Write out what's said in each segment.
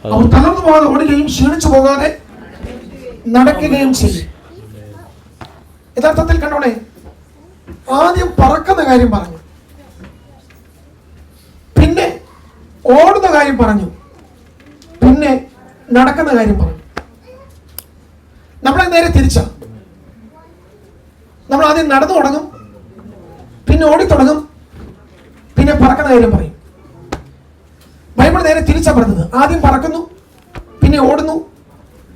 അവർ തളർന്നു പോകാതെ ഓടുകയും ക്ഷീണിച്ചു പോകാതെ നടക്കുകയും ചെയ്യും. യഥാർത്ഥത്തിൽ കണ്ടോണേ, ആദ്യം പറക്കുന്ന കാര്യം പറഞ്ഞു, പിന്നെ ഓടുന്ന കാര്യം പറഞ്ഞു, പിന്നെ നടക്കുന്ന കാര്യം പറഞ്ഞു. നമ്മളെ നേരെ തിരിച്ച. നമ്മൾ ആദ്യം നടന്നു തുടങ്ങും, പിന്നെ ഓടിത്തുടങ്ങും, പിന്നെ പറക്കുന്ന കാര്യം പറയും. ബൈബിൾ നേരെ തിരിച്ചാ പറഞ്ഞത്. ആദ്യം പറക്കുന്നു, പിന്നെ ഓടുന്നു,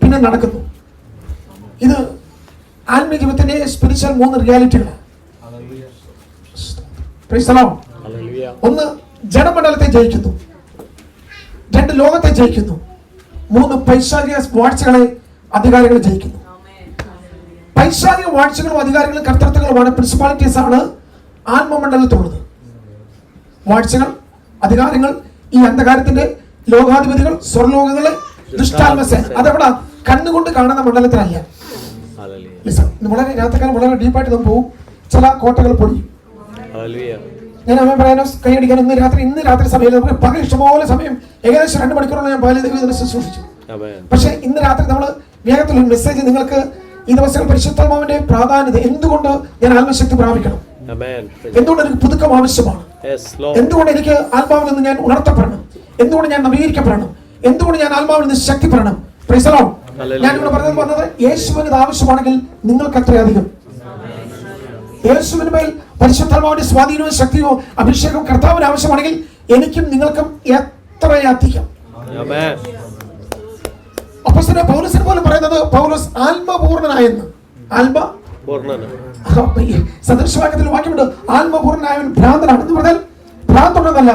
പിന്നെ നടക്കുന്നു. ഇത് ആത്മീയ ജീവിതത്തിന്റെ സ്പിരിച്വൽ 3 റിയാലിറ്റികളാണ്. ഒന്ന്, ജഡമണ്ഡലത്തെ ജയിക്കുന്നു. 2, ലോകത്തെ ജയിക്കുന്നു. 3, പൈശാചിക വാഴ്ചകളെ, അധികാരികളെ ജയിക്കുന്നു. പൈശാചിക വാഴ്ചകളും അധികാരികളും കർത്തൃത്വങ്ങളുമാണ്, പ്രിൻസിപ്പാലിറ്റീസ് ആണ് ആത്മമണ്ഡലത്തിലുള്ളത്. വാഴ്ചകൾ, അധികാരങ്ങൾ, ഈ അന്ധകാരത്തിന്റെ ലോകാധിപതികൾ, സ്വർലോകങ്ങളെ, ദുഷ്ടാത്മസേന, അതെവിടെ? കണ്ണുകൊണ്ട് കാണുന്ന മണ്ഡലത്തിലല്ല. വളരെ രാത്രികാലം വളരെ ഡീപ്പായിട്ട് നമുക്ക് പോകും. ചില കോട്ടകൾ പൊടിയും. ഞാൻ അമ്മ പറയാനോ കൈയടിക്കാനോ ഇന്ന് രാത്രി സമയം, നമുക്ക് പകൽ ഇഷ്ടംപോലെ സമയം, ഏകദേശം 2 മണിക്കൂറോളം ഞാൻ പകൽ ദൈവത്തിനെ ശുശ്രൂഷിച്ചു. പക്ഷെ ഇന്ന് രാത്രി നമ്മൾ വേഗത്തിലൊരു മെസ്സേജ് നിങ്ങൾക്ക് ഈ ദിവസങ്ങൾ പരിശുദ്ധാത്മാവിന്റെ പ്രാധാന്യത, എന്തുകൊണ്ട് ഞാൻ ആത്മശക്തി പ്രാപിക്കണം, എന്തുകൊണ്ട് എനിക്ക് പുതുക്കം ആവശ്യമാണ്, എന്തുകൊണ്ട് എനിക്ക് ആത്മാവിൽ നിന്ന് ഞാൻ ഉണർത്തപ്പെടണം, എന്തുകൊണ്ട് ഞാൻ നവീകരിക്കപ്പെടണം, എന്തുകൊണ്ട് ഞാൻ ആത്മാവിൽ നിന്ന് ശക്തിപ്പെടണം. ഞാൻ ഇവിടെ പറഞ്ഞത് യേശുവിന് ഇത് ആവശ്യമാണെങ്കിൽ നിങ്ങൾക്ക് എത്രയധികം. യേശുവിന് മേൽ പരിശുദ്ധാത്മാവിന്റെ സ്വാധീനവും ശക്തിയോ അഭിഷേകവും കർത്താവിന് ആവശ്യമാണെങ്കിൽ എനിക്കും നിങ്ങൾക്കും എത്രയധികം. അപ്പോസ്തലൻ പൗലോസിനെ പോലും പറയുന്നത് പൗലോസ് ആത്മപൂർണനായെന്ന്. സദൃശവാക്യത്തിൽ വാക്യമുണ്ട്, ആത്മപൂർണനായവൻ ഭ്രാന്തനാണെന്ന് പറഞ്ഞാൽ ഭ്രാന്തുണ്ടെന്നല്ല.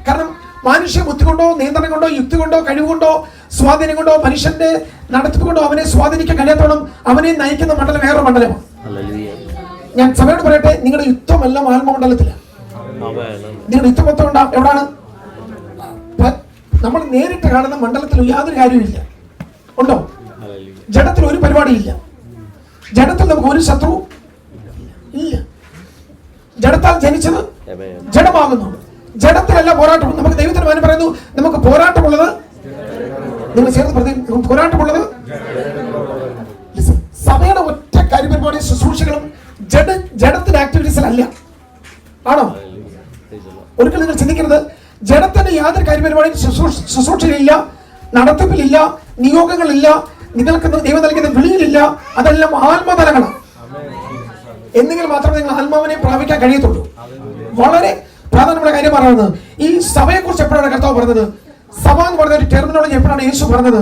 കാരണം മനുഷ്യ ബുദ്ധി കൊണ്ടോ നിയന്ത്രണം കൊണ്ടോ യുക്തി കൊണ്ടോ കഴിവുകൊണ്ടോ സ്വാധീനം കൊണ്ടോ മനുഷ്യന്റെ നടത്തിപ്പ് കൊണ്ടോ അവനെ സ്വാധീനിക്കാൻ കഴിയാത്തോളം അവനെ നയിക്കുന്ന മണ്ഡലം വേറൊരു മണ്ഡലമാണ്. ഞാൻ സഭയോട് പറയട്ടെ, നിങ്ങളുടെ യുദ്ധമെല്ലാം ആത്മമണ്ഡലത്തിലാണ്. നിങ്ങളുടെ യുദ്ധം മൊത്തം എവിടാണ്? നമ്മൾ നേരിട്ട് കാണുന്ന മണ്ഡലത്തിൽ യാതൊരു കാര്യമില്ല. ഉണ്ടോ? ജഡത്തിൽ ഒരു പരിപാടിയില്ല. ജഡത്തിൽ നമുക്ക് ഒരു ശത്രു ഇല്ല. ജഡത്താൽ ജനിച്ചത് ജഡമാകുന്നു. ജഡത്തിലല്ല പോരാട്ടം. നമുക്ക് ദൈവത്തിന് മാനം പറയുന്നു, നമുക്ക് പോരാട്ടമുള്ളത്, നിങ്ങൾ ചേർത്ത് പറഞ്ഞു, പോരാട്ടമുള്ളത് സഭയുടെ ഒറ്റ കാര്യപരിപാടി ശുശ്രൂഷകളും ജഡത്തിന്റെ ആക്ടിവിറ്റീസിലല്ല. ആണോ? ഒരിക്കലും നിങ്ങൾ ചിന്തിക്കരുത്, ജഡത്തിന്റെ യാതൊരു കാര്യപരിപാടിയും ശുശ്രൂഷയിലില്ല, നടത്തിപ്പിലില്ല, നിയോഗങ്ങളില്ല, നിങ്ങൾക്ക് ദൈവം നൽകുന്ന വിളിയിലില്ല. അതെല്ലാം ആത്മതലങ്ങളാണ്. എന്തെങ്കിലും മാത്രമേ നിങ്ങൾ ആത്മാവിനെ പ്രാപിക്കാൻ കഴിയത്തുള്ളൂ. വളരെ പ്രാധാന്യമുള്ള കാര്യം പറയുന്നത്, ഈ സഭയെ കുറിച്ച് എപ്പോഴാണ് കർത്താവ് പറഞ്ഞത്? സഭ എന്ന് പറയുന്ന ഒരു ടെർമിനോളജി എപ്പോഴാണ് യേശു പറഞ്ഞത്?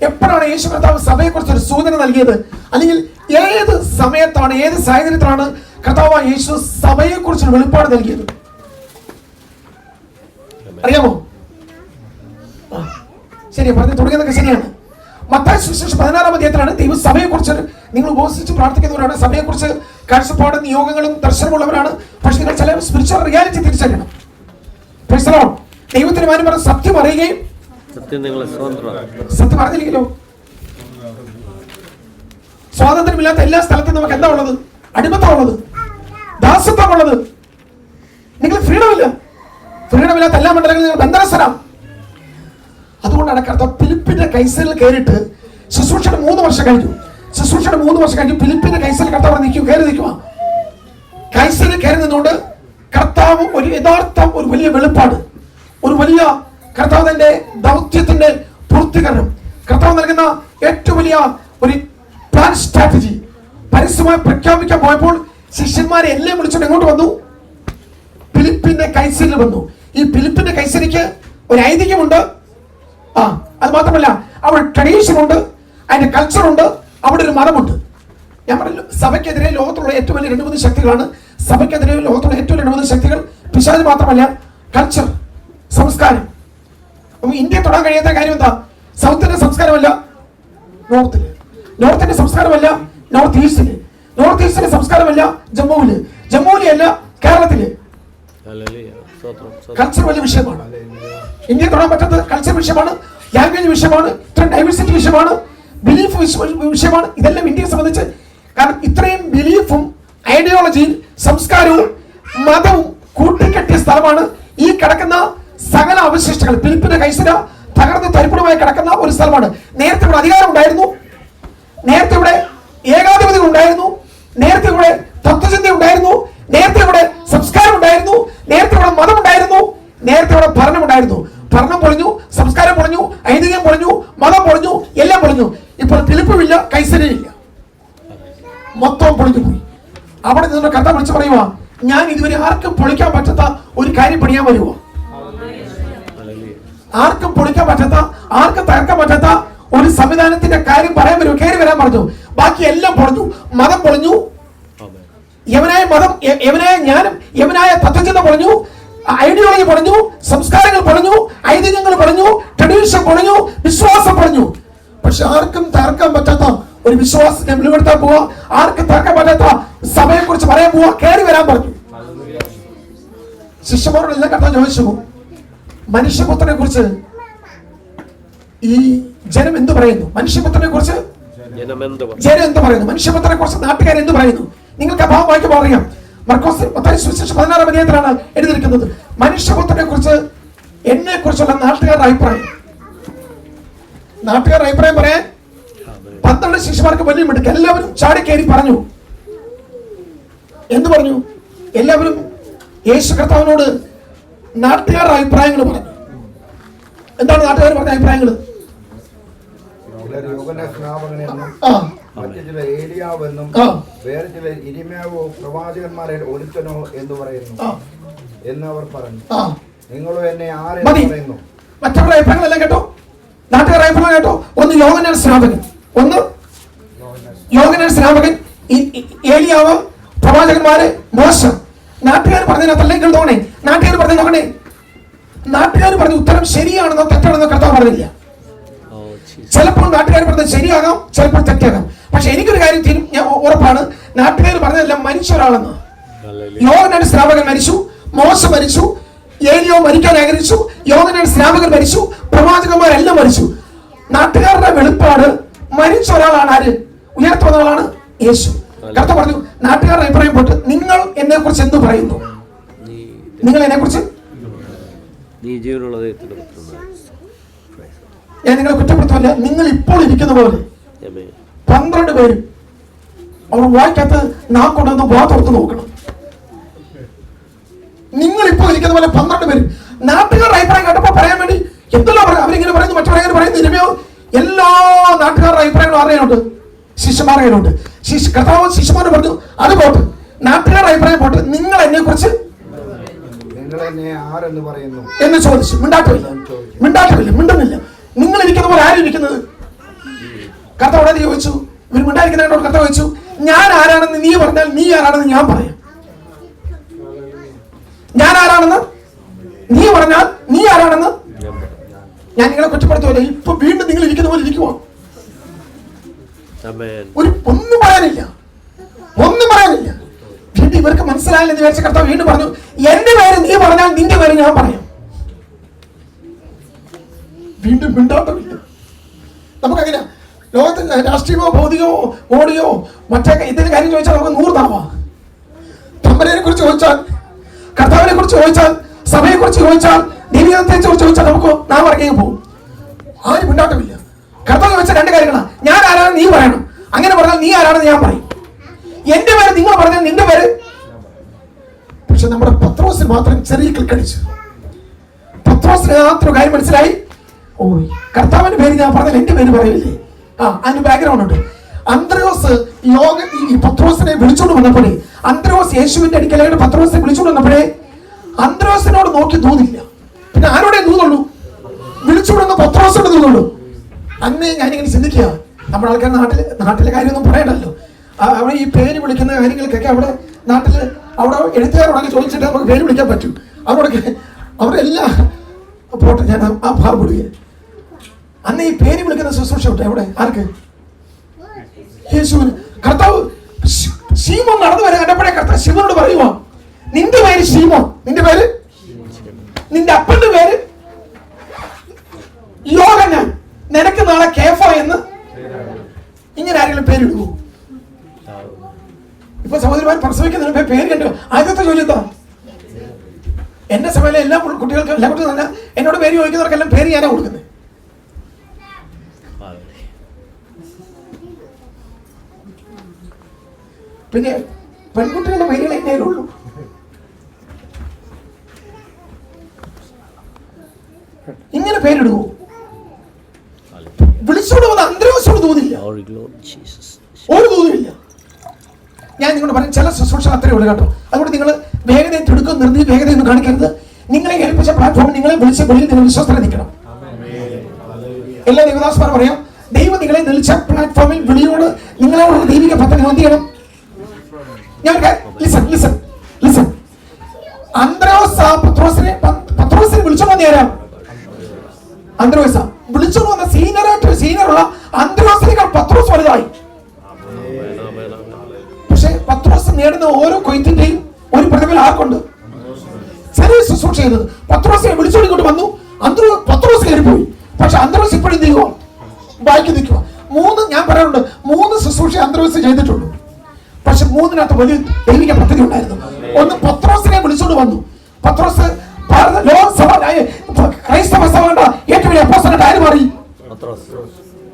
എപ്പോഴാണ് യേശു കർത്താവ് സഭയെ കുറിച്ച് ഒരു സൂചന നൽകിയത്? അല്ലെങ്കിൽ ഏത് സമയത്താണ്, ഏത് സാഹചര്യത്തിലാണ് കർത്താവ് യേശു സഭയെ കുറിച്ച് വെളിപ്പാട് നൽകിയത്? അറിയാമോ? ശരി, പറഞ്ഞു തുടങ്ങിയതൊക്കെ ശരിയാണ്. മത്തായി സുവിശേഷം 16-ാം അധ്യായത്തിലാണ് ദൈവം സഭയെ കുറിച്ച്, നിങ്ങൾ ഉപവസിച്ച് പ്രാർത്ഥിക്കുന്നവരാണ്, സഭയെ കുറിച്ച് കാഴ്ചപ്പാടും നിയോഗങ്ങളും ദർശനമുള്ളവരാണ്. പക്ഷെ നിങ്ങൾ ചില സ്പിരിച്വൽ റിയാലിറ്റി തിരിച്ചറിയണം. ദൈവത്തിന് മാനം പറഞ്ഞ സത്യം അറിയുകയും സത്യം അറിഞ്ഞില്ലെങ്കിലോ സ്വാതന്ത്ര്യമില്ലാത്ത എല്ലാ സ്ഥലത്തും നമുക്ക് എന്താ ഉള്ളത്? അടിമത്തമുള്ളത്, ദാസത്വമുള്ളത്. നിങ്ങൾ ഫ്രീഡമില്ല. ഫ്രീഡമില്ലാത്ത എല്ലാ മണ്ഡലങ്ങളും നിങ്ങൾ ബന്ധനസ്ഥരാണ്. അതുകൊണ്ടാണ് കർത്താവ് ഫിലിപ്പിന്റെ കൈസരിൽ കയറിയിട്ട് ശുശ്രൂഷയുടെ 3 വർഷം കഴിഞ്ഞു. ശുശ്രൂഷയുടെ 3 വർഷം കഴിഞ്ഞു ഫിലിപ്പിന്റെ കൈസരിൽ കർത്താവ് കയറി നിൽക്കുക. കൈസരിൽ കയറി നിന്നുകൊണ്ട് കർത്താവ് ഒരു യഥാർത്ഥം, ഒരു വലിയ വെളിപ്പാട്, ഒരു വലിയ കർത്താവ് തന്റെ ദൗത്യത്തിന്റെ പൂർത്തീകരണം, കർത്താവ് നൽകുന്ന ഏറ്റവും വലിയ ഒരു പ്ലാൻ സ്ട്രാറ്റജി പരസ്യമായി പ്രഖ്യാപിക്കാൻ പോയപ്പോൾ ശിഷ്യന്മാരെ എല്ലാം വിളിച്ചുകൊണ്ട് എങ്ങോട്ട് വന്നു? ഫിലിപ്പിന്റെ കൈസരിൽ വന്നു. ഈ ഫിലിപ്പിന്റെ കൈസരിക്ക് ഒരു ഐതിഹ്യമുണ്ട്. അത് മാത്രമല്ല അവിടെ ട്രഡീഷൻ ഉണ്ട്, അതിന്റെ കൾച്ചറുണ്ട്, അവിടെ ഒരു മതമുണ്ട്. ഞാൻ പറഞ്ഞു, സഭയ്ക്കെതിരെ ലോകത്തുള്ള ഏറ്റവും വലിയ 2-3 ശക്തികളാണ്. സഭയ്ക്കെതിരെ ലോകത്തുള്ള ഏറ്റവും 2-3 ശക്തികൾ പിശാച് മാത്രമല്ല, കൾച്ചർ, സംസ്കാരം. ഇന്ത്യയെ തൊടാൻ കഴിയാത്ത കാര്യം എന്താ? സൗത്തിന്റെ സംസ്കാരമല്ല നോർത്തിന്റെ സംസ്കാരമല്ല നോർത്ത് ഈസ്റ്റിന്റെ സംസ്കാരമല്ല ജമ്മുവിലല്ല കേരളത്തില്. കൾച്ചർ വലിയ വിഷയമാണ്. ഇന്ത്യയെ തൊടാൻ പറ്റാത്ത കൾച്ചർ വിഷയമാണ്, ലാംഗ്വേജ് വിഷയമാണ്, ഇത്രയും ഡൈവേഴ്സിറ്റി വിഷയമാണ്, ബിലീഫ് വിഷയമാണ്. ഇതെല്ലാം ഇന്ത്യയെ സംബന്ധിച്ച്, കാരണം ഇത്രയും ബിലീഫും ഐഡിയോളജിയും സംസ്കാരവും മതവും കൂട്ടിക്കെട്ടിയ സ്ഥലമാണ് ഈ കിടക്കുന്ന സകല അവശിഷ്ടങ്ങൾ ഫിലിപ്പിന്റെ കൈസര തകർന്ന് തരിപ്പണമായി കിടക്കുന്ന ഒരു സ്ഥലമാണ്. നേരത്തെ ഇവിടെ അധികാരം ഉണ്ടായിരുന്നു, നേരത്തെ ഇവിടെ ഏകാധിപതി ഉണ്ടായിരുന്നു, നേരത്തെ ഇവിടെ തത്വചിന്ത ഉണ്ടായിരുന്നു, നേരത്തെ ഇവിടെ സംസ്കാരം ഉണ്ടായിരുന്നു, നേരത്തെ ഇവിടെ മതം ഉണ്ടായിരുന്നു, നേരത്തെ ഇവിടെ ഭരണം ഉണ്ടായിരുന്നു. ഭരണം പൊളിഞ്ഞു, സംസ്കാരം പൊളിഞ്ഞു, ഐതിഹ്യം പൊളിഞ്ഞു, മതം പൊളിഞ്ഞു, എല്ലാം പൊളിഞ്ഞു. ഇപ്പോൾ ഫിലിപ്പുമില്ല, കൈസരയില്ല, മൊത്തം പൊളിഞ്ഞു പോയി. അവിടെ നിന്ന് കഥ വിളിച്ച് പറയുവാ, ഞാൻ ഇതുവരെ ആർക്കും പൊളിക്കാൻ പറ്റാത്ത ഒരു കാര്യം പണിയാൻ വരുവാ. ആർക്കും പൊളിക്കാൻ പറ്റാത്ത, ആർക്കും തകർക്കാൻ പറ്റാത്ത ഒരു സംവിധാനത്തിന്റെ കാര്യം പറയാൻ വരുമോ, കയറി വരാൻ പറഞ്ഞു. ബാക്കി എല്ലാം പൊളിഞ്ഞു. മതം പൊളിഞ്ഞു, യവനായ മതം, യവനായ ജ്ഞാനം, യവനായ തത്വചിന്ത പൊളിഞ്ഞു, ഐഡിയോളജി പൊളിഞ്ഞു, സംസ്കാരങ്ങൾ പൊളിഞ്ഞു, ഐതിഹ്യങ്ങൾ പൊളിഞ്ഞു, ട്രഡീഷൻ പൊളിഞ്ഞു, വിശ്വാസം പൊളിഞ്ഞു. പക്ഷെ ആർക്കും തകർക്കാൻ പറ്റാത്ത ഒരു വിശ്വാസത്തെ വെളിപ്പെടുത്താൻ പോവാ, ആർക്കും തകർക്കാൻ പറ്റാത്ത സഭയെ കുറിച്ച് പറയാൻ പോവാ, കയറി വരാൻ പറഞ്ഞു. ശിഷ്യന്മാരോടെല്ലാം കർത്താവ് ചോദിച്ചു, മനുഷ്യപുത്രനെ കുറിച്ച് ഈ ജനം എന്ത് പറയുന്നു? മനുഷ്യപുത്രനെ കുറിച്ച് ജനം എന്ത് പറയുന്നു? മനുഷ്യപുത്രനെ കുറിച്ച് നാട്ടുകാർ എന്ത് പറയുന്നു? നിങ്ങൾക്ക് ആ ഭാവം വായിക്കുമ്പോൾ അറിയാം. മർക്കോസ് 16-16 അധ്യായത്തിലാണ് എഴുതിയിരിക്കുന്നത്. മനുഷ്യപുത്രനെ കുറിച്ച്, എന്നെ കുറിച്ചുള്ള നാട്ടുകാരുടെ അഭിപ്രായം. നാട്ടുകാരുടെ അഭിപ്രായം പറയാൻ 12 ശിഷ്യന്മാർക്ക് വലിയ മിടുക്ക്. എല്ലാവരും ചാടിക്കയറി പറഞ്ഞു. എന്ത് പറഞ്ഞു? എല്ലാവരും യേശു കർത്താവിനോട് നാട്ടുകാരുടെ അഭിപ്രായങ്ങൾ പറഞ്ഞു. എന്താണ് നാട്ടുകാർ പറഞ്ഞ അഭിപ്രായങ്ങൾ? മറ്റു ചില ഏലിയാവെന്നും വേറെ ചില ഇരിമ്യാവോ പ്രവാചകന്മാരിൽ ഒരുത്തനോ എന്ന് പറയുന്നു എന്നവർ പറഞ്ഞു. നിങ്ങളോ എന്നെ ആരെന്ന് പറയുന്നു? മറ്റവരുടെ അഭിപ്രായങ്ങളെല്ലാം കേട്ടോ, നാട്ടുകാരുടെ അഭിപ്രായം കേട്ടോ. ഒന്ന് യോഹന്നാൻ സ്നാപകൻ, ഒന്ന് യോഹന്നാൻ സ്നാപകൻ, ഏലിയാവ്, പ്രവാചകന്മാര്, മോശ. നാട്ടുകാർ പറഞ്ഞതിനകത്തല്ലേ നിങ്ങൾ തോന്നണേ? നാട്ടുകാർ പറഞ്ഞു നോക്കണേ, നാട്ടുകാർ പറഞ്ഞ ഉത്തരം ശരിയാണെന്നോ തെറ്റാണെന്നോ കർത്താവ് പറഞ്ഞില്ല. ചിലപ്പോൾ നാട്ടുകാർ പറഞ്ഞത് ശരിയാകാം, ചിലപ്പോൾ തെറ്റാകാം. പക്ഷെ എനിക്കൊരു കാര്യം ഞാൻ ഉറപ്പാണ്, നാട്ടുകാർ പറഞ്ഞതെല്ലാം മരിച്ച ഒരാളെന്ന്. യോഹന്നാൻ സ്നാപകൻ മരിച്ചു, മോശ മരിച്ചു, ഏലിയോ മരിക്കാൻ ആഗ്രഹിച്ചു, യോഹന്നാൻ സ്നാപകൻ മരിച്ചു, പ്രവാചകന്മാരെല്ലാം മരിച്ചു. നാട്ടുകാരുടെ വെളിപ്പാട് മരിച്ച ഒരാളാണ്. ആര്? ഉയർത്തുന്ന ആളാണ് യേശു. കർത്താവ് പറഞ്ഞു, നാട്ടുകാരുടെ അഭിപ്രായം പോട്ട് നിങ്ങൾ എന്നെ കുറിച്ച് എന്ത് പറയുന്നു? നിങ്ങൾ എന്നെ കുറിച്ച്, ഞാൻ നിങ്ങളെ കുറ്റപ്പെടുത്തുമല്ല, നിങ്ങൾ ഇപ്പോൾ ഇരിക്കുന്ന പോലെ 12 പേരും അവർ വായിക്കകത്ത് നാക്കൊണ്ടൊന്ന് ബോധോർത്ത് നോക്കണം. നിങ്ങൾ ഇപ്പോൾ ഇരിക്കുന്ന പോലെ 12 പേരും നാട്ടുകാരുടെ അഭിപ്രായം കേട്ടപ്പോൾ പറയാൻ വേണ്ടി എന്തെല്ലാം പറയാം. അവരിങ്ങനെ പറയുന്നു, മറ്റവരെങ്ങനെ പറയുന്നു, ഇനിമയോ എല്ലാ നാട്ടുകാരുടെ അഭിപ്രായങ്ങളും അറിയാനുണ്ട്, ശിഷ്യന്മാരനുണ്ട്. കർത്താവ് ശിഷ്യന്മാരോട് പറഞ്ഞു, അത് പോട്ട്, നാട്ടുകാരുടെ അഭിപ്രായം പോട്ട്, നിങ്ങൾ എന്നെ കുറിച്ച് എന്ന് ചോദിച്ചു. മിണ്ടാട്ടില്ല, മിണ്ടുന്നില്ല. നിങ്ങൾ ഇരിക്കുന്ന പോലെ ആരും ഇരിക്കുന്നത്? കർത്താവ് ഉടനെ ചോദിച്ചു, ഇവർ മിണ്ടായിരിക്കുന്നതിനോട് കർത്താവ് ചോദിച്ചു, ഞാൻ ആരാണെന്ന് നീ പറഞ്ഞാൽ നീ ആരാണെന്ന് ഞാൻ പറയാം. ഞാൻ ആരാണെന്ന് നീ പറഞ്ഞാൽ നീ ആരാണെന്ന് ഞാൻ നിങ്ങളെ കുറ്റപ്പെടുത്തുമല്ലോ. ഇപ്പൊ വീണ്ടും നിങ്ങൾ ഇരിക്കുന്ന പോലെ ഇരിക്കുമോ? ഒന്നും പറയാനില്ല. വീണ്ടും ഇവർക്ക് മനസ്സിലായില്ലെന്ന് വിചാരിച്ച കർത്താവ് വീണ്ടും പറഞ്ഞു, എന്റെ പേര് നീ പറഞ്ഞാൽ നിന്റെ പേര് ഞാൻ പറയാം. വീണ്ടും മിണ്ടാട്ടമില്ല. നമുക്കങ്ങനെ ലോകത്തിൽ രാഷ്ട്രീയമോ ഭൗതികമോ ഓടിയോ മറ്റേ ഇതിന്റെ കാര്യം ചോദിച്ചാൽ നമുക്ക് 100 താവാ. തമ്പനെ കുറിച്ച് ചോദിച്ചാൽ, കർത്താവിനെ കുറിച്ച് ചോദിച്ചാൽ, സഭയെ കുറിച്ച് ചോദിച്ചാൽ, ദൈവത്തെ കുറിച്ച് ചോദിച്ചാൽ നമുക്ക് നാം ഇറങ്ങി പോകും. ആരും മിണ്ടാട്ടമില്ല. കർത്താവ് ചോദിച്ച 2 കാര്യങ്ങളാണ്. ഞാൻ ആരാണെന്ന് നീ പറയണം, അങ്ങനെ പറഞ്ഞാൽ നീ ആരാണെന്ന് ഞാൻ പറയും. എന്റെ പേര് നിങ്ങൾ പറഞ്ഞാൽ നിന്റെ പേര്. പക്ഷെ നമ്മുടെ പത്രോസിന് മാത്രം ചെറിയ ക്ലിക്കടിച്ചു. പത്രോസിന് മാത്രം കാര്യം മനസ്സിലായി, ഓ കർത്താവിന്റെ പേര് ഞാൻ പറഞ്ഞാൽ എന്റെ പേര് പറയില്ലേ. അതിന് ബാക്ക്ഗ്രൗണ്ട് ഉണ്ട്. അന്ത്രയോസ് ഈ പത്രോസിനെ വിളിച്ചോണ്ട് വന്നപ്പോഴേ, അന്ത്രയോസ് യേശുവിന്റെ അടുക്കലായിട്ട് പത്രോസിനെ വിളിച്ചോണ്ട് വന്നപ്പോഴേ അന്ത്രയോസിനോട് നോക്കി തോന്നില്ല. പിന്നെ ആരോടെ തോന്നുള്ളൂ? വിളിച്ചോണ്ട് വന്ന പത്രോസിനോട് തോന്നുള്ളൂ. അന്നേ ഞാനിങ്ങനെ ചിന്തിക്കുക, നമ്മുടെ ആൾക്കാർ നാട്ടിലെ കാര്യമൊന്നും പറയണ്ടല്ലോ. അവിടെ ഈ പേര് വിളിക്കുന്ന കാര്യങ്ങൾക്കൊക്കെ അവിടെ നാട്ടില് അവിടെ എഴുത്തുകാരോടൊക്കെ ചോദിച്ചിട്ട് നമുക്ക് പേര് വിളിക്കാൻ പറ്റും. അവരോടൊക്കെ അവരെല്ലാം പോട്ടെ, ഞാൻ ആ ഭാഗം വിടുക. അന്ന് ഈ പേര് വിളിക്കുന്ന ശുശ്രൂഷ ഉണ്ട്. എവിടെ? ആർക്ക്? യേശുവിന്. കർത്താവ് ശീമോൻ നടന്നു വരാൻ കണ്ടപ്പോഴേ കർത്താവ് ശിവനോട് പറയുമോ, നിന്റെ പേര് ശീമോൻ, നിന്റെ പേര്, നിന്റെ അപ്പന്റെ പേര് യോഹന്നാൻ, നിനക്ക് നാളെ കേഫ എന്ന് ഇങ്ങനെ ആരെങ്കിലും പേരിടുവോ? ഇപ്പൊ സഹോദരിമാർ പ്രസവിക്കുന്നതിന് പേര് കണ്ടോ? ആദ്യത്തെ ജോലി എന്താ? എന്റെ സമയം എല്ലാം കുട്ടികൾക്കും എല്ലാ കുട്ടികളും തന്നെ എന്നോട് പേര് ചോദിക്കുന്നവർക്കെല്ലാം പേര് ഞാനാ കൊടുക്കുന്നത്. പിന്നെ പെൺകുട്ടികളുടെ പേരുകൾ എന്നേ ഉള്ളൂ. ഇങ്ങനെ പേരിടുവോ? വിളിച്ചോണ്ട് വന്ന അന്തരവാസിയോട് തോന്നില്ല, ഒരു തോന്നുമില്ല. ഞാൻ നിങ്ങളോട് പറയും, ചില ശുശ്രൂഷ അത്രേ ഉള്ളൂ കേട്ടോ. അതുകൊണ്ട് നിങ്ങൾ വേഗതയും തിടുക്കം നിർത്തി വേഗതയൊന്നും കാണിക്കരുത്. നിങ്ങളെ ഏൽപ്പിച്ച പ്ലാറ്റ്ഫോമിൽ നിങ്ങളെ വിളിച്ച വെളിയിൽ നിങ്ങൾ വിശ്വസ്തത നിൽക്കണം. എല്ലാ ദേവദാസന്മാരും പറയാം, ദൈവം നിങ്ങളെ വിളിച്ച പ്ലാറ്റ്ഫോമിൽ വിളിയോട് നിങ്ങളോടുള്ള ദൈവിക പദ്ധതി എന്ത് ചെയ്യണം? ഞാൻ ലിസൺ. പത്രോസിനെ വിളിച്ചോണ്ട് വന്ന ആരാ? അന്ത്രോസ. വിളിച്ചോണ്ട് വന്ന സീനിയറുള്ള അന്ത്രോസിനേക്കാൾ പത്രോസ് വലുതായി. പക്ഷെ പത്രോസ് നേടുന്ന ഓരോ കൊയ്ത്തിന്റെയും ഒരു പ്രതിഫലം ആർക്കുണ്ട്? ചെറിയ ശുശ്രൂഷ ചെയ്തത് പത്രോസിനെ വിളിച്ചോടിക്കൊണ്ട് വന്നു. പത്രോസ് കയറിപ്പോയി. പക്ഷെ അന്ത്രോസ് ഇപ്പോഴും എന്ത് ചെയ്യുക? ബാക്കി നിൽക്കുക. ഞാൻ പറയാറുണ്ട്, 3 ശുശ്രൂഷ അന്ത്രോസ് ചെയ്തിട്ടുള്ളൂ. പക്ഷെ 3-നകത്ത് വലിയ ദൈവിക പദ്ധതി ഉണ്ടായിരുന്നു. ഒന്ന്, പത്രോസിനെ വിളിച്ചോണ്ട് വന്നു. പത്രോസ് ക്രൈസ്തവ സഭയുടെ ഏറ്റവും വലിയ അപ്പോസ്തലനായിട്ട് ആര് മാറി?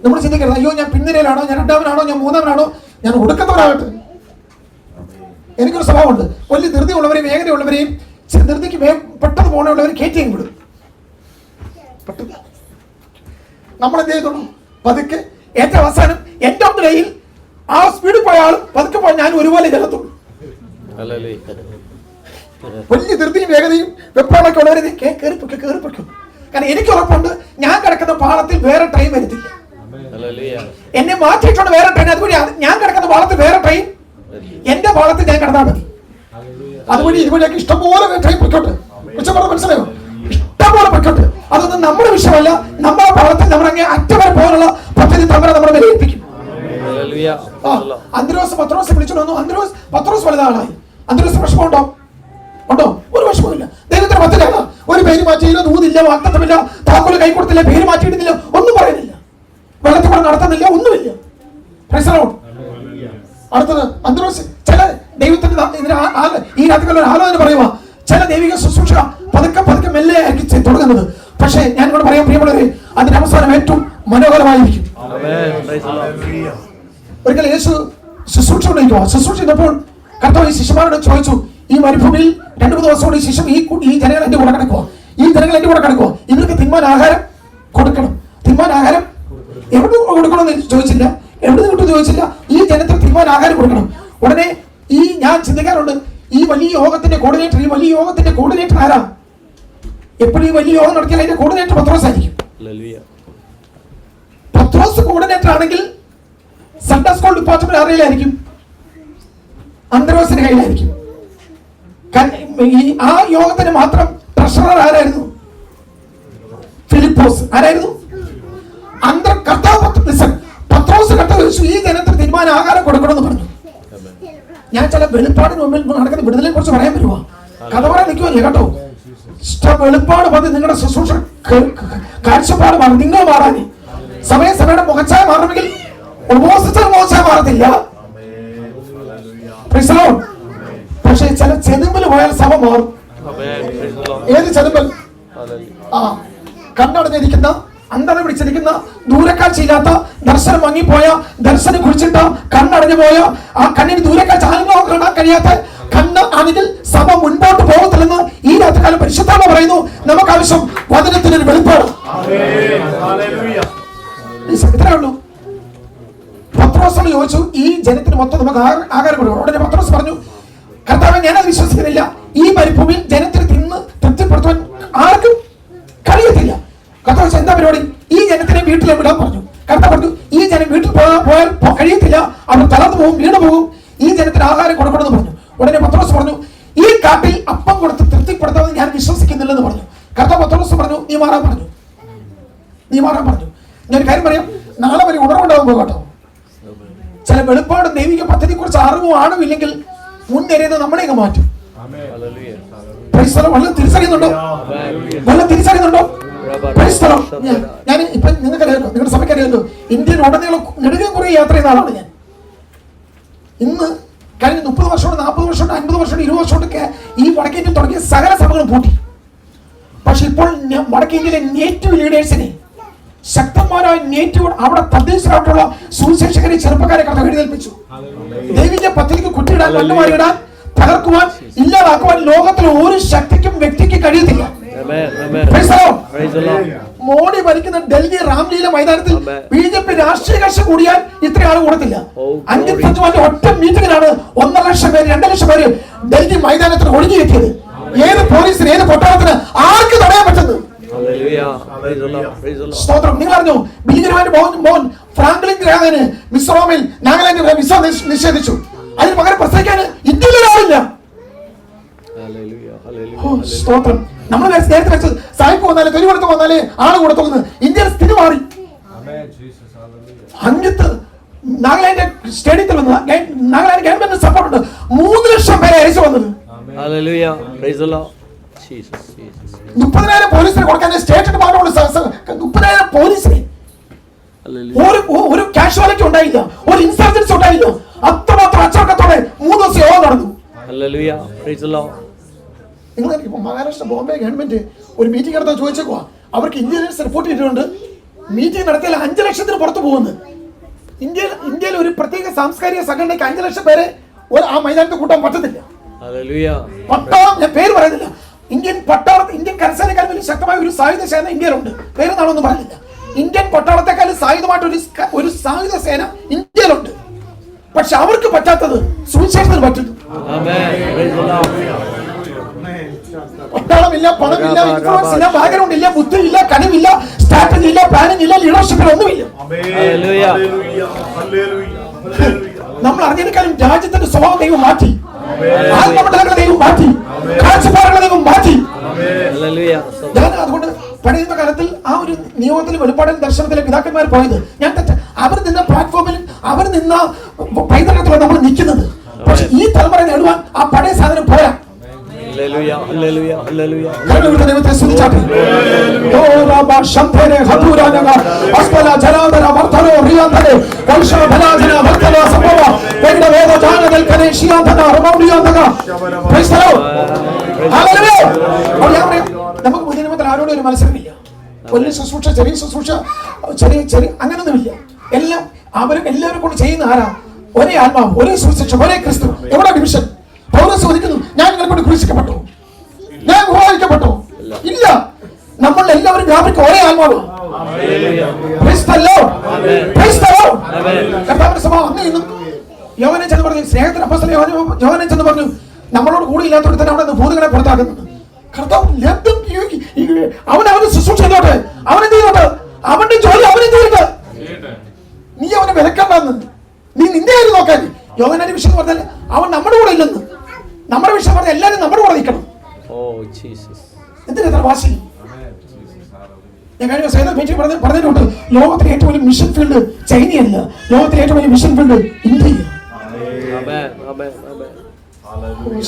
നമ്മൾ ചിന്തിക്കരുത്, അയ്യോ ഞാൻ പിൻനിരയിലാണോ, ഞാൻ 2-വനാണോ, ഞാൻ 3-വനാണോ, ഞാൻ ഒടുക്കത്തവരാകട്ടെ. എനിക്കൊരു സ്വഭാവമുണ്ട്, വലിയ ധൃതിയുള്ളവരെയും വേഗതയുള്ളവരെയും ധൃതിക്ക് പെട്ടെന്ന് പോകണുള്ളവരെ കയറ്റിയും വിടും. പെട്ടെന്ന് നമ്മളെന്ത് ചെയ്തോളൂ? പതുക്കെ ഏറ്റവും അവസാനം എൻ്റെ കയ്യിൽ ആ സ്പീഡിൽ പോയ ആളും പതുക്കെ പോയാൽ ഞാൻ ഒരുപോലെ ചെല്ലത്തുള്ളൂ. വലിയ ധൃതിയും വേഗതയും വെപ്രാളൊക്കെ ഉള്ളവരെ കയറിപ്പൊക്കും. കാരണം എനിക്ക് ഉറപ്പുണ്ട്, ഞാൻ കിടക്കുന്ന പാളത്തിൽ വേറെ ട്രെയിൻ വരുത്തില്ല. എന്നെ മാറ്റിയിട്ടുണ്ട് വേറെ ട്രെയിൻ. അതുവഴി ഞാൻ കിടക്കുന്ന പാളത്തിൽ വേറെ ട്രെയിൻ, എന്റെ പാളത്തിൽ ഞാൻ കിടന്നാൽ മതി. അതുവഴി ഇതുവഴിയൊക്കെ ഇഷ്ടംപോലെ ട്രെയിൻ പൊയ്ക്കോട്ടെ. മനസ്സിലായോ? ഇഷ്ടംപോലെ പൊയ്ക്കോട്ടെ. അതൊന്നും നമ്മുടെ വിഷയമല്ല. നമ്മുടെ പാളത്തിൽ നമ്മളങ്ങനെ അറ്റവരെ പോകാനുള്ള പദ്ധതി നമ്മുടെ മേലെ ഏൽപ്പിക്കും. അന്ത്രോസ് പത്രോസ് വിളിച്ചോണ്ട് വന്നു. പത്രോസ് വലുതാളായി. അന്ത്രോസ് വിഷമമുണ്ടോ? ഒരു വിഷമമില്ല. ദൈവത്തിന്റെ പദ്ധതിയാണ്. ഒരു പേര് മാറ്റിയില്ല, നൂതില്ല, വാഗ്ദത്തമില്ല, താക്കോല് കൈ കൊടുത്തില്ല, പേര് മാറ്റിയിടുന്നില്ല, ഒന്നും പറയുന്നില്ല, വെള്ളത്തിൽ കൂടെ നടത്തുന്നില്ല, ഒന്നുമില്ല. അടുത്തത് അന്ത്രോസ് ചില ദൈവത്തിന്റെ ഈ രാത്രികളുടെ ഒരു ആലോചന പറയുക, ചില ദൈവിക ശുശ്രൂഷ പതുക്കെ മെല്ലെ ആയിരിക്കും തുടങ്ങുന്നത്. പക്ഷേ ഞാൻ ഇവിടെ പറയാൻ പ്രിയമുള്ളവരെ, അതിന്റെ അവസാനം ഏറ്റവും മനോഹരമായിരിക്കും. ഒരിക്കൽ യേശു ശുശ്രൂഷ ഉന്നയിക്കുക. ശുശ്രൂഷ ചെയ്തപ്പോൾ കർത്താവ് ഈ ശിഷ്യന്മാരോട് ചോദിച്ചു, ഈ മരുഭൂമിയിൽ 2-3 ദിവസം കൂടി ശിഷ്യം ഈ ജനങ്ങൾ എന്റെ കൂടെ കിടക്കുക, ഇവർക്ക് തിന്മാൻ ആഹാരം കൊടുക്കണം. തിന്മാൻ ആഹാരം എവിടെ കൊടുക്കണമെന്ന് ചോദിച്ചില്ല, എവിടെ നിന്ന് ചോദിച്ചില്ല. ഈ ജനത്തിന് തിന്മാൻ ആഹാരം കൊടുക്കണം. ഉടനെ ഞാൻ ചിന്തിക്കാറുണ്ട്, ഈ വലിയ യോഗത്തിന്റെ കോർഡിനേറ്റർ ആരാ? എപ്പോഴും ഈ വലിയ യോഗം നടത്തിയാൽ അതിന്റെ കോർഡിനേറ്റർ പത്രോസ് ആയിരിക്കും. പത്രോസ് കോർഡിനേറ്റർ ആണെങ്കിൽ സൺഡേ സ്കൂൾ ഡിപ്പാർട്ട്മെന്റ് ആരെയിലായിരിക്കും? അന്ത്രോസിന്റെ കയ്യിലായിരിക്കും. ആ യോഗത്തിന് മാത്രം ട്രഷറർ ആരായിരുന്നു? ഫിലിപ്പോസ്. ആരായിരുന്നു? പത്രോസ് കർത്താവ് ഈ ജനത്തിന് തീരുമാനം ആഹാരം കൊടുക്കണമെന്ന് പറഞ്ഞു. ഞാൻ ചില വെളിപ്പാടിന് മുമ്പിൽ നടക്കുന്ന വിടുതലെ കുറിച്ച് പറയാൻ പറ്റുമോ? കഥ പറയാൻ നിൽക്കുമല്ലേ കേട്ടോ. വെളിപ്പാട് മതി നിങ്ങളുടെ ശുശ്രൂഷ കാഴ്ചപ്പാട് മാറും. നിങ്ങൾ മാറാൻ സമയയുടെ മുഖച്ചായ മാറണമെങ്കിൽ ഉപവസിച്ചാൽ മുഖച്ചായ മാറത്തില്ല. പക്ഷെ ചില ചെതുമ്പൽ പോയാൽ സഭ മാറും. ഏത് ചെതുമ്പൽ? കണ്ണടഞ്ഞിരിക്കുന്ന, അന്തരം പിടിച്ചിരിക്കുന്ന, ദൂരക്കാഴ്ചയില്ലാത്ത, ദർശനം മങ്ങിപ്പോയ, ദർശനം കുറിച്ചിട്ട, കണ്ണടഞ്ഞു പോയ, ആ കണ്ണിന് ദൂരക്കാഴ്ച കാണാൻ കഴിയാത്ത കണ്ണ് ആണെങ്കിൽ സഭ മുൻപോട്ട് പോകത്തില്ലെന്ന് ഈ രാത്രികാലം പരിശുദ്ധാത്മാവ് പറയുന്നു. നമുക്ക് ആവശ്യം വചനത്തിനൊരു വെളിപ്പാട്. ഇത്രേ ഉള്ളൂ. പത്രോസിനോട് ചോദിച്ചു, ഈ ജനത്തിന് മൊത്തം നമുക്ക് ആഹാരം കൊടുക്കണം. ഉടനെ പത്രോസ് പറഞ്ഞു, കർത്താവേ, ഞാനത് വിശ്വസിക്കുന്നില്ല. ഈ മരുഭൂമിയിൽ ജനത്തിന് തിന്ന് തൃപ്തിപ്പെടുത്തുവാൻ ആർക്കും കഴിയത്തില്ല. കർത്താവ് ചോദിച്ചു, എന്താ പരിപാടി? ഈ ജനത്തിനെ വീട്ടിൽ വിടാൻ പറഞ്ഞു. കർത്താവ് പറഞ്ഞു, ഈ ജനം വീട്ടിൽ പോയാൽ കഴിയത്തില്ല, അവർ തളർന്നു പോകും, വീണു പോകും. ഈ ജനത്തിന് ആഹാരം കൊടുക്കണമെന്ന് പറഞ്ഞു. ഉടനെ പത്രോസ് പറഞ്ഞു, ഈ കാട്ടിൽ അപ്പം കൊടുത്ത് തൃപ്തിപ്പെടുത്താൻ ഞാൻ വിശ്വസിക്കുന്നില്ലെന്ന് പറഞ്ഞു. കർത്താവ് പത്രോസ് പറഞ്ഞു, നീ മാറാൻ പറഞ്ഞു. ഞാനൊരു കാര്യം പറയാം, നാളെ വരെ ഉണർവുണ്ടാകും പോകട്ടോ. ചില വെളിപ്പാടും ദൈവിക പദ്ധതിയെ കുറിച്ച് അറിവും ആണുമില്ലെങ്കിൽ മുൻനിരയുന്നത് നമ്മളെയൊക്കെ മാറ്റും. വല്ലതും തിരിച്ചറിയുന്നുണ്ടോ? ഞാൻ ഇപ്പൊ നിങ്ങൾക്കറിയാലോ, നിങ്ങളുടെ സഭയ്ക്കറിയാലോ, ഇന്ത്യയിൽ ഉടനീളം നെടുകയും കുറെ യാത്ര ചെയ്ത ആളാണ് ഞാൻ. ഇന്ന് കഴിഞ്ഞ 30 വർഷമുണ്ട്, 40 വർഷമുണ്ട്, 50 വർഷമുണ്ട്, 20 വർഷമുണ്ടൊക്കെ ഈ വടക്കേന്ത്യയിൽ തുടങ്ങിയ സകല സഭകളും പൂട്ടി. ഇപ്പോൾ വടക്കേ ഇന്ത്യയിലെ നേറ്റീവ് ലീഡേഴ്സിനെ, ശക്തന്മാരായ നേറ്റീവ് അവിടെ തദ്ദേശീയമായിട്ടുള്ള സുവിശേഷകരെ, ചെറുപ്പക്കാരെ കർത്താവ് എഴുന്നേൽപ്പിച്ചു. ദൈവിക പദ്ധതിക്ക് കുറ്റിയിടാൻ, മണ്ണുമാരിടാൻ, തകർക്കുവാൻ, ഇല്ലാതാക്കുവാൻ ലോകത്തിലെ ഒരു ശക്തിക്കും വ്യക്തിക്ക് കഴിയത്തില്ല. മോഡി ഭരിക്കുന്ന ഡൽഹി രാംലീല മൈതാനത്തിൽ BJP രാഷ്ട്രീയ കക്ഷി കൂടിയാൽ ഇത്ര ആൾ കൂടത്തില്ല. 5 ഒറ്റ മീറ്റിംഗിലാണ് 1.5 ലക്ഷം പേര് 2 ലക്ഷം പേര് ഡൽഹി മൈതാനത്തിൽ ഒഴുകിയെത്തിയത്. ഏത് പോലീസിന്, ഏത് പൊട്ടാളത്തിന് ആർക്ക് തടയാൻ പറ്റുന്നത്? സ്തോത്രം. നിങ്ങൾ അറിഞ്ഞു, ബില്ലിഗ്രാമിന്റെ മോൻ ഫ്രാങ്ക്ലിൻ ഗ്രാമിന് മിസോറാമിൽ, നാഗാലാൻഡിൽ വിസ നിഷേധിച്ചു. അതിന് പകരം പ്രസംഗിക്കാൻ ഇന്ത്യയിൽ ഒരാളില്ല. സ്തോത്രം. നമ്മൾ നേരത്തെ വെച്ചത് സായിപ്പ് വന്നാലേ, തൊലികൊടുത്ത് വന്നാലേ ആള് കൊടുത്തു. ഇന്ത്യയുടെ സ്ഥിതി മാറി. അഞ്ചത്ത് നാഗാലാൻഡ് സ്റ്റേഡിയത്തിൽ വന്നത്, നാഗാലാൻഡ് ഗവൺമെന്റ് സപ്പോർട്ട് ഉണ്ട്. 3 ലക്ഷം പേരെ അയച്ചു വന്നത്. 30,000 പോലീസിനെ കൊടുക്കാൻ സ്റ്റേറ്റ് ഡിപ്പാർട്ട്മെന്റ് 30,000 പോലീസിനെ. ഒരു കാഷ്വാലിറ്റി ഉണ്ടായില്ല, ഒരു ഇൻസർജൻസി ഉണ്ടായില്ല. അത്രമാത്രം അച്ചടക്കത്തോടെ 3 ദിവസം യോഗം നടന്നു. നിങ്ങൾ മഹാരാഷ്ട്ര ബോംബെ ഗവൺമെന്റ് ഒരു മീറ്റിംഗ് നടത്താൻ ചോദിച്ചേക്കുവാ. അവർക്ക് ഇന്ത്യയിലെ റിപ്പോർട്ട് ചെയ്തിട്ടുണ്ട്, മീറ്റിംഗ് നടത്തിയാൽ 5 ലക്ഷത്തിന് പുറത്തു പോകുന്നു. ഇന്ത്യയിൽ ഒരു പ്രത്യേക സാംസ്കാരിക സംഘടനയ്ക്ക് 5 ലക്ഷം പേരെ ആ മൈതാനത്ത് കൂട്ടാൻ പറ്റത്തില്ല. പട്ടാളം, ഞാൻ പേര് പറയുന്നില്ല, ഇന്ത്യൻ പട്ടാളം, ഇന്ത്യൻ കരസേനക്കാൾ വലിയ ശക്തമായ ഒരു സായുധ സേന ഇന്ത്യയിലുണ്ട്. പേരെന്നാണൊന്നും പറയുന്നില്ല. ഇന്ത്യൻ പട്ടാളത്തെക്കാൾ സായുധമായിട്ട് ഒരു സായുധ സേന ഇന്ത്യയിലുണ്ട്. പക്ഷെ അവർക്ക് പറ്റാത്തത് സുവിശേഷത്തിന് പറ്റുന്നു. പട്ടാളമില്ല, പണമില്ല, ഇൻഫ്ലുവൻസ് ഇല്ല, ബാക്ക്ഗ്രൗണ്ട് ഇല്ല, ബുദ്ധിയില്ല, കഴിവില്ല, സ്ട്രാറ്റജി ഇല്ല, പ്ലാനിംഗ് ഇല്ല, ലീഡർഷിപ്പിൽ ഒന്നുമില്ല. നമ്മൾ അറിഞ്ഞതിനേക്കാളും രാജ്യത്തിന്റെ സ്വഭാവം ദൈവം മാറ്റി, ആത്മമണ്ഡലങ്ങളെ ദൈവം മാറ്റി, കാഴ്ചപ്പാടുകളെ ദൈവം മാറ്റി. ഞാൻ അതുകൊണ്ട് പഴയ കാലത്തിൽ ആ ഒരു നിയോഗത്തിൽ, വെളിപ്പാടിൽ, ദർശനത്തിലെ പിതാക്കന്മാർ പോയത് ഞാൻ തെറ്റ്. അവർ നിന്ന പ്ലാറ്റ്ഫോമിൽ, അവർ നിന്ന പൈതൃകത്തിലാണ് നമ്മൾ നിൽക്കുന്നത്. പക്ഷെ ഈ തലമുറ നേടുവാൻ ആ പഴയ സാധനം പോരാ. നമുക്ക് മുതിർന്നത്തിൽ ആരോടും ഒരു മത്സരമില്ല. വലിയ ശുശ്രൂഷ, ചെറിയ ശുശ്രൂഷ, ചെറിയ അങ്ങനൊന്നുമില്ല. എല്ലാം എല്ലാവരും കൊണ്ട് ചെയ്യുന്ന ആരാ? ഒരേ ആത്മാവ്, ഒരേ സുവിശേഷ, ഒരേ ക്രിസ്തു. എവിടെ ഡിവിഷൻ? പൗലോസ് ചോദിക്കുന്നു, ഞാൻ നിങ്ങളെ കൊണ്ട് ക്രൂശിക്കപ്പെട്ടു, ഞാൻ വിവാഹിക്കപ്പെട്ടു? ഇല്ല, നമ്മൾ എല്ലാവരും വ്യാപരിക്കും ഒരേ ആത്മാവ്. കർത്താവിന്റെ സ്വഭാവം അങ്ങനെ ഇന്നും. യോഹന്നാൻ ചെന്ന് പറഞ്ഞു, സ്നേഹത്തിന് അപ്പോസ്തലൻ യോഹന്നാൻ ചെന്ന് പറഞ്ഞു, നമ്മളോട് കൂടി ഇല്ലാത്തവർ തന്നെ അവിടെ നിന്ന് ഭൂതങ്ങളെ പുറത്താക്കുന്നുണ്ട്. കർത്താവ് അവന് ശുശ്രൂഷ ചെയ്തോട്ടെ, അവനെന്ത് ചെയ്തോട്ടെ, അവന്റെ ജോലി അവനെന്ത് ചെയ്യട്ടെ. നീ അവനെ വിലക്കണ്ടെന്ന്, നീ നിന്റെ കാര്യം നോക്കാൻ. യോഹന്നാന്റെ വിഷയം പറഞ്ഞാൽ അവൻ നമ്മുടെ കൂടെ ഇല്ലെന്ന്. നമ്മുടെ വിഷയം പറഞ്ഞാൽ എല്ലാവരും നമ്മുടെ കൂടെ നിൽക്കണം. എന്തിനാ വാശി? ഞാൻ കഴിഞ്ഞ മീറ്റിംഗ് പറഞ്ഞിട്ടുണ്ട്, ലോകത്തിലെ ഏറ്റവും വലിയ മിഷൻ ഫീൽഡ് ചൈനയല്ല, ലോകത്തിലെ ഏറ്റവും വലിയ മിഷൻ ഫീൽഡ് ഇന്ത്യയാണ്.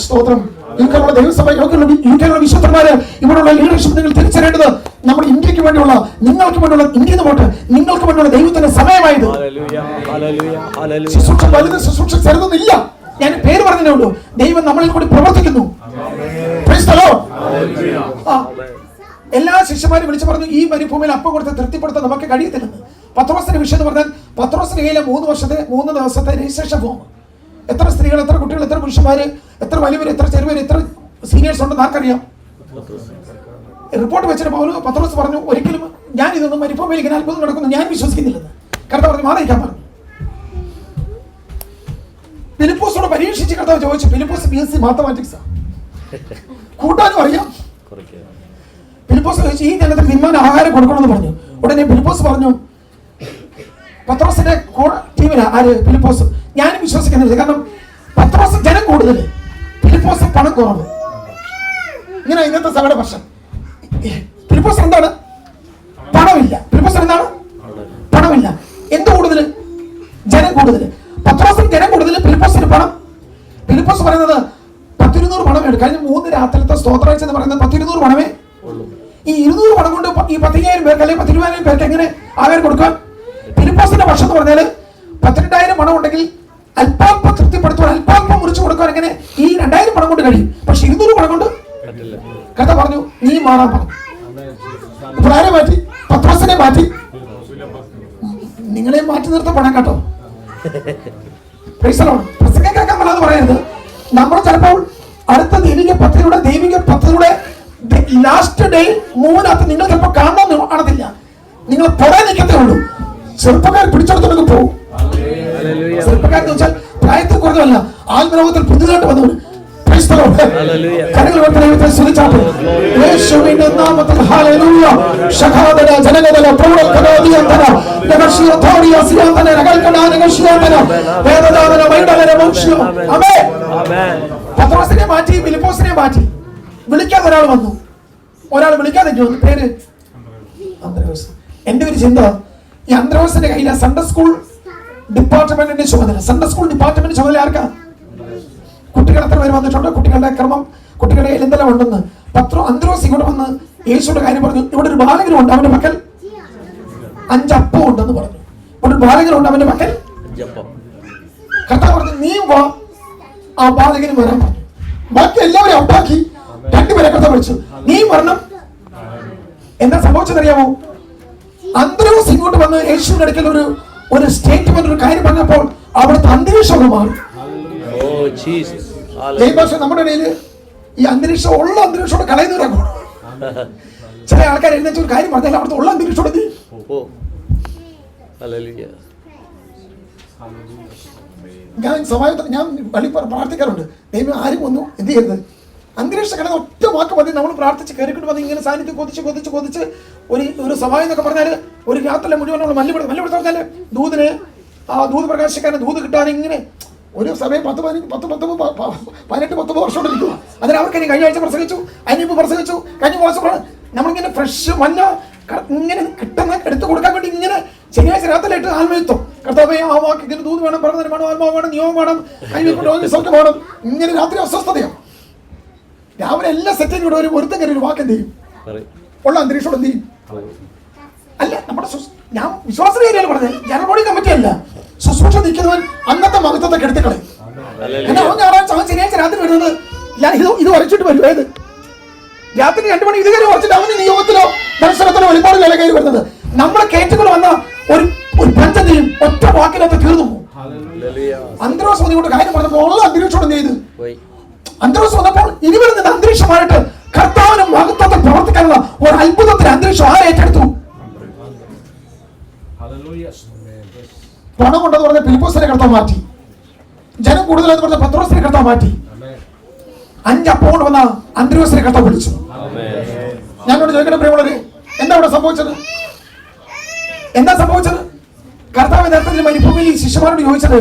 സ്തോത്രം. യുകെയിലുള്ള ദൈവസഭ, യുകെയിലുള്ള വിശുദ്ധന്മാര്, ഇവിടെയുള്ള ലീഡർഷിപ്പ് നിങ്ങൾ തിരിച്ചറിയേണ്ടത് നമ്മുടെ ഇന്ത്യക്ക് വേണ്ടിയുള്ള, നിങ്ങൾക്ക് വേണ്ടിയുള്ള, ഇന്ത്യയിൽ നിന്ന് പോട്ടെ, നിങ്ങൾക്ക് വേണ്ടിയുള്ള ദൈവത്തിന്റെ സമയമായത്. ശുശ്രൂഷ വലുത്, ശുശ്രൂഷ ചെറുതൊന്നുമില്ല. ഞാൻ പേര് പറഞ്ഞതേ ഉള്ളൂ. ദൈവം നമ്മളിൽ കൂടി പ്രവർത്തിക്കുന്നു. എല്ലാ ശിഷ്യന്മാരും വിളിച്ചു പറഞ്ഞു, ഈ മരുഭൂമിയിൽ അപ്പം കൊടുത്ത് തൃപ്തിപ്പെടുത്താൻ നമുക്ക് കഴിയത്തില്ലെന്ന്. പത്രോസിന്റെ വിഷയം എന്ന് പറഞ്ഞാൽ, പത്രോസിന്റെ കയ്യിലെ 3 ദിവസത്തെ രജിസ്ട്രേഷൻ ഫോം. എത്ര സ്ത്രീകൾ, എത്ര കുട്ടികൾ, എത്ര പുരുഷന്മാര്, എത്ര വലിയവർ, എത്ര ചെറുവർ, എത്ര സീനിയേഴ്സ് ഉണ്ടെന്ന് ആർക്കറിയാം? റിപ്പോർട്ട് വെച്ചിട്ട് പത്രോസ് പറഞ്ഞു, ഒരിക്കലും ഞാൻ ഇതൊന്നും മരുഭൂമിയിൽ ഇങ്ങനെ അത്ഭുതം നടക്കുന്നു ഞാൻ വിശ്വസിക്കുന്നില്ലെന്ന്. കർത്താവ് പറഞ്ഞു, മാറിയിരിക്കാൻ പറഞ്ഞു. ഫിലിപ്പോസിനോട് പരീക്ഷിച്ച് കർത്താവ് ചോദിച്ചു, ഫിലിപ്പോസ് BSc മാത്തമാറ്റിക്സാ, കൂട്ടാനും അറിയാം. ഫിലിപ്പോസ് ചോദിച്ചു, ഈ ജനത്തിന് തീരുമാനം ആഹാരം കൊടുക്കണമെന്ന് പറഞ്ഞു. ഉടനെ ഫിലിപ്പോസ് പറഞ്ഞു, പത്രോസിന്റെ ടീമിനാ ആര്? ഫിലിപ്പോസ്. ഞാനും വിശ്വസിക്കുന്നില്ല. കാരണം പത്രോസ് ജനം കൂടുതൽ, ഫിലിപ്പോസ് പണം കുറവ്. ഇങ്ങനെ ഇന്നത്തെ സഭയുടെ പ്രശ്നം. ഫിലിപ്പോസ് എന്താണ്? പണമില്ല. ഫിലിപ്പോസ് എന്താണ്? പണമില്ല. എന്ത് കൂടുതൽ? ജനം കൂടുതൽ. പത്രോസിന് ജനം കൂടുതൽ, ഫിലിപ്പോസിന് പണം. ഫിലിപ്പോസ് പറയുന്നത് 10-200 പണം വേണം. കഴിഞ്ഞ 3 രാത്രിലത്തെ സ്തോത്രാഴ്ച എന്ന് പറയുന്നത് 10-200 പണമേ ഉള്ളൂ. ഈ 200 പണം കൊണ്ട് ഈ 10,000 പേർക്ക് അല്ലെങ്കിൽ 10,20,000 പേർക്ക് എങ്ങനെ ആഹാരം കൊടുക്കാൻ? ഫിലിപ്പോസിന്റെ പക്ഷം എന്ന് പറഞ്ഞാൽ 12,000 പണം ഉണ്ടെങ്കിൽ അല്പാൽപ്പം തൃപ്തിപ്പെടുത്തുവാൻ, അല്പാൽപ്പം മുറിച്ചു കൊടുക്കാൻ എങ്ങനെ ഈ 2,000 പണം കൊണ്ട് കഴിയും. പക്ഷെ 200 പണം കൊണ്ട് കഥ പറഞ്ഞു, നീ മാറാൻ പറഞ്ഞു. അപ്പോൾ ആരെ മാറ്റി? പത്രോസിനെ മാറ്റി. നിങ്ങളെ മാറ്റി നിർത്തപ്പെടാൻ കേട്ടോ. പ്രസംഗം കേൾക്കാൻ പറ്റാന്ന് പറയരുത്. നമ്മൾ ചിലപ്പോൾ അടുത്ത ദൈവിക പദ്ധതിയുടെ ലാസ്റ്റ് ഡേ മൂവിനകത്ത് നിങ്ങൾ ചിലപ്പോൾ കാണണമെന്ന് കാണത്തില്ല. നിങ്ങൾ പുറകെ നിൽക്കത്തേ ഉള്ളൂ. ചെറുപ്പക്കാർ പിടിച്ചെടുത്തോണ്ട് പോകും. ചെറുപ്പക്കാരെന്ന് വെച്ചാൽ പ്രായത്തിൽ കുറഞ്ഞല്ല, ആത്മലോകത്തിൽ പുതുതായിട്ട് വന്നവർ. പത്രോസിനെ മാറ്റി, ഫിലിപ്പോസിനെ മാറ്റി. വിളിക്കാതെ ഒരാൾ വന്നു. ഒരാൾ വിളിക്കാതെ പേര് അന്ത്രയോസ്. എന്റെ ഒരു ചിന്ത, ഈ അന്ത്രയോസിന്റെ കയ്യിലെ സൺഡേ സ്കൂൾ ഡിപ്പാർട്ട്മെന്റിന്റെ ചുമതല. സൺഡേ സ്കൂൾ ഡിപ്പാർട്ട്മെന്റ് ചുമതല ആർക്കാ? കുട്ടികൾ എത്ര പേര് വന്നിട്ടുണ്ട്? കുട്ടികളുടെ ക്രമം, കുട്ടികളുടെ കയ്യിൽ എന്തെല്ലാം ഉണ്ടെന്ന്. അന്ത്രയോസ് ഇങ്ങോട്ട് വന്ന് യേശുവിന്റെ കാര്യം പറഞ്ഞു. ഇവിടെ ഒരു ബാലകനുണ്ട്, അവന്റെ മക്കൾ 5 അപ്പം ഉണ്ടെന്ന് പറഞ്ഞു. ഇവിടെ ഒരു ബാലകനുണ്ട്, അവന്റെ മക്കൾ. കർത്താവ് പറഞ്ഞു, നീ വാ, ആ ബാലകന് വരാൻ പറഞ്ഞു. ബാക്കി എല്ലാവരും ഔട്ടാക്കി 2 പേരെ കർത്താവ് വിളിച്ചു. നീ വരണം. എന്താ സംഭവിച്ചതറിയാമോ? അന്ത്രയോസ് ഇങ്ങോട്ട് വന്ന് യേശുവിന്റെ അടുക്കൽ ഒരു സ്റ്റേറ്റ്മെന്റ്, ഒരു കാര്യം പറഞ്ഞപ്പോൾ അവിടുത്തെ അന്തരീക്ഷം മാറി. നമ്മുടെ ഇടയിൽ ഈ അന്തരീക്ഷം ഉള്ള അന്തരീക്ഷോട് കളയുന്നവരാണ്. ചില ആൾക്കാർ എഴുന്നേച്ച ഒരു കാര്യം പറഞ്ഞാൽ അവിടുത്തെ ഉള്ള അന്തരീക്ഷോട് ഞാൻ പള്ളി പ്രാർത്ഥിക്കാറുണ്ട്. ദൈവം ആരും ഒന്നും എന്ത് ചെയ്യരുത്, അന്തരീക്ഷം കിടന്ന ഒറ്റ വാക്ക് മതി. നമ്മൾ പ്രാർത്ഥിച്ച് കയറിക്കൊണ്ട് വന്ന് ഇങ്ങനെ സാന്നിധ്യം കൊതിച്ച് ഒരു സഭ എന്നൊക്കെ പറഞ്ഞാൽ ഒരു രാത്രി മുഴുവൻ നമ്മൾ മല്ലുപിടുത്തം പറഞ്ഞാൽ ദൂത് പ്രകാശിക്കാനും ദൂത് കിട്ടാനും ഇങ്ങനെ ഒരു സഭയെ 18-19 വർഷം ഇരിക്കുക. അതിന് അവർക്ക് കഴിഞ്ഞ ആഴ്ച പ്രസംഗിച്ചു, അതിനിപ്പോൾ പ്രസംഗിച്ചു, കഴിഞ്ഞ മാസം നമ്മളിങ്ങനെ ഫ്രഷ് മഞ്ഞ ഇങ്ങനെ കിട്ടുന്ന എടുത്തു കൊടുക്കാൻ വേണ്ടി ഇങ്ങനെ ശനിയാഴ്ച രാത്രിയിലായിട്ട് ആത്മയുത്വം. കർത്താവേ, ആ വാക്ക് ഇതിന് ദൂത് വേണം, പ്രവർത്തനം വേണം, ആത്മാവ് വേണം, നിയമം വേണം, സൗഖ്യം വേണം. ഇങ്ങനെ രാത്രി അസ്വസ്ഥതയാണ്. രാവിലെ എല്ലാ സെറ്റും കൂടെ ഒരുത്തം കയറി ഒരു വാക്ക് എന്ത് ചെയ്യും? ഉള്ള അന്തരീക്ഷം എന്ത് ചെയ്യും? അല്ല, നമ്മുടെ ഞാൻ വിശ്വാസ ഏരിയയിൽ പറഞ്ഞത് ജനറൽ ബോഡി കമ്മിറ്റി അല്ല. ശുശ്രൂഷ നിൽക്കുന്നവൻ അന്നത്തെ മഹത്വത്തെ കെടുത്തിക്കളയും. അവൻ ഞായറാഴ്ച ശനിയാഴ്ച രാത്രി വരുന്നത് ഇത് വരച്ചിട്ട് വരും. ഏത് രാത്രി 2 മണി ഇത് കയറി വരച്ചിട്ട് അവന് നിയോഗത്തിലോ ദർശനത്തിലോ വെളിപ്പാടിലല്ല കയറി വരുന്നത്. നമ്മളെ കയറ്റുകൾ വന്ന ഒരു പഞ്ചന്തിയും ഒറ്റ വാക്കിനകത്ത് തീർന്നു പോകും. അന്തരീക്ഷം വന്നുകൊണ്ട് കാര്യം പറഞ്ഞപ്പോൾ ഉള്ള അന്തരീക്ഷം എന്ത് ചെയ്ത്? അന്തരീക്ഷം വന്നപ്പോൾ ഇനിവരിൽ നിന്ന് അന്തരീക്ഷമായിട്ട് കർത്താവിന് മഹത്വത്തിൽ പ്രവർത്തിക്കാനുള്ള ഒരു അത്ഭുതത്തിന് അന്തരീക്ഷം ആരെ ഏറ്റെടുത്തു? പണം കൊണ്ടെന്ന് പറഞ്ഞ ഫിലിപ്പോസിനെ കർത്താവ് മാറ്റി. ജനം കൂടുതലെന്ന് പറഞ്ഞ പത്രോസിനെ കർത്താവ് മാറ്റി. 5 അപ്പം കൊണ്ട് വന്ന അന്ത്രയോസിനെ കർത്താവ് വിളിച്ചു. ഞാനോട് ചോദിക്കട്ടെ പ്രിയമുള്ളവരെ, എന്താ ഇവിടെ സംഭവിച്ചത്? കർത്താവ് നേരത്തെ മരുഭൂമിയിൽ ശിഷ്യന്മാരോട് ചോദിച്ചത്,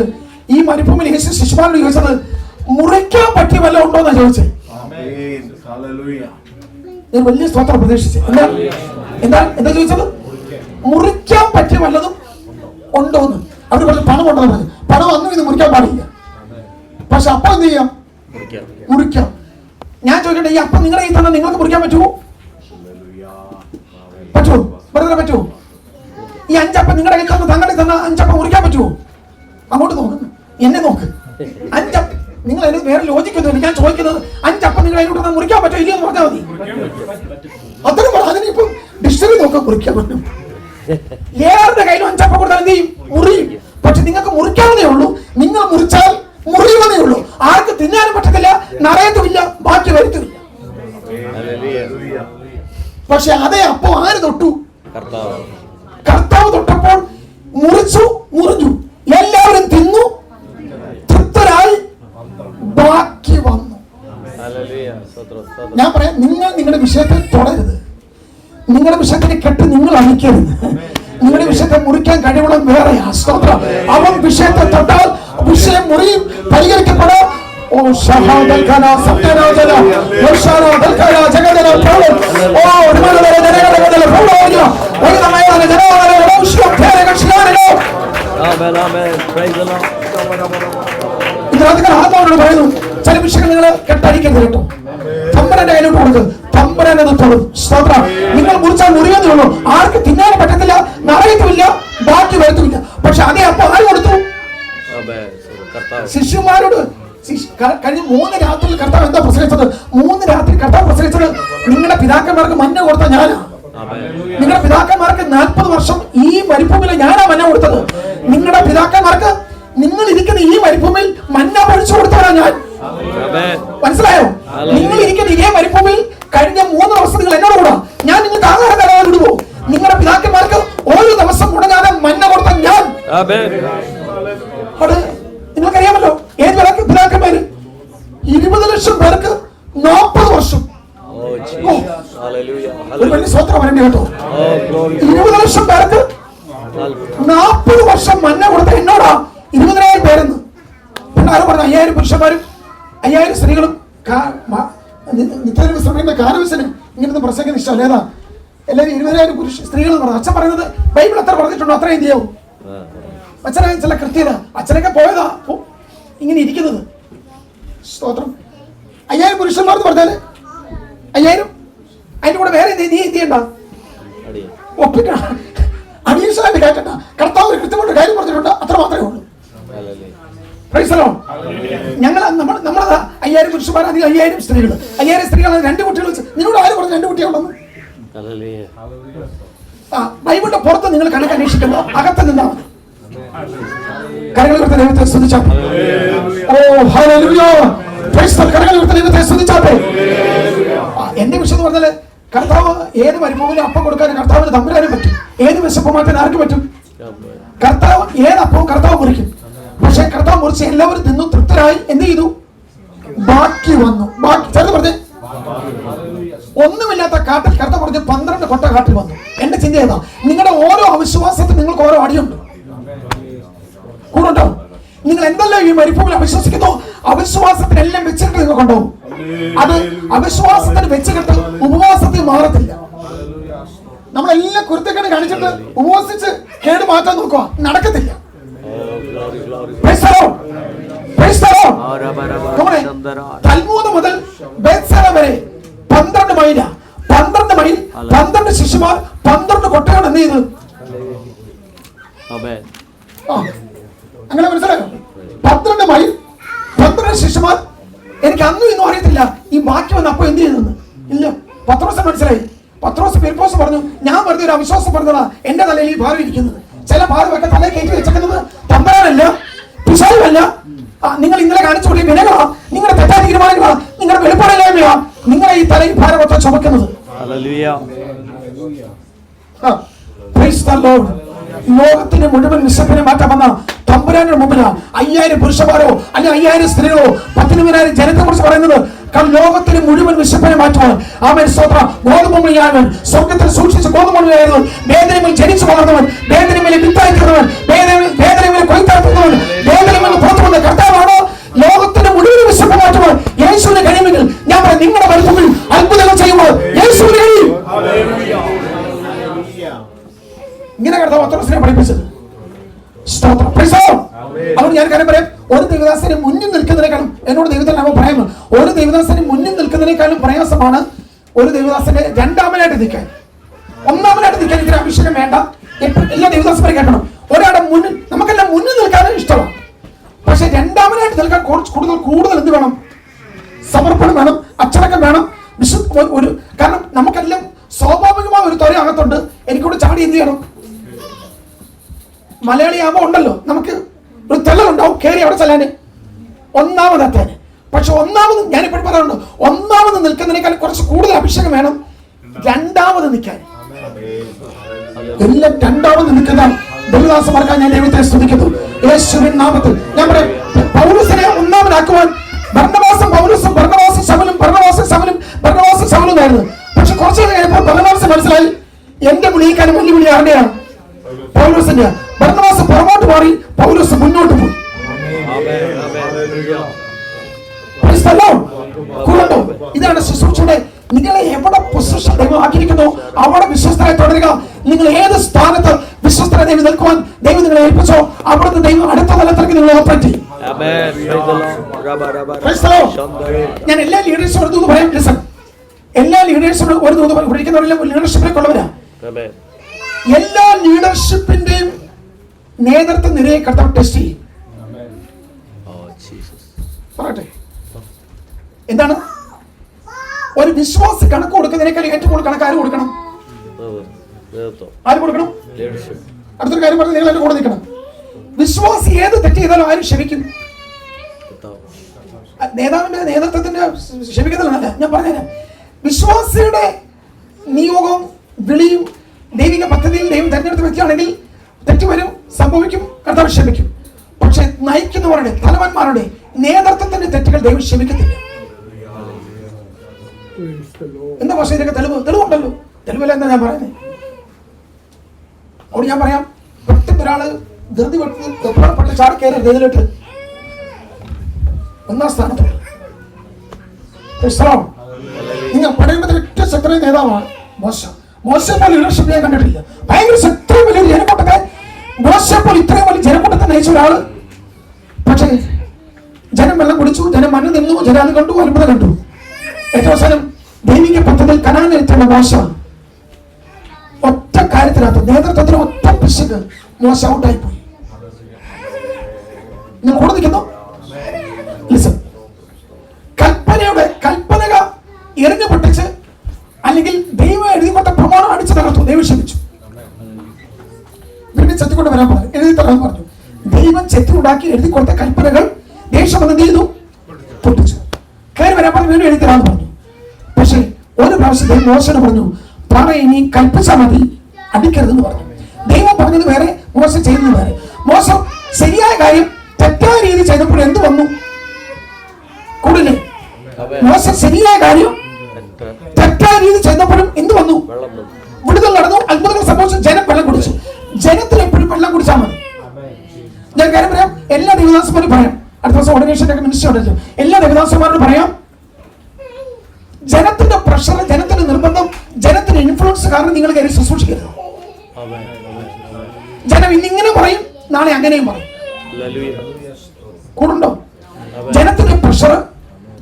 ഈ മരുഭൂമിയിൽ യേശു ശിഷ്യന്മാരോട് ചോദിച്ചത് മുറിക്കാൻ പറ്റിയ വല്ല ഉണ്ടോ എന്നാ ചോദിച്ചത്. ഞാൻ വലിയ സ്തോത്രം പ്രതീക്ഷിച്ചു. എന്താ ചോദിച്ചത്? മുറിക്കാൻ പറ്റിയ വല്ലതും ഉണ്ടോന്ന്. അവർ പറഞ്ഞു പണം ഉണ്ടെന്ന് പറഞ്ഞു. പണം അന്നും ഇത് മുറിക്കാൻ പാടില്ല. പക്ഷെ അപ്പം എന്ത് ചെയ്യാം? മുറിക്കാം. ഞാൻ ചോദിക്കട്ടെ, ഈ അപ്പം നിങ്ങളുടെ ഈ തന്നെ നിങ്ങൾക്ക് മുറിക്കാൻ പറ്റുമോ? പറ്റുമോ? ഈ 5 അപ്പം നിങ്ങളുടെ കയ്യിൽ തന്നെ തങ്ങളുടെ തന്നെ 5 അപ്പം മുറിക്കാൻ പറ്റുമോ? അങ്ങോട്ട് നോക്ക്, എന്നെ നോക്ക്. 5 നിങ്ങൾ അതിന് വേറെ ലോജിക്കൊന്നുമില്ല. ഞാൻ ചോദിക്കുന്നത് 5 അപ്പം നിങ്ങൾ അതിലോട്ട് മുറിക്കാൻ പറ്റുമോ ഇല്ലയോ എന്ന് പറഞ്ഞാൽ മതി. അത്രയും അതിനിപ്പം ഡിക്ഷണറി നോക്കാൻ മുറിക്കാൻ പറ്റും. ഏറെ കയ്യിലും 5 അപ്പം കൊടുത്താൽ എന്ത് ചെയ്യും? മുറിയും. പക്ഷെ നിങ്ങൾക്ക് മുറിക്കാവുന്നേ ഉള്ളൂ. നിങ്ങൾ മുറിച്ചാൽ മുറിയുന്നേ ഉള്ളൂ. ആർക്ക് തിന്നാനും പറ്റത്തില്ല, നിറയത്തുമില്ല, ബാക്കി വരുത്തുമില്ല. പക്ഷെ അതേ അപ്പം ആര് തൊട്ടു? കർത്താവ് തൊട്ടപ്പോൾ മുറിഞ്ഞു. എല്ലാവരും തിന്നു, തൃപ്തരായി, ബാക്കി വന്നു. ഞാൻ പറയാം, നിങ്ങൾ നിങ്ങളുടെ വിഷയത്തെ തുടരുത്. നിങ്ങളുടെ വിഷയത്തിന് കെട്ട് നിങ്ങൾ അഴിക്കരുത്. നിങ്ങളുടെ വിഷയത്തെ മുറിക്കാൻ കഴിവുള്ള വേറെയാ. സ്തോത്രം. അവൻ വിഷയത്തെ തൊട്ടാൽ വിഷയം മുറിയും, പരിഹരിക്കപ്പെടാം. ഓ ഷഹാദൽഖന സത്യനാജന യോശാനദൽഖന ജഗദന പ്രൗഢ ഓ ഒരുമാനവരെ ജനങ്ങളുടെ പ്രൗഢ ഒരുമായ ജനങ്ങളുടെ ഓശ്യം പേരകക്ഷിയാനോ. ആമേൻ. Praise the Lord. ഇതിനകത്ത് ആത്മാവിനോട് പറയുന്നു, ചില വിഷയങ്ങൾ നിങ്ങൾ കെട്ടഴിക്കരുത് കേട്ടോ. തമ്പുരാന്റെ കയ്യിലോട്ട് കൊടുക്കുക. തമ്പുരാൻ അത് തൊടും. സ്തോത്രം. നിങ്ങൾ മുറിച്ചാൽ മുറിയുന്നേ ഉള്ളൂ. ആർക്ക് തിന്നാനും പറ്റത്തില്ല, നിറയത്തുമില്ല, ബാക്കി വരുത്തുമില്ല. പക്ഷെ അതേ അപ്പം ആര് കൊടുത്തു? ശിഷ്യന്മാരോട്. കഴിഞ്ഞ 3 രാത്രിയിൽ കർത്താവ് എന്താ പ്രസംഗിച്ചത്? 3 രാത്രി കർത്താവ് പ്രസംഗിച്ചത്, നിങ്ങളുടെ പിതാക്കന്മാർക്ക് മഞ്ഞ കൊടുത്ത ഞാനാ. നിങ്ങളുടെ പിതാക്കന്മാർക്ക് 40 വർഷം ഈ മരുഭൂമിയിൽ ഞാനാ മന്ന കൊടുത്തത്. നിങ്ങളുടെ പിതാക്കന്മാർക്ക് നിങ്ങൾ ഇരിക്കുന്ന ഈ മരുഭൂമിയിൽ മന്ന പൊഴിച്ചു കൊടുത്തവരാ ഞാൻ. മനസ്സിലായോ? നിങ്ങൾ ഇരിക്കുന്ന ഇതേ മരുഭൂമിയിൽ കഴിഞ്ഞ 3 ദിവസം നിങ്ങൾ എന്നോട് കൂടാ. ഞാൻ നിങ്ങൾക്ക് ആഹാരം തരാതെ വിടുവോ? നിങ്ങളുടെ പിതാക്കന്മാർക്ക് ഓരോ ദിവസം മുടങ്ങാതെ മന്ന കൊടുത്ത ഞാൻ. അത് നിങ്ങൾക്കറിയാമല്ലോ. ഏത് പിതാക്കന്മാര്? 20 ലക്ഷം പേർക്ക് 40 വർഷം. ഒരു വലിയ സ്വത്രം വരണ്ടേ കേട്ടോ. 20 ലക്ഷം പേർക്ക് 40 വർഷം മന്ന കൊടുത്ത എന്നോടാ 20,000 പേരെന്ന്. പിന്നെ ആരും പറഞ്ഞു 5000 പുരുഷന്മാരും 5000 സ്ത്രീകളും നിത്യത്തിന് ശ്രമിക്കുന്ന കാലവശന് ഇങ്ങനത്തെ പ്രസംഗം ഇഷ്ടമല്ല. ഏതാ എല്ലാവരും 20,000 സ്ത്രീകൾ പറഞ്ഞു. അച്ഛൻ പറയുന്നത് ബൈബിൾ എത്ര പറഞ്ഞിട്ടുണ്ടോ അത്ര എന്ത് ചെയ്യും. അച്ഛനെ ചില കൃത്യത. അച്ഛനൊക്കെ പോയതാ ഇങ്ങനെ ഇരിക്കുന്നത്. സ്തോത്രം. 5000 പുരുഷന്മാർ എന്ന് പറഞ്ഞാല് 5000 അതിന്റെ കൂടെ വേറെ നീ എന്ത് ചെയ്യണ്ട, ഒപ്പിട്ട അഡീഷണലായിട്ട് കേട്ടണ്ട. കർത്താവ് ഒരു കൃത്യമായിട്ട് കാര്യം പറഞ്ഞിട്ടുണ്ട്, അത്ര മാത്രമേ ഉള്ളൂ. ഞങ്ങൾ നമ്മളത് 5000 പുരുഷന്മാർ, അധികം 5000 സ്ത്രീകൾ. 5000 സ്ത്രീകൾ 2 കുട്ടികൾ വെച്ച്. നിന്നോട് ആര് പറഞ്ഞു 2 കുട്ടികളുണ്ടെന്ന്? ബൈബിളിന്റെ പുറത്ത് നിങ്ങൾ കണക്ക് അന്വേഷിക്കണ്ടോ, അകത്ത് നിന്നാ മതി. കരങ്ങൾ ഉയർത്തി ദൈവത്തെ സ്തുതിച്ചാട്ടെ. എന്റെ വിഷയം എന്ന് പറഞ്ഞാല് കർത്താവ് ഏത് മരുഭൂമിയിലും അപ്പം കൊടുക്കാൻ കർത്താവിന് തമ്പുരാനും പറ്റും. ഏത് വിശപ്പ് മാറ്റാൻ ആർക്ക് പറ്റും? കർത്താവ് ഏത് അപ്പവും കർത്താവ് മുറിക്കും. പക്ഷെ കർത്താവ് മുറിച്ച് എല്ലാവരും തിന്നും തൃപ്തരായി എന്ത് ചെയ്തു? ബാക്കി വന്നു. ബാക്കി ചേർത്ത് പറഞ്ഞേ, ഒന്നുമില്ലാത്ത കാട്ടിൽ കർത്താവ് പറഞ്ഞ് 12 കൊട്ട കാട്ടിൽ വന്നു. എന്റെ ചിന്ത ഏതാ? നിങ്ങളുടെ ഓരോ അവിശ്വാസത്തിൽ നിങ്ങൾക്ക് ഓരോ അടിയുണ്ട്. കൂടുണ്ടോ? നിങ്ങൾ എന്തെല്ലാം ഈ മരുഭൂമിയിൽ അവിശ്വസിക്കുന്നു, അവിശ്വാസത്തിനെല്ലാം വെച്ചിട്ട് നിങ്ങൾ കൊണ്ടുപോകും. അത് അവിശ്വാസത്തിന് വെച്ചുകെട്ട് ഉപവാസത്തിൽ മാറത്തില്ല. നമ്മളെല്ലാം കുരുത്തക്കേട് കാണിച്ചിട്ട് ഉപവസിച്ച് കേട് മാറ്റാൻ നോക്കുക, നടക്കത്തില്ല. തൽമൂദ് മുതൽ ബേത്സേല വരെ 12 മൈൽ 12 ശിശുമാർ 12 കൊട്ടകൾ എന്ത് ചെയ്ത് അങ്ങനെ മനസ്സിലായോ? 12 മൈൽ 12 ശിശുമാർ. എനിക്ക് അന്നും ഇന്നും അറിയത്തില്ല ഈ ബാക്കി വന്ന് അപ്പൊ എന്ത് ചെയ്തെന്ന് ഇല്ല. പത്രോസ് മനസ്സിലായി. പത്രോസ് ഫിലിപ്പോസ് പറഞ്ഞു, ഞാൻ വെറുതെ ഒരു അവിശ്വാസം പറഞ്ഞതാ എന്റെ തലയിൽ ഈ ഭാരം ഇരിക്കുന്നത്. ചില ഭാരമൊക്കെ തലയിൽ കയറ്റി വെച്ചേക്കുന്നത് തമ്പരാനല്ല, പിശാചുമല്ല. നിങ്ങൾ ഇന്നലെ കാണിച്ചു കൂടിയ വിനകളാ, നിങ്ങളുടെ തെറ്റായ തീരുമാനങ്ങളാ, നിങ്ങളുടെ വെളിപ്പാടില്ലായ്മയാ നിങ്ങളെ ഈ തലയിൽ ഭാരമൊക്കെ ചുമക്കുന്നത്. ലോകത്തിന് മുഴുവൻ വിശപ്പിനെ മാറ്റാൻ വന്ന തമ്പുരാന്റെ മുമ്പിലാ 5000 പുരുഷന്മാരോ അല്ലെങ്കിൽ 5000 സ്ത്രീകളോ 10,000 ജനത്തെ കുറിച്ച് പറയുന്നത്. ലോകത്തിന് മുഴുവൻ വിശപ്പിനെ മാറ്റുവാൻ അവൻ സ്വത്ര ഗോതമ്പുമണിയായവൻ, സ്വർഗത്തിൽ സൂക്ഷിച്ച് ഗോതമ്പുമണിയായവൻ, വേദനയിൽ ജനിച്ചു വളർന്നവൻ, വേദനയിൽ വിത്തായിത്തീർന്നവൻ, വേദനയിൽ കൊയ്ത്തായിത്തീർന്നവൻ, വേദനയിൽ പുറത്തു വന്ന കർത്താവാണോ ലോകത്തിന് മുഴുവൻ വിശപ്പ് മാറ്റുവാൻ യേശുവിന് കഴിയുമെങ്കിൽ ഞാൻ പറയാം, നിങ്ങളുടെ മരുഭൂമിയിൽ അത്ഭുതങ്ങൾ ചെയ്യുമ്പോൾ യേശുവിന് കഴിയും. ഇങ്ങനെ കർത്താവ് പത്രോസിനെ പഠിപ്പിച്ചത്. അതുകൊണ്ട് ഞാൻ കാര്യം പറയാം, ഒരു ദൈവദാസനെ മുന്നിൽ നിൽക്കുന്നതിനേക്കാളും എന്നോട് ദൈവത്തിൽ നമ്മൾ പറയുന്നത്, ഒരു ദൈവദാസനെ മുന്നിൽ നിൽക്കുന്നതിനേക്കാളും പ്രയാസമാണ് ഒരു ദൈവദാസനെ രണ്ടാമനായിട്ട് നിൽക്കാൻ. ഒന്നാമനായിട്ട് നിൽക്കാൻ ഇതിന് അഭിഷേകം വേണ്ട. എല്ലാ ദൈവദാസന്മാരെ കേൾക്കണം. ഒരാളുടെ മുന്നിൽ നമുക്കെല്ലാം മുന്നിൽ നിൽക്കാനും ഇഷ്ടമാണ്. പക്ഷെ രണ്ടാമനായിട്ട് നിൽക്കാൻ കൂടുതൽ എന്ത് വേണം? സമർപ്പണം വേണം, അച്ചടക്കം വേണം, ഒരു കാരണം നമുക്കെല്ലാം സ്വാഭാവികമായ ഒരു ത്വര അകത്തുണ്ട്. എനിക്കൂടെ ചാടി എന്ത് ചെയ്യണം? മലയാളിയാകുമ്പോൾ ഉണ്ടല്ലോ നമുക്ക് ഒരു തെല്ലലുണ്ടാവും കയറി അവിടെ ചെല്ലാന്, ഒന്നാമതെത്താന്. പക്ഷെ ഒന്നാമത് ഞാനിപ്പോഴും പറയാറുണ്ട്, ഒന്നാമത് നിൽക്കുന്നതിനേക്കാൾ കുറച്ച് കൂടുതൽ അഭിഷേകം വേണം രണ്ടാമത് നിൽക്കാൻ. എല്ലാം രണ്ടാമത് നിൽക്കുന്ന ദൈവദാസന്മാർക്കാണ് ഞാൻ ദൈവത്തെ സ്തുതിക്കുന്നു. യേശുവിൻ നാമത്തിൽ ഞാൻ പറയാം, പൗലോസിനെ ഒന്നാമനാക്കുവാൻ ഭർന്നബാസും ശമലും ആയിരുന്നു. പക്ഷെ കുറച്ച് കഴിഞ്ഞപ്പോൾ ഭർന്നബാസ് മനസ്സിലായി, എന്റെ വിളിയേക്കാളും വലിയ വിളി ആരുടെയാണ്? പൗലോസിന്റെ. ഭർന്നബാസ് പുറകോട്ട് മാറി, പൗലോസ് മുന്നോട്ട് പോയി. ഇതാണ് ശുശ്രൂഷയുടെ. നിങ്ങളെ എവിടെ പൊസിഷൻ ദൈവം ആക്കിയിരിക്കുന്നു അവിടെ വിശ്വസ്തരായി തുടരുക. നിങ്ങൾ ഏത് സ്ഥാനത്ത് വിശ്വസ്തരായി ദൈവം നിൽക്കുവാൻ ദൈവം നിങ്ങളെ ഏൽപ്പിച്ചോ അവിടുന്ന് ദൈവം അടുത്ത തലത്തിലേക്ക് നിങ്ങളെ ഓപ്പറേറ്റ് ചെയ്യും. ഞാൻ എല്ലാ ലീഡേഴ്സും ഒരു ദൂത് പറയാം. എല്ലാ ലീഡേഴ്സും ഒരു ദൂത് ഇരിക്കുന്നവരെല്ലാം ലീഡർഷിപ്പിലേക്ക് ഉള്ളവരാ. എല്ലാ ലീഡർഷിപ്പിന്റെയും നേതൃത്വ നിരയെ കർത്താവ് ടെസ്റ്റ് ചെയ്യും. പറയട്ടെ, എന്താണ്? ഒരു വിശ്വാസ കണക്ക് കൊടുക്കുന്നതിനേക്കാൾ ഏറ്റവും കൂടുതൽ കണക്ക് ആര് കൊടുക്കണം? ആര് കൊടുക്കണം? അടുത്തൊരു കാര്യം പറഞ്ഞ് നിങ്ങൾ എന്റെ കൂടെ നിൽക്കണം. വിശ്വാസി ഏത് തെറ്റ് ചെയ്താലും ആരും ക്ഷമിക്കും. നേതാവിന്റെ നേതൃത്വത്തിന്റെ ക്ഷമിക്കുന്നതല്ല ഞാൻ പറഞ്ഞുതരാം. വിശ്വാസിയുടെ നിയോഗവും വിളിയും ദൈവിക പദ്ധതിയിൽ ദൈവം തെരഞ്ഞെടുത്ത വ്യക്തിയാണെങ്കിൽ തെറ്റ് വരും, സംഭവിക്കും, കർത്താവ് ക്ഷമിക്കും. പക്ഷെ നയിക്കുന്നവരുടെ തലവന്മാരുടെ നേതൃത്വത്തിന്റെ തെറ്റുകൾ ദൈവം ക്ഷമിക്കത്തില്ല. എന്താ പക്ഷേ ഇതൊക്കെ തെളിവുണ്ടല്ലോ. തെളിവല്ല എന്താ ഞാൻ പറയുന്നത്? അവിടെ ഞാൻ പറയാം, പെട്ടെന്ന് ഒരാള് ധൃതി പെട്ട് ചാടി കയറി ഇതിലിട്ട് 1ാം സ്ഥാനത്ത്. നിങ്ങൾ പറയുമ്പോൾ ഏറ്റവും ശക്തമായ നേതാവാണ് മോശ. മോശ പോലെ ലീഡർഷിപ്പ് ഞാൻ കണ്ടിട്ടില്ല. ഭയങ്കര ശക്തവും വലിയൊരു ജനക്കൂട്ടത്തെ, മോശ പോലെ ഇത്രയും വലിയ ജനക്കൂട്ടത്തെ നയിച്ച ഒരാള്. പക്ഷേ ജനം വെള്ളം കുടിച്ചു, ജനം മണ്ണ് നിന്നു, ജനം അത് കണ്ടു, അത്ഭുതം കണ്ടു. ഏറ്റവും അവസാനം ദൈവിക പദ്ധതിയിൽ കനാനെത്തുന്ന മോശ ഒറ്റ കാര്യത്തിനകത്ത് നേതൃത്വത്തിന് ഒറ്റ പിശക് മോശ ഔട്ടായി പോയി. നിങ്ങൾ കൂടെ നിൽക്കുന്നു. കൽപ്പന എറിഞ്ഞു പൊട്ടിച്ച് അല്ലെങ്കിൽ ദൈവം എഴുതി കൊടുത്ത പ്രമാണം അടിച്ചു തകർത്തു. ദൈവം ക്ഷമിച്ചു. വീണ്ടും ചെത്തിക്കൊണ്ട് വരാൻ പറഞ്ഞു, എഴുതി തരാൻ പറഞ്ഞു. ദൈവം ചെത്തി ഉണ്ടാക്കി എഴുതി കൊടുത്ത കൽപ്പനകൾ ദേഷ്യം എന്ത് ചെയ്തു? പൊട്ടിച്ചു. കയറി വരാൻ പറഞ്ഞു, വീണ്ടും എഴുതി തരാൻ പറഞ്ഞു. പക്ഷെ ഒരു പ്രാവശ്യം ദൈവം മോശനെ പറഞ്ഞു, പറ ഇനി കൽപ്പിച്ചാൽ മതി, അടിക്കരുതെന്ന് പറഞ്ഞു. ദൈവം പറഞ്ഞത് വേറെ, മോശം ചെയ്യുന്നത് വേറെ. മോശം ശരിയായ കാര്യം തെറ്റായ രീതി ചെയ്തപ്പോൾ എന്ത് വന്നു? കൂടുതലേ മോശം ശരിയായ കാര്യം തെറ്റായ രീതി ചെയ്തപ്പോഴും എന്ത് വന്നു? വിടുതൽ നടന്നു, അത്ഭുതങ്ങൾ സംഭവിച്ചു, ജനം വെള്ളം കുടിച്ചു. ജനത്തിൽ എപ്പോഴും വെള്ളം കുടിച്ചാൽ മതി. ഞാൻ കാര്യം പറയാം, എല്ലാ ദേവദാസന്മാരും പറയാം. അടുത്ത ദിവസം ഓർഡിനേഷന്റെ ഒക്കെ മിനിസ്റ്റർ ഉണ്ടല്ലോ, എല്ലാ ദേവദാസന്മാരോട് പറയാം, ജനത്തിന്റെ പ്രഷർ, ജനത്തിന്റെ നിർബന്ധം, ജനത്തിന്റെ ഇൻഫ്ലുവൻസ് കാരണം നിങ്ങൾ കയറി ശുശ്രൂഷിക്കരുത്. ജനം ഇന്നിങ്ങനെ പറയും, നാളെ അങ്ങനെയും പറയും. കൂടുണ്ടോ? ജനത്തിന്റെ പ്രഷർ,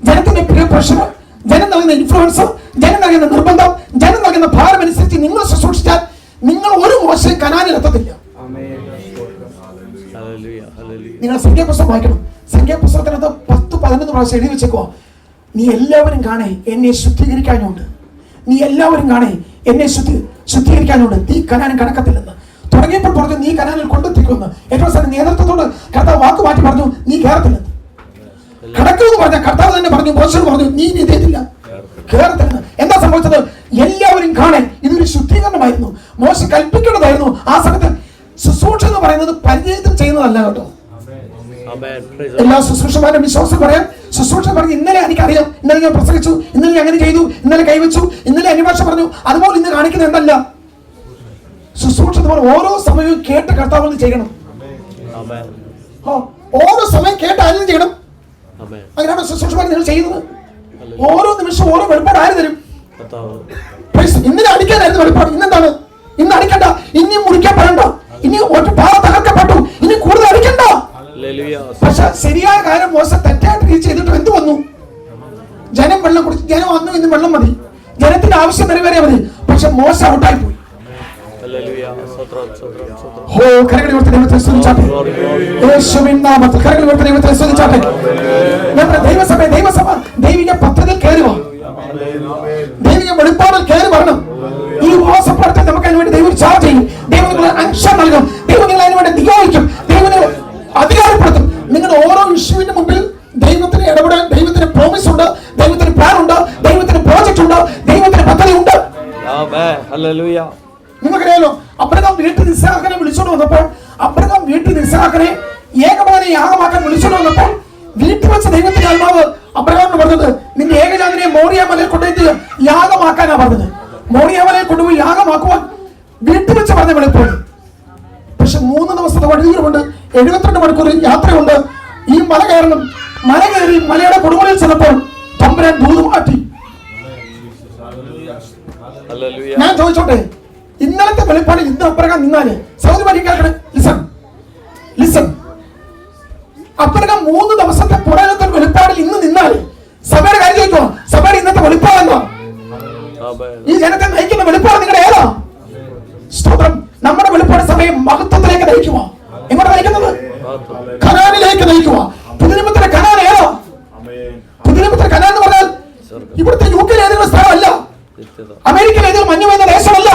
ജനത്തിന്റെ പ്രിയ പ്രഷർ, ജനം നൽകുന്ന ഇൻഫ്ലുവൻസ്, ജനം നൽകുന്ന നിർബന്ധം, ജനം നൽകുന്ന ഭാരം അനുസരിച്ച് നിങ്ങൾ ശുശ്രൂഷിച്ചാൽ നിങ്ങൾ ഒരു മോശം കനാനിൽ എത്തത്തില്ല. നിങ്ങൾ സംഖ്യാപുസ്തകം വായിക്കണം. സംഖ്യാപുസ്തകത്തിനകത്ത് 10-11 പ്രാവശ്യം എഴുതി വെച്ചേക്കോ, നീ എല്ലാവരും കാണേ എന്നെ ശുദ്ധീകരിക്കാനുണ്ട്, നീ എല്ലാവരും കാണേ എന്നെ ശുദ്ധീകരിക്കാനുണ്ട്, നീ കനാനും കടക്കത്തില്ലെന്ന്. തുടങ്ങിയപ്പോൾ പറഞ്ഞു നീ കനാനിൽ കൊണ്ടെത്തിക്കുമെന്ന്. ഏറ്റവും അവസാനം നേതൃത്വത്തോട് കർത്താവ് വാക്ക് മാറ്റി പറഞ്ഞു, നീ കയറത്തില്ലെന്ന്. കടക്കുമെന്ന് പറഞ്ഞ കർത്താവ് തന്നെ പറഞ്ഞു, മോശം പറഞ്ഞു, നീ ചെയ്തില്ല, കയറത്തില്ലെന്ന്. എന്താ സംഭവിച്ചത്? എല്ലാവരും കാണേ ഇതൊരു ശുദ്ധീകരണമായിരുന്നു. മോശം കൽപ്പിക്കേണ്ടതായിരുന്നു. ആ സമയത്ത് ശുശ്രൂഷ എന്ന് പറയുന്നത് പരിചയത്തിൽ ചെയ്യുന്നതല്ല കേട്ടോ. എല്ലാ ശുശ്രൂഷമാരും വിശ്വാസം പറയാം. ശുശ്രൂഷ പറഞ്ഞു, ഇന്നലെ എനിക്കറിയാം, ഇന്നലെ ഞാൻ പ്രസംഗിച്ചു, ഇന്നലെ അങ്ങനെ ചെയ്തു, ഇന്നലെ കൈവച്ചു, ഇന്നലെ അന്യഭാഷ പറഞ്ഞു, അതുപോലെ ഇന്ന് കാണിക്കുന്നത് എന്തല്ല ശുശ്രൂഷ. ഓരോ സമയവും കേട്ട് കർത്താവ് ചെയ്യണം. ഓരോ സമയം കേട്ട് ആരും ചെയ്യണം. അങ്ങനെയാണ് ശുശ്രൂഷമാർ നിങ്ങൾ ചെയ്യുന്നത്. ഓരോ നിമിഷം ഓരോ വെളിപ്പാട് ആര് തരും? ഇന്നലെ അടിക്കാനായിരുന്നു വെളിപ്പാട്, ഇന്നെന്താണ്? ഇന്ന് അടിക്കണ്ട, ഇനിയും മുറിക്കാൻ പറയണ്ട, ഇനി ഒരു പാറ തകർക്കപ്പെട്ടു, ഇനി കൂടുതൽ അടിക്കണ്ട. പക്ഷെ ശരിയായ കാര്യം മോശം തെറ്റായിട്ട് രീതി ചെയ്തിട്ട് എന്ത് വന്നു? ജനം വെള്ളം കുടിച്ചു. ജനം വന്നു, ഇന്ന് വെള്ളം മതി, ജനത്തിന്റെ ആവശ്യം നിറവേറിയാൽ മതി. പക്ഷെ മോശം ഔട്ടായി പോയി. ദൈവസഭ ദൈവിക പദ്ധതിയിൽ കയറി വാ, ദൈവിക വെളിപ്പാടിൽ കയറി വരണം. ഈ ഉപവാസപ്രവർത്തനം നമുക്ക് അതിനുവേണ്ടി ദൈവം ചാർജ് ചെയ്യും. ദൈവം നിങ്ങളെ അംശം നൽകും. ദൈവം നിങ്ങളെ അതിനുവേണ്ടി നിയോഗിക്കും. ദൈവം നിങ്ങളെ അധികാരപ്പെടുത്തും. നിങ്ങളുടെ ഓരോ ഇഷ്യൂവിന്റെ മുമ്പിൽ ദൈവത്തിന് ഇടപെടാൻ ദൈവത്തിന് പ്രോമിസ് ഉണ്ട്, ദൈവത്തിന് പ്ലാൻ ഉണ്ട്, ദൈവത്തിന് പ്രോജക്റ്റ് ഉണ്ട്, ദൈവത്തിന് പദ്ധതി ഉണ്ട്. നിങ്ങൾക്കറിയാലോ, അബ്രഹാം വീട്ടിൽ നിസ്സാഖനെ വിളിച്ചോണ്ട് വന്നപ്പോൾ, അബ്രഹാം വീട്ടിൽ നിസ്സാഖനെ ഏകമകനെ യാഗമാക്കാൻ വിളിച്ചോണ്ട് വന്നപ്പോൾ വീട്ടിൽ വെച്ച് ദൈവത്തിന്റെ ആത്മാവ് അബ്രഹാമിന് പറഞ്ഞത്, നിന്റെ ഏകജാതനെ മോറിയ മലയിൽ കൊണ്ടുപോയിട്ട് യാഗമാക്കാനാ പറഞ്ഞത്. മോറിയ മലയിൽ കൊണ്ടുപോയി യാഗമാക്കുവാൻ വീട്ടിൽ വെച്ച് പറഞ്ഞ വെളിപ്പോൾ. പക്ഷെ 3 ദിവസത്തെ വഴികളുണ്ട്, 72 മണിക്കൂർ യാത്രയുണ്ട്. ഈ മല കയറണം. മല കയറി മലയുടെ കൊടുമുടിയിൽ ചെന്നപ്പോൾ തമ്പുരാൻ ദൂത് മാറ്റി. ഞാൻ ചോദിച്ചോട്ടെ, ഇന്നലത്തെ വെളിപ്പാടിൽ ഇന്ന് അബ്രഹാം നിന്നാല് സൗദി ഭരിക്കാക്കണേ. ലിസൺ, അബ്രഹാം 3 ദിവസത്തെ പുറകത്തെ വെളിപ്പാടിൽ ഇന്ന് നിന്നാല് സഭയുടെ കാര്യം ചോദിക്കുവാ, സഭയുടെ ഇന്നത്തെ വെളിപ്പാടെന്താ? ഈ ജനത്തെ നയിക്കുന്ന വെളിപ്പാട് നിങ്ങളുടെ ഏതാ? സ്തോത്രം. നമ്മുടെ വെളിപ്പാട് സഭയെ മഹത്വത്തിലേക്ക് നയിക്കുക. എങ്ങോട്ട് നയിക്കുന്നത്? കനാനിലേക്ക് നയിക്കുക. പുതുനിയമത്തിലെ കനാൻ ഏതാ? പുതുനിയമത്തിലെ കനാൻ എന്ന് പറഞ്ഞാൽ ഇവിടുത്തെ UK ഏതെങ്കിലും സ്ഥലമല്ല, അമേരിക്കയിൽ ഏതെങ്കിലും മഞ്ഞു പെയ്യുന്ന ദേശമല്ല,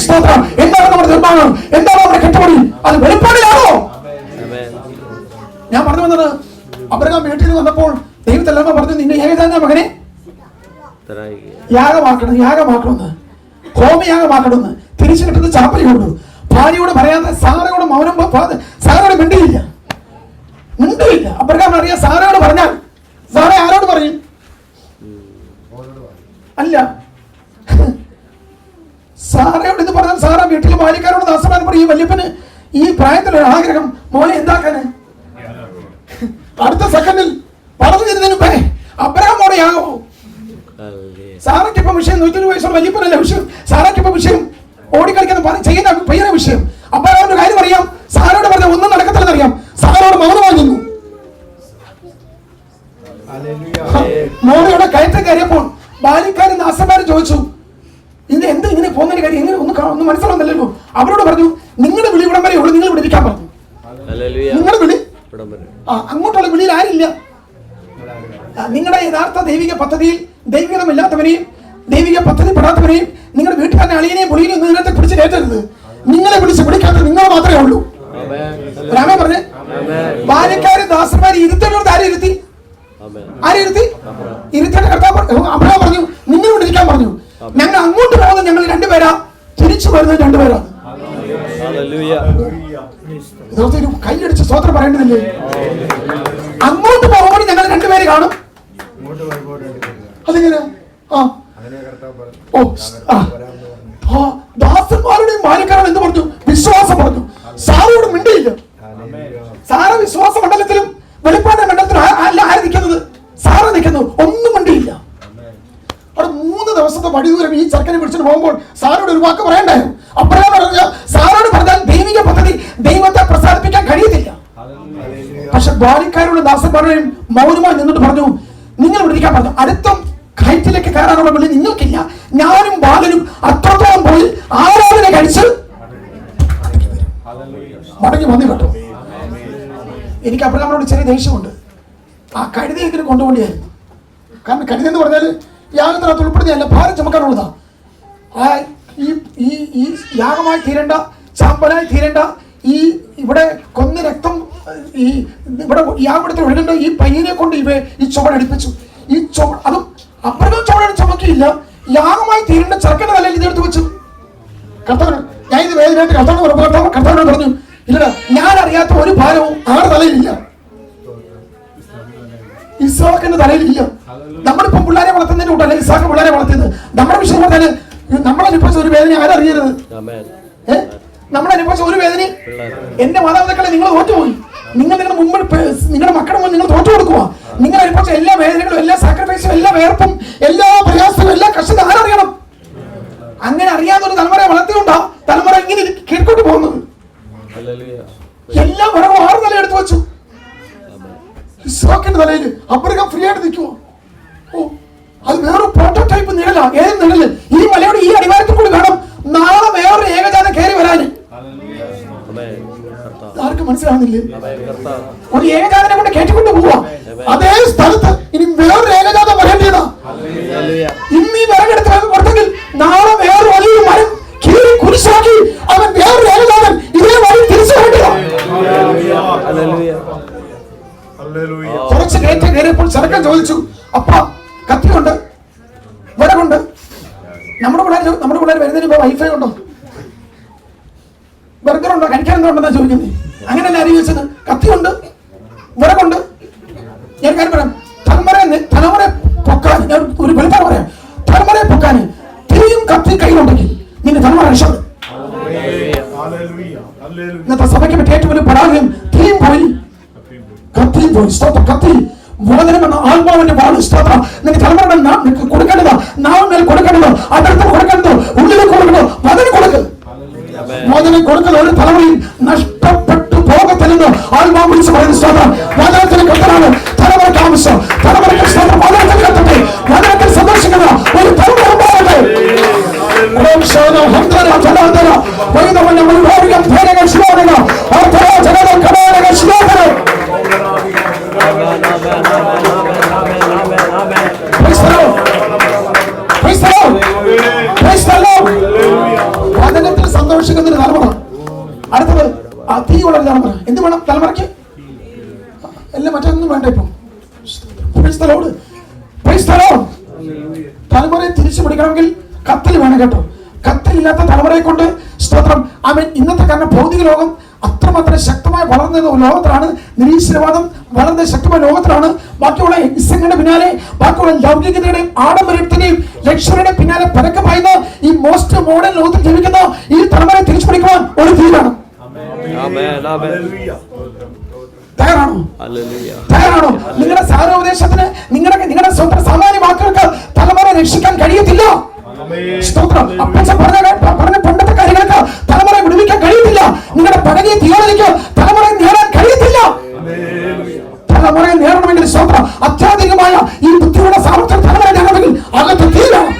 സ്തോത്രം. എന്താണ് നമ്മുടെ നിർമ്മാണം, എന്താണ് നമ്മുടെ കെട്ടുപണി? അത് വെളിപ്പാടിലാണോ? ഞാൻ പറഞ്ഞു വന്നത്, അബ്രഹാം വീട്ടിൽ വന്നപ്പോൾ ദൈവത്തെല്ലാം പറഞ്ഞു, നിന്നെ ഏകജാത മകനെ യാഗമാക്കണമെന്ന്, ഹോമയാഗമാക്കണമെന്ന്. തിരിച്ചു കിട്ടുന്ന ചാപ്പലിയോട്, ഭാര്യയോട് പറയാതെ സാറയോട് മൗനം, സാറയോട് മിണ്ടിയില്ല. അബ്രഹാം അറിയാം, സാറയോട് പറഞ്ഞാൽ സാറ ആരോട് പറയും? അല്ല, സാറയോട് ഇത് പറഞ്ഞാൽ സാറ വീട്ടിൽ ബാല്യക്കാരോട് ദാസമാൻ പറയും, വല്യപ്പന് ഈ പ്രായത്തിലൊരു ആഗ്രഹം, മോനെ എന്താക്കാന്? അടുത്ത സെക്കൻഡിൽ പറഞ്ഞു തരുന്നതിന് മുമ്പേ അബ്രഹാമോടെ യാഗമോ? സാറയ്ക്ക് ഇപ്പൊ വിഷയം 120 വയസ്സുള്ള വല്യപ്പനല്ല വിഷയം. സാറയ്ക്ക് ഇപ്പൊ വിഷയം ഓടിക്കളിക്കുന്ന ചെയ്യുന്ന പയ്യന വിഷയം. അബ്രഹാമിന്റെ കാര്യം അറിയാം, സാറോട് പറഞ്ഞ ഒന്നും നടക്കത്തില്ലെന്ന് അറിയാം. സാറോട് മൗനമായി നിന്നു. മോനയുടെ കയറ്റം കയറിയപ്പോൾ ബാല്യക്കാരൻ ദാസന്മാരും ചോദിച്ചു, ഇത് എന്ത് ഇങ്ങനെ പോകുന്നതിന് കാര്യം എങ്ങനെ ഒന്നും മനസ്സിലാവുന്നില്ലല്ലോ. അവരോട് പറഞ്ഞു, നിങ്ങളുടെ വിളി ഇവിടം വരെ ഉള്ളൂ, നിങ്ങൾ ഇവിടെ ഇരിക്കാൻ പറഞ്ഞു. നിങ്ങളുടെ വിളി അങ്ങോട്ടുള്ള വിളിയിൽ ആരില്ല. നിങ്ങളുടെ യഥാർത്ഥ ദൈവിക പദ്ധതിയിൽ ദൈവികതമില്ലാത്തവനെയും ദൈവിക പദ്ധതി പെടാത്തവനെയും നിങ്ങളുടെ വീട്ടുകാരനെ അളിയനെയും പുളിയെയും ഇതിനകത്ത് പിടിച്ച് കയറ്റരുത്. നിങ്ങളെ പിടിച്ച് പിടിക്കാത്തത് നിങ്ങൾ മാത്രമേ ഉള്ളൂ. രാമേ പറഞ്ഞേ, ബാല്യക്കാരും ദാസന്മാരെ ഇരുത്തേണ്ടത് ആരെയിരുത്തി? ഇരുത്തേണ്ട കർത്താവ് അബ്രഹാം പറഞ്ഞു, നിങ്ങൾ ഇവിടെ ഇരിക്കാൻ പറഞ്ഞു. ഞങ്ങൾ അങ്ങോട്ട് പോകുന്നത് ഞങ്ങൾ രണ്ടുപേരാ, തിരിച്ചു വരുന്നത് രണ്ടുപേരാണ്. ഒരു കൈയടിച്ച് സ്തോത്രം പറയേണ്ടതില്ലേ? അങ്ങോട്ട് പോകുമ്പോൾ ഞങ്ങൾ രണ്ടുപേര് കാണും. അതെങ്ങനെ? ദാസന്മാരുടെയും ബാല്യക്കാരോട് എന്ത് പറഞ്ഞു? വിശ്വാസം പറഞ്ഞു. സാറയോട് മിണ്ടിയില്ല. സാറ വിശ്വാസ മണ്ഡലത്തിലും വെളിപ്പാട് മണ്ഡലത്തിലും അല്ല ആര് നിൽക്കുന്നത്? സാറ നിൽക്കുന്നു, ഒന്നും മിണ്ടിയില്ല. അവിടെ 3 ദിവസത്തെ വഴിദൂരം ഈ ചെറുക്കനെ പിടിച്ചിട്ട് പോകുമ്പോൾ സാറോട് ഒരു വാക്ക് പറയണ്ടായിരുന്നു. അബ്രഹാം പറഞ്ഞ സാറോട് പറഞ്ഞാൽ ദൈവിക പദ്ധതി ദൈവത്തെ പ്രസാദിപ്പിക്കാൻ കഴിയത്തില്ല. പക്ഷെ ബാല്യക്കാരോട് ദാസന്മാരുടെയും മൗനമായി നിന്നിട്ട് പറഞ്ഞു, നിങ്ങൾ ഇവിടെ ഇരിക്കാൻ പറഞ്ഞു. അടുത്ത ഹൈറ്റിലേക്ക് കയറാനുള്ള വിളി നിങ്ങൾക്കില്ല. ഞാനും ബാലനും അത്രത്തോളം പോയി ആരാധന കഴിച്ച് മടങ്ങി വന്നു കേട്ടോ. എനിക്ക് അബ്രഹാമിനോട് ചെറിയ ദേഷ്യമുണ്ട്. ആ കഴുതയെങ്കിലും കൊണ്ടുപോകേണ്ടിയായിരുന്നു. കാരണം കഴുത എന്ന് പറഞ്ഞാൽ യാഗത്തിനകത്ത് ഉൾപ്പെടുത്തിയല്ല, ഭാരം ചുമക്കാനുള്ളതാ. ഈ യാഗമായി തീരേണ്ട, ചാമ്പലായി തീരേണ്ട, ഈ ഇവിടെ കൊന്ന രക്തം ഈ ഇവിടെ യാഗത്തിൽ ഒഴുകേണ്ട ഈ പയ്യനെ കൊണ്ട് ഈ ചുവടടിപ്പിച്ചു. ഈ അതും അബ്രഹാം ചുവട് ചുമക്കിയില്ല, യാഗമായി തീരേണ്ട ചെറുക്കന്റെ തലയിൽ ഇതെടുത്ത് വെച്ചു. കർത്താവ്, ഞാൻ ഇത് വേദനയായിട്ട് കർത്താവിനോട് പറഞ്ഞു, ഇല്ലടാ, ഞാൻ അറിയാത്ത ഒരു ഭാരവും ആരുടെ തലയിലില്ല, ഇസ്ഹാക്കിന്റെ തലയിലില്ല. നമ്മളിപ്പോ പിള്ളേരെ വളർത്തുന്നതിന്റെ കൂട്ടല്ല ഇസ്ഹാക്ക് പിള്ളേരെ വളർത്തിയത്. നമ്മുടെ വിഷയം പറഞ്ഞാല് നമ്മളനുഭവിച്ച ഒരു വേദന ആരറിയരുത്. നമ്മളനുഭവിച്ച ഒരു വേദന, എന്റെ മാതാപിതാക്കളെ നിങ്ങൾ തോറ്റുപോയി. നിങ്ങളുടെ മുമ്പിൽ നിങ്ങളുടെ മക്കളുടെ മുന്നിൽ നിങ്ങൾ തോറ്റു കൊടുക്കുക. നിങ്ങൾ അനുഭവിച്ച എല്ലാ വേദനകളും, എല്ലാ സാക്രിഫൈസും, എല്ലാ വേർപ്പും, എല്ലാ പ്രയാസവും, എല്ലാ കഷ്ടത ആരറിയണം? അങ്ങനെ അറിയാതെ ഒരു തലമുറയെ വളർത്തിക്കൊണ്ടാ തലമുറ ഇങ്ങനെ കീഴ്ക്കോട്ട് പോകുന്നത്. എല്ലാ മരവും 6 നില എടുത്തു വെച്ചു. ഇസ്ഹാക്കിന്റെ തലയിൽ അബ്രഹാം ഫ്രീ ആയിട്ട് നിൽക്കുവോ? അത് വേറൊരു പ്രോട്ടോടൈപ്പ് നിഴല. ഏത് നിഴല്? ഈ മലയുടെ ഈ അടിവാരത്തിൽ കൂടി വേണം നാളെ വേറൊരു ഏകജാതം കയറി വരാന്. ആർക്കും മനസ്സിലാവുന്നില്ലേ? ഒരു ഏകജാതനെ കൊണ്ട് കയറ്റിക്കൊണ്ട് പോവാ. അതേ സ്ഥലത്ത് ഇനി വേറൊരു ഏകജാതം വരേണ്ടതാ. ഇന്ന് ഈ വിറകെടുത്ത് കൊടുത്തെങ്കിൽ നാളെ വേറൊരു വലിയ മരം കീറി കുരിശാക്കി അവൻ വേറൊരു ഏകജാതൻ ഇതേ വഴി തിരിച്ചു വരേണ്ടതാ. കുറച്ച് കയറ്റം കയറിയപ്പോൾ ചെറുക്കൻ ചോദിച്ചു, അപ്പ കത്തിയുണ്ട്, വിറകുണ്ട്. നമ്മുടെ പിള്ളേർ വരുന്നതിന് മുമ്പ് വൈഫൈ ഉണ്ടോ, ബർഗറുണ്ടോ, കഴിക്കാൻ എന്തോ ഉണ്ടെന്നാ ചോദിക്കുന്നത്. അങ്ങനെയല്ല അറിയിച്ചത്. കത്തിയുണ്ട്, വിറകുണ്ട്. ഞാൻ കാര്യം പറയാം, തലമുറ പൊക്കാൻ ഒരു വെളിപ്പാട് പറയാം. തലമുറയെ പൊക്കാൻ തിരിയും കത്തി കയ്യിലുണ്ടെങ്കിൽ നിന്റെ തലമുറ രക്ഷപ്പെടും. ഇന്നത്തെ സഭയ്ക്ക് പറ്റിയ ഏറ്റവും വലിയ പരാജയം തിരിയും പോയി, കത്തിയും പോയി. സ്തോത്രം. കത്തി മോചനം എന്ന ആത്മാവിന്റെ വാള്. സ്തോത്രം. നിന്റെ തലമുറ കൊടുക്കേണ്ടതോ, നാവിൽ കൊടുക്കേണ്ടതോ, അതിർത്ത് കൊടുക്കേണ്ടതോ, ഉള്ളിലേക്ക് കൊടുക്കണോ, അതിന് കൊടുക്ക്. മോചനം കൊടുക്കുന്ന ഒരു തലമുറയിൽ നഷ്ടപ്പെട്ടു പോകത്തില്ലെന്ന് ആത്മാവ് വിളിച്ച് പറയുന്ന സ്തോത്രം. വചനത്തിന് കത്തനാണ് തലമുറയ്ക്ക് ആവശ്യം. തലമുറയ്ക്ക് സ്തോത്രം. വചനത്തിൽ കത്തട്ടെ. വചനത്തിൽ സന്തോഷിക്കുന്ന ഒരു തലമുറ ഉണ്ടാകട്ടെ. വചനം മറ്റൊന്നും വേണ്ട. ഇപ്പം തലമുറയെ തിരിച്ചു പിടിക്കണമെങ്കിൽ കത്തിൽ വേണം കേട്ടോ. കത്തിലില്ലാത്ത തലമുറയെ കൊണ്ട് സ്തോത്രം ആമേൻ. ഇന്നത്തെ കാരണം ഭൗതിക ലോകം അത്രമാത്രം ശക്തമായി വളർന്ന ലോകത്തിലാണ്, നിരീശ്വരവാദം വളർന്ന ശക്തമായ ലോകത്തിലാണ്. ബാക്കിയുള്ള ഇസങ്ങളുടെ പിന്നാലെ, ബാക്കിയുള്ള ലൗകികതയുടെയും ആഡംബരത്തിന്റെയും ലക്ഷണയുടെ പിന്നാലെ പരക്കമായിരുന്ന ഈ മോസ്റ്റ് മോഡേൺ ലോകത്തിൽ ജീവിക്കുന്ന ഈ തലമുറയെ തിരിച്ചു പിടിക്കുവാൻ ഒരു തീരാണ്. തയ്യാറാണോ? തയ്യാറാണോ? നിങ്ങളുടെ സാരോപദേശത്തിന്, നിങ്ങളുടെ സ്വന്തം സാമാന്യ വാക്കുകൾക്ക് തലമുറ രക്ഷിക്കാൻ കഴിയത്തില്ല. സ്തോത്രം. അപ്പച്ചൻ പറഞ്ഞ പണ്ടത്തെ കാര്യങ്ങൾക്ക് തലമുറ വിടുവിക്കാൻ കഴിയത്തില്ല. നിങ്ങളുടെ പഴകിയ തിയോളജിക്ക് തലമുറയെ നേടാൻ കഴിയത്തില്ല. തലമുറയെ നേടണമെങ്കിൽ സ്തോത്രം അത്യാധുനികമായ ഈ ബുദ്ധിയുടെ സാമർത്ഥ്യം തലമുറ നേടണമെങ്കിൽ അകത്ത് തീരാണ്,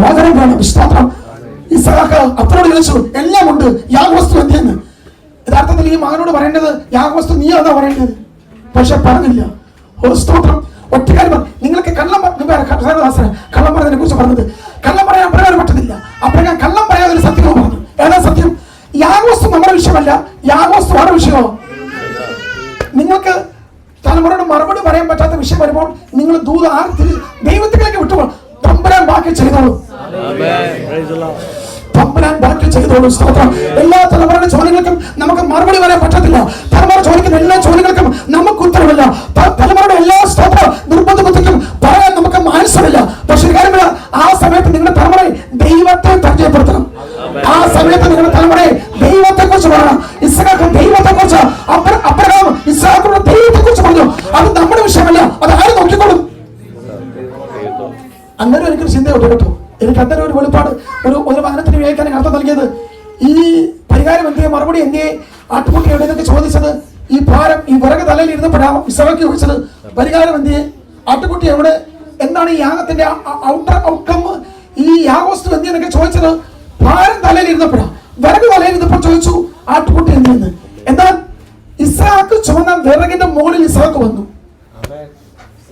മോചനം വേണം. സ്തോത്രം. ഇസ്ഹാക്ക് അപ്പനോട് ചോദിച്ചു, എല്ലാം ഉണ്ട്, യാഗവസ്തു എന്തെന്ന്. യഥാർത്ഥത്തിൽ ഈ മകനോട് പറയേണ്ടത് യാഗവസ്തു നീ എന്നാ പറയേണ്ടത്, പക്ഷെ പറഞ്ഞില്ല. ഒരു സ്തോത്രം. ഒറ്റക്കാര്യം നിങ്ങൾക്ക് കള്ളം പറഞ്ഞതിനെ കുറിച്ച് പറഞ്ഞത്, കള്ളം പറയാൻ പറയാൻ പറ്റുന്നില്ല. അപ്പോൾ ഞാൻ കള്ളം പറയാതെ ഒരു സത്യവും പറഞ്ഞു. ഏതാ സത്യം? യാഗവസ്തു നമ്മുടെ വിഷയമല്ല, യാഗവസ്തു ആണ് വിഷയമോ. നിങ്ങൾക്ക് തലമുറയോട് മറുപടി പറയാൻ പറ്റാത്ത വിഷയം വരുമ്പോൾ നിങ്ങൾ ദൈവത്തിലേക്ക് വിട്ടുപോകും. തമ്പുരാൻ ബാക്കി ചെയ്തോളൂ, തമ്പുരാൻ ബാക്കി ചെയ്തോളൂ. സ്തോത്രം. എല്ലാ തലമുറയുടെ ചോദ്യങ്ങൾക്കും നമുക്ക് മറുപടി പറയാൻ പറ്റത്തില്ല. തലമുറ ചോദിക്കുന്ന എല്ലാ ചോദ്യങ്ങൾക്കും നമുക്ക് ഉത്തരവില്ല. തലമുറയുടെ എല്ലാ സ്തോത്ര നിർബന്ധ ബുദ്ധിക്കും പറയാൻ നമുക്ക് ആൻസറില്ല. പക്ഷെ കാര്യമില്ല, ആ സമയത്ത് നിങ്ങളുടെ തലമുറയെ ദൈവത്തെ പരിചയപ്പെടുത്തണം. ആ സമയത്ത് നിങ്ങളുടെ തലമുറയെ ദൈവത്തെ കുറിച്ച് പറയണം. ഇസ്ഹാക്ക് ദൈവത്തെ കുറിച്ച്, അബ്രഹാം ഇസ്ഹാക്കിനോട് ദൈവത്തെ കുറിച്ച് പറഞ്ഞു. അത് നമ്മുടെ വിഷയമല്ല, അത് ആരും നോക്കിക്കോളും. അങ്ങനെ എനിക്കൊരു ചിന്തയുണ്ട് കേട്ടോ. എനിക്ക് അങ്ങനെ ഒരു വെളിപ്പാട്, ഒരു വചനത്തിന് ഉപയോഗിക്കാൻ അർത്ഥം നൽകിയത്, ഈ പരിഹാരം എന്തിയെ, മറുപടി എന്തിയെ, ആട്ടുകുട്ടി എവിടെയെന്നൊക്കെ ചോദിച്ചത്, ഈ ഭാരം ഈ വിറക് തലയിൽ ഇരുന്നപ്പോഴാണ് ഇസ്ഹാക്ക് ചോദിച്ചത് പരിഹാരം എന്തിയെ, ആട്ടുകുട്ടി എവിടെ, എന്താണ് ഈ യാഗത്തിന്റെ ഔട്ട്കം, ഈ യാഗവസ്തു എന്തിയെന്നൊക്കെ ചോദിച്ചത് ഭാരം തലയിൽ ഇരുന്നപ്പോഴാണ്. വിറക് തലയിൽ ഇരുന്നപ്പോൾ ചോദിച്ചു ആട്ടുകുട്ടി എന്തിയെന്ന്. എന്നാൽ ഇസ്ഹാക്ക് ചുമന്ന വിറകിന്റെ മുകളിൽ ഇസ്ഹാക്ക് വന്നു.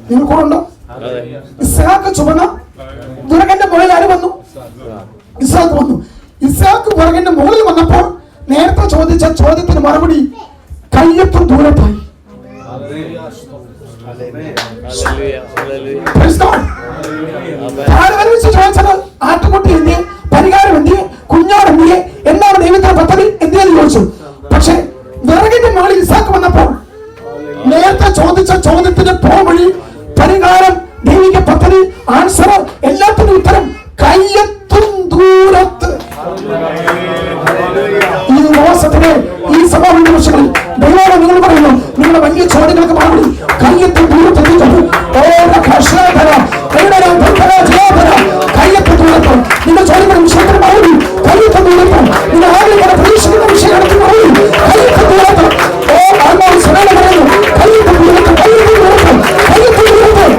നിങ്ങൾ കൂടെ ഉണ്ടോ? ഇസ്ഹാക്ക് ചുമന്ന വിറകിന്റെ മുകളിൽ ആര് വന്നു? ഇസ്ഹാക്ക് വന്നു. ഇസ്ഹാക്ക് വിറകിന്റെ മുകളിൽ വന്നപ്പോൾ നേരത്തെ ചോദിച്ച ചോദ്യത്തിന് മറുപടി കയ്യെത്തും ദൂരത്തായി. ചോദിച്ചത് ആട്ടുകുട്ടി എന്തിയെ, പരിഹാരം എന്തിയെ, കുഞ്ഞാട് എന്തിയെ, എന്താണ് ദൈവത്തിന്റെ പദ്ധതി എന്തിയെന്ന് ചോദിച്ചു. പക്ഷെ വിറകിന്റെ മുകളിൽ ഇസ്ഹാക്ക് വന്നപ്പോൾ നേരത്തെ ചോദിച്ച ചോദ്യത്തിന് പോവഴി, പരിഹാരം, ദൈവിക പദ്ധതി, ആൻസർ, എല്ലാത്തിനും ഉത്തരം കയ്യെത്തും ദൂരത്ത്. ഈ ദിവസത്തിലെ ഈ സഭാ നിമിഷങ്ങളിൽ ദൈവം നിങ്ങൾ പറയുന്നു, നിങ്ങളുടെ വലിയ ചോദ്യങ്ങൾക്ക് മറുപടി കയ്യെത്തും ദൂരത്ത് എത്തിക്കുന്നു. കയ്യെത്തും ദൂരത്ത് നിങ്ങൾ ചോദിക്കുന്ന വിഷയത്തിന് മറുപടി കയ്യെത്തും ദൂരത്ത്, നിങ്ങൾ ആഗ്രഹിക്കുന്ന പ്രതീക്ഷിക്കുന്ന വിഷയങ്ങൾക്ക് മറുപടി കയ്യെത്തും ദൂരത്ത്. പറയുന്നു കയ്യെത്തും ദൂരത്ത്, കയ്യെത്തും ദൂരത്ത്, കയ്യെത്തും ദൂരത്ത്.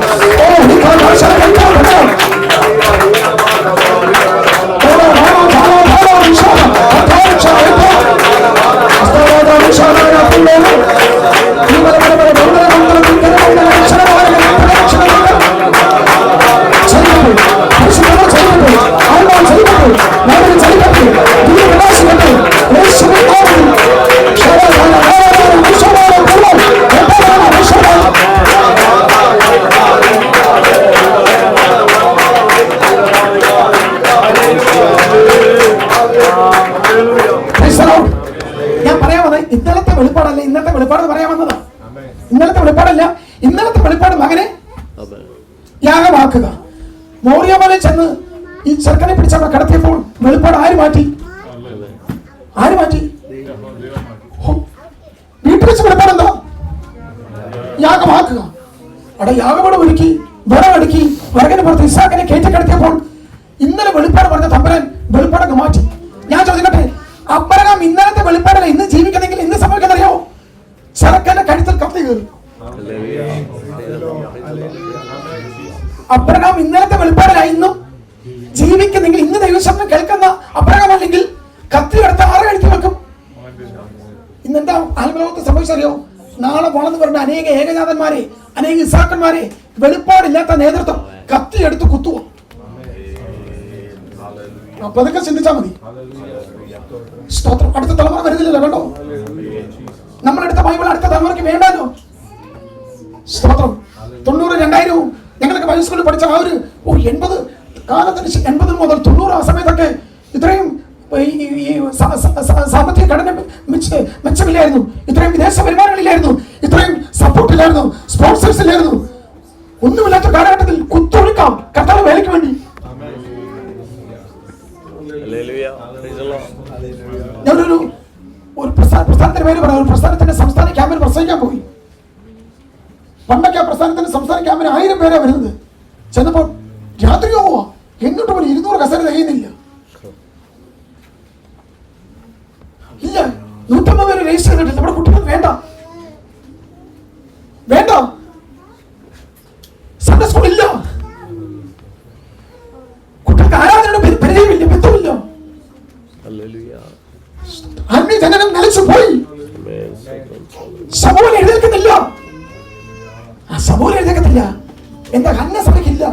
ഇന്നലത്തെ വെളിപ്പാടല്ല, ഇന്നത്തെ വെളിപ്പാട് പറയാൻ വന്നതാ. ഇന്നലത്തെ വെളിപ്പാടല്ല, ഇന്നലത്തെ വെളിപ്പാട് മകനെ യാഗമാക്കുക. മോറിയമല ചെന്ന് ഈ ചെറുക്കനെ പിടിച്ചവിടെ കിടത്തിയപ്പോൾ വെളിപ്പാട് ആര് മാറ്റി? ആര് മാറ്റി? വീട്ടിൽ വെച്ച് വെളിപ്പാട് എന്താ? യാഗമാക്കുക. അവിടെ യാഗമോട് ഒരുക്കി, വിറകടുക്കി, വിറകിന് പുറത്ത് ഇസ്ഹാക്കിനെ കയറ്റി കിടത്തിയപ്പോൾ ഇന്നലെ വെളിപ്പാട് പറഞ്ഞ തമ്പുരാൻ വെളിപ്പാടൊക്കെ മാറ്റി. ഞാൻ ചോദിക്കട്ടെ, അബ്രഹാം ഇന്നലത്തെ വെളിപ്പാടല്ല ഇന്ന് ജീവിക്കുന്നെങ്കിൽ ഇന്ന് സംഭവിക്കുന്നറിയാവോ? ചെറുക്കന്റെ കഴുത്തിൽ കത്തി കയറി. അബ്രഹാം ഇന്നലത്തെ വെളിപ്പാടല്ല ഇന്നും ജീവിക്കുന്നെങ്കിൽ, ഇന്ന് ദൈവശബ്ദം കേൾക്കുന്ന അബ്രഹാം അല്ലെങ്കിൽ കത്തി എടുത്ത് ആറ് കഴുത്തി വെക്കും. ഇന്നെന്താ ആത്മലോകത്ത് സംഭവിച്ചറിയോ? നാളെ വളർന്നു വരുന്ന അനേക ഏകജാതന്മാരെ, അനേക ഇസ്ഹാക്കന്മാരെ വെളിപ്പാടില്ലാത്ത നേതൃത്വം കത്തി എടുത്ത് കുത്തുവോ? അപ്പൊ അതൊക്കെ ചിന്തിച്ചാൽ മതി. സ്തോത്രം. അടുത്ത തലമുറ വരുന്നില്ലല്ലോ, കണ്ടോ? നമ്മളെടുത്ത ബൈബിൾ അടുത്ത തലമുറയ്ക്ക് വേണ്ടാലോ. സ്തോത്രം. 90, 2000 ഞങ്ങളൊക്കെ ഹൈസ്കൂളിൽ പഠിച്ച ആ ഒരു 80 കാലത്തിന് 80 മുതൽ 90 ആ സമയത്തൊക്കെ ഇത്രയും ഈ സാമ്പത്തിക ഘടന മെച്ചമില്ലായിരുന്നു, ഇത്രയും വിദേശ വരുമാനങ്ങളില്ലായിരുന്നു, ഇത്രയും സപ്പോർട്ടില്ലായിരുന്നു, സ്പോൺസേഴ്സ് ഇല്ലായിരുന്നു. ഒന്നുമില്ലാത്ത കാലഘട്ടത്തിൽ കുത്തൊഴുക്കാം കർത്താവ് വേലയ്ക്ക് വേണ്ടി. ഞാനൊരു പ്രസ്ഥാനത്തിന്റെ പേര് പറയാം. ഒരു പ്രസ്ഥാനത്തിന്റെ സംസ്ഥാന ക്യാമ്പിന് പ്രസംഗിക്കാൻ പോയി. പണ്ടൊക്കെ ആ പ്രസ്ഥാനത്തിന്റെ സംസ്ഥാന ക്യാമ്പിന് 1000 പേരാ വരുന്നത്. ചെന്നപ്പോൾ രാത്രിയോ എങ്ങോട്ട് പോലും 200 കസേര തികയുന്നില്ല. ഇല്ല, 150 പേര് രജിസ്റ്റർ ചെയ്തിട്ടില്ല. നമ്മുടെ കുട്ടികൾ വേണ്ട വേണ്ട, സൺഡേ സ്കൂൾ ഇല്ല, കുട്ടികൾക്ക് ആരാധനയുടെ പരിചയമില്ല, ബന്ധമില്ല. ആത്മീയ ജനനം നിലച്ചു പോയി. സമൂഹം എഴുന്നേൽക്കുന്നില്ല. ആ സമൂഹം എഴുന്നേൽക്കത്തില്ല. എന്താ ഹന്ന സഭയ്ക്കില്ല?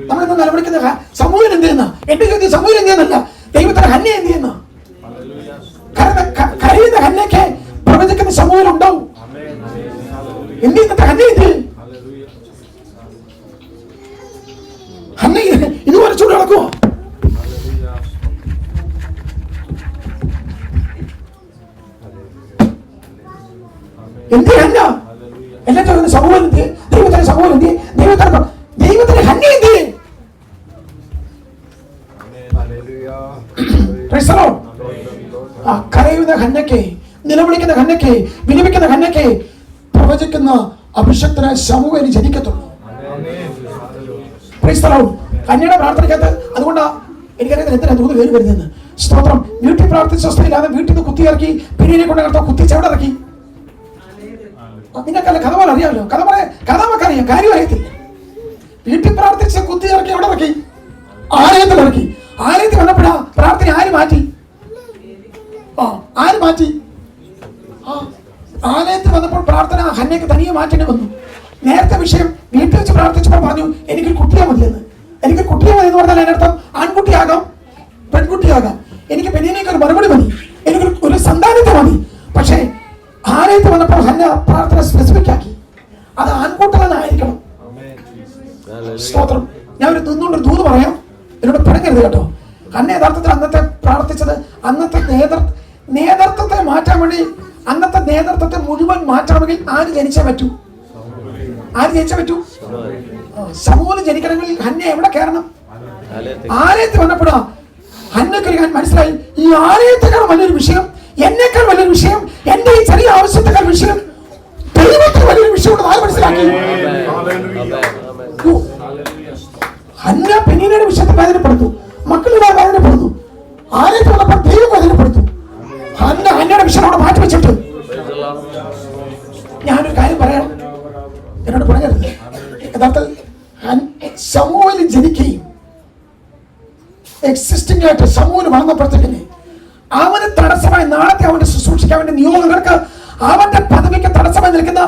നമ്മളിന്ന് നിലവിളിക്കുന്ന സമൂഹം എന്ത് ചെയ്യുന്ന? എന്റെ ചോദ്യം സമൂഹം എന്ത് ചെയ്യുന്നല്ല, ദൈവത്തിന്റെ ഹന്ന എന്ത് ചെയ്യുന്ന? കരയുന്ന ഹന്നയ്ക്ക് പ്രവചിക്കുന്ന സമൂഹം ഉണ്ടാവും. എന്ത് ചെയ്യുന്ന ഹന്ന എന്ത്? ഹന്ന ഇതുപോലെ ചൂട് കിടക്കുവോ? എന്ത് ഹന്ന? എല്ലാം ചോദിക്കുന്ന സമൂഹം എന്ത്? ദൈവത്തിന്റെ സമൂഹം എന്ത്? ദൈവത്തിന്റെ ഹന്ന എന്ത്? കരയുന്ന ഹന്നയ്ക്ക്, നിലവിളിക്കുന്ന ഹന്നയ്ക്ക്, വിലപിക്കുന്ന ഹന്നയ്ക്ക് പ്രവചിക്കുന്ന അഭിഷക്തനായ സമൂഹം ജനിക്കത്തുള്ളൂ. ഹന്നയുടെ പ്രാർത്ഥനയ്ക്കകത്ത് അതുകൊണ്ടാ എനിക്കറിയാം എന്തിനാ 3 പേര് വരുന്നതെന്ന്. സ്തോത്രം. വീട്ടിൽ പ്രാർത്ഥിച്ച സ്വസ്ഥയില്ലാതെ വീട്ടിൽ നിന്ന് കുത്തിയിറക്കി, പിന്നീനെ കൊണ്ട് നടത്താൻ കുത്തിച്ചെവിടെ ഇറക്കി. നിങ്ങൾക്കല്ല കഥ പോലെ അറിയാമല്ലോ. കഥ നമുക്കറിയാം, കാര്യം അറിയത്തില്ല. വീട്ടിൽ പ്രാർത്ഥിച്ച് കുത്തിയിറക്കി എവിടെ ഇറക്കി? ആലയത്തിൽ ഇറക്കി. ആലയത്തിൽ വന്നപ്പോഴാ പ്രാർത്ഥന ആര് മാറ്റി? ആര് മാറ്റി? ആലയത്തിൽ വന്നപ്പോൾ പ്രാർത്ഥന ഹന്നയ്ക്ക് തനിയെ മാറ്റേണ്ടി വന്നു. നേരത്തെ വിഷയം വീട്ടിൽ വെച്ച് പ്രാർത്ഥിച്ചപ്പോൾ പറഞ്ഞു എനിക്കൊരു കുട്ടിയെ മതിയെന്ന്. എനിക്ക് കുട്ടിയെ മതി എന്ന് പറഞ്ഞാൽ അതിനർത്ഥം ആൺകുട്ടിയാകാം പെൺകുട്ടിയാകാം. എനിക്ക് പെണ്ണിനേക്ക് ഒരു മറുപടി മതി, എനിക്കൊരു സന്താനത്തെ മതി. പക്ഷേ ആലയത്തിൽ വന്നപ്പോൾ ഹന്ന പ്രാർത്ഥന സ്പെസിഫിക് ആക്കി, അത് ആൺകുട്ടി തന്നെ ആയിരിക്കണം. സ്തോത്രം. ഞാൻ ഒരു നിന്നുകൊണ്ട് ദൂത് പറയാം, എന്നോട് പിടങ്ങരുത് കേട്ടോ. ഹന്ന യഥാർത്ഥത്തിൽ അന്നത്തെ പ്രാർത്ഥിച്ചത് അന്നത്തെ നേതൃത്വത്തെ മാറ്റാൻ വേണ്ടി, അന്നത്തെ നേതൃത്വത്തെ മുഴുവൻ മാറ്റണമെങ്കിൽ ആര് ജനിച്ചേ പറ്റൂ? ആര് ജനിച്ചേ പറ്റൂ? സമൂഹം ജനിക്കണമെങ്കിൽ ഹന്ന എവിടെ കയറണം? ആലയത്തിൽ വന്നപ്പോഴാ ഹന്നയ്ക്കൊരു കാര്യം മനസ്സിലായി, ഈ ആലയത്തെക്കാൾ വലിയൊരു വിഷയം, എന്നേക്കാൾ വലിയൊരു വിഷയം, എന്റെ ഈ ചെറിയ ആവശ്യത്തെക്കാൾ വിഷയം ദൈവത്തിന് വലിയൊരു വിഷയം ആര് മനസ്സിലാക്കി? ഹന്ന പെനീനയുടെ വിഷയത്തെ വേദനപ്പെടുത്തു, മക്കളുടെ വേദനപ്പെടുത്തു, ആലയത്തിൽ വന്നപ്പോൾ ദൈവം വേദനപ്പെടുത്തു. ഹന്നയുടെ വിഷയം അവിടെ മാറ്റി വെച്ചിട്ട് ഞാനൊരു കാര്യം പറയാം, എന്നോട് പറഞ്ഞത് യഥാർത്ഥത്തിൽ സമൂഹത്തിൽ ജനിക്കുകയും എക്സിസ്റ്റിംഗ് ആയിട്ട് സമൂഹം വളർന്നപ്പോഴത്തേക്കിന് അവന് തടസ്സമായി നാളത്തെ അവന്റെ ശുശ്രൂഷിക്കാൻ വേണ്ടി നിയോഗങ്ങൾക്ക് അവന്റെ പദവിക്ക് തടസ്സമായി നിൽക്കുന്ന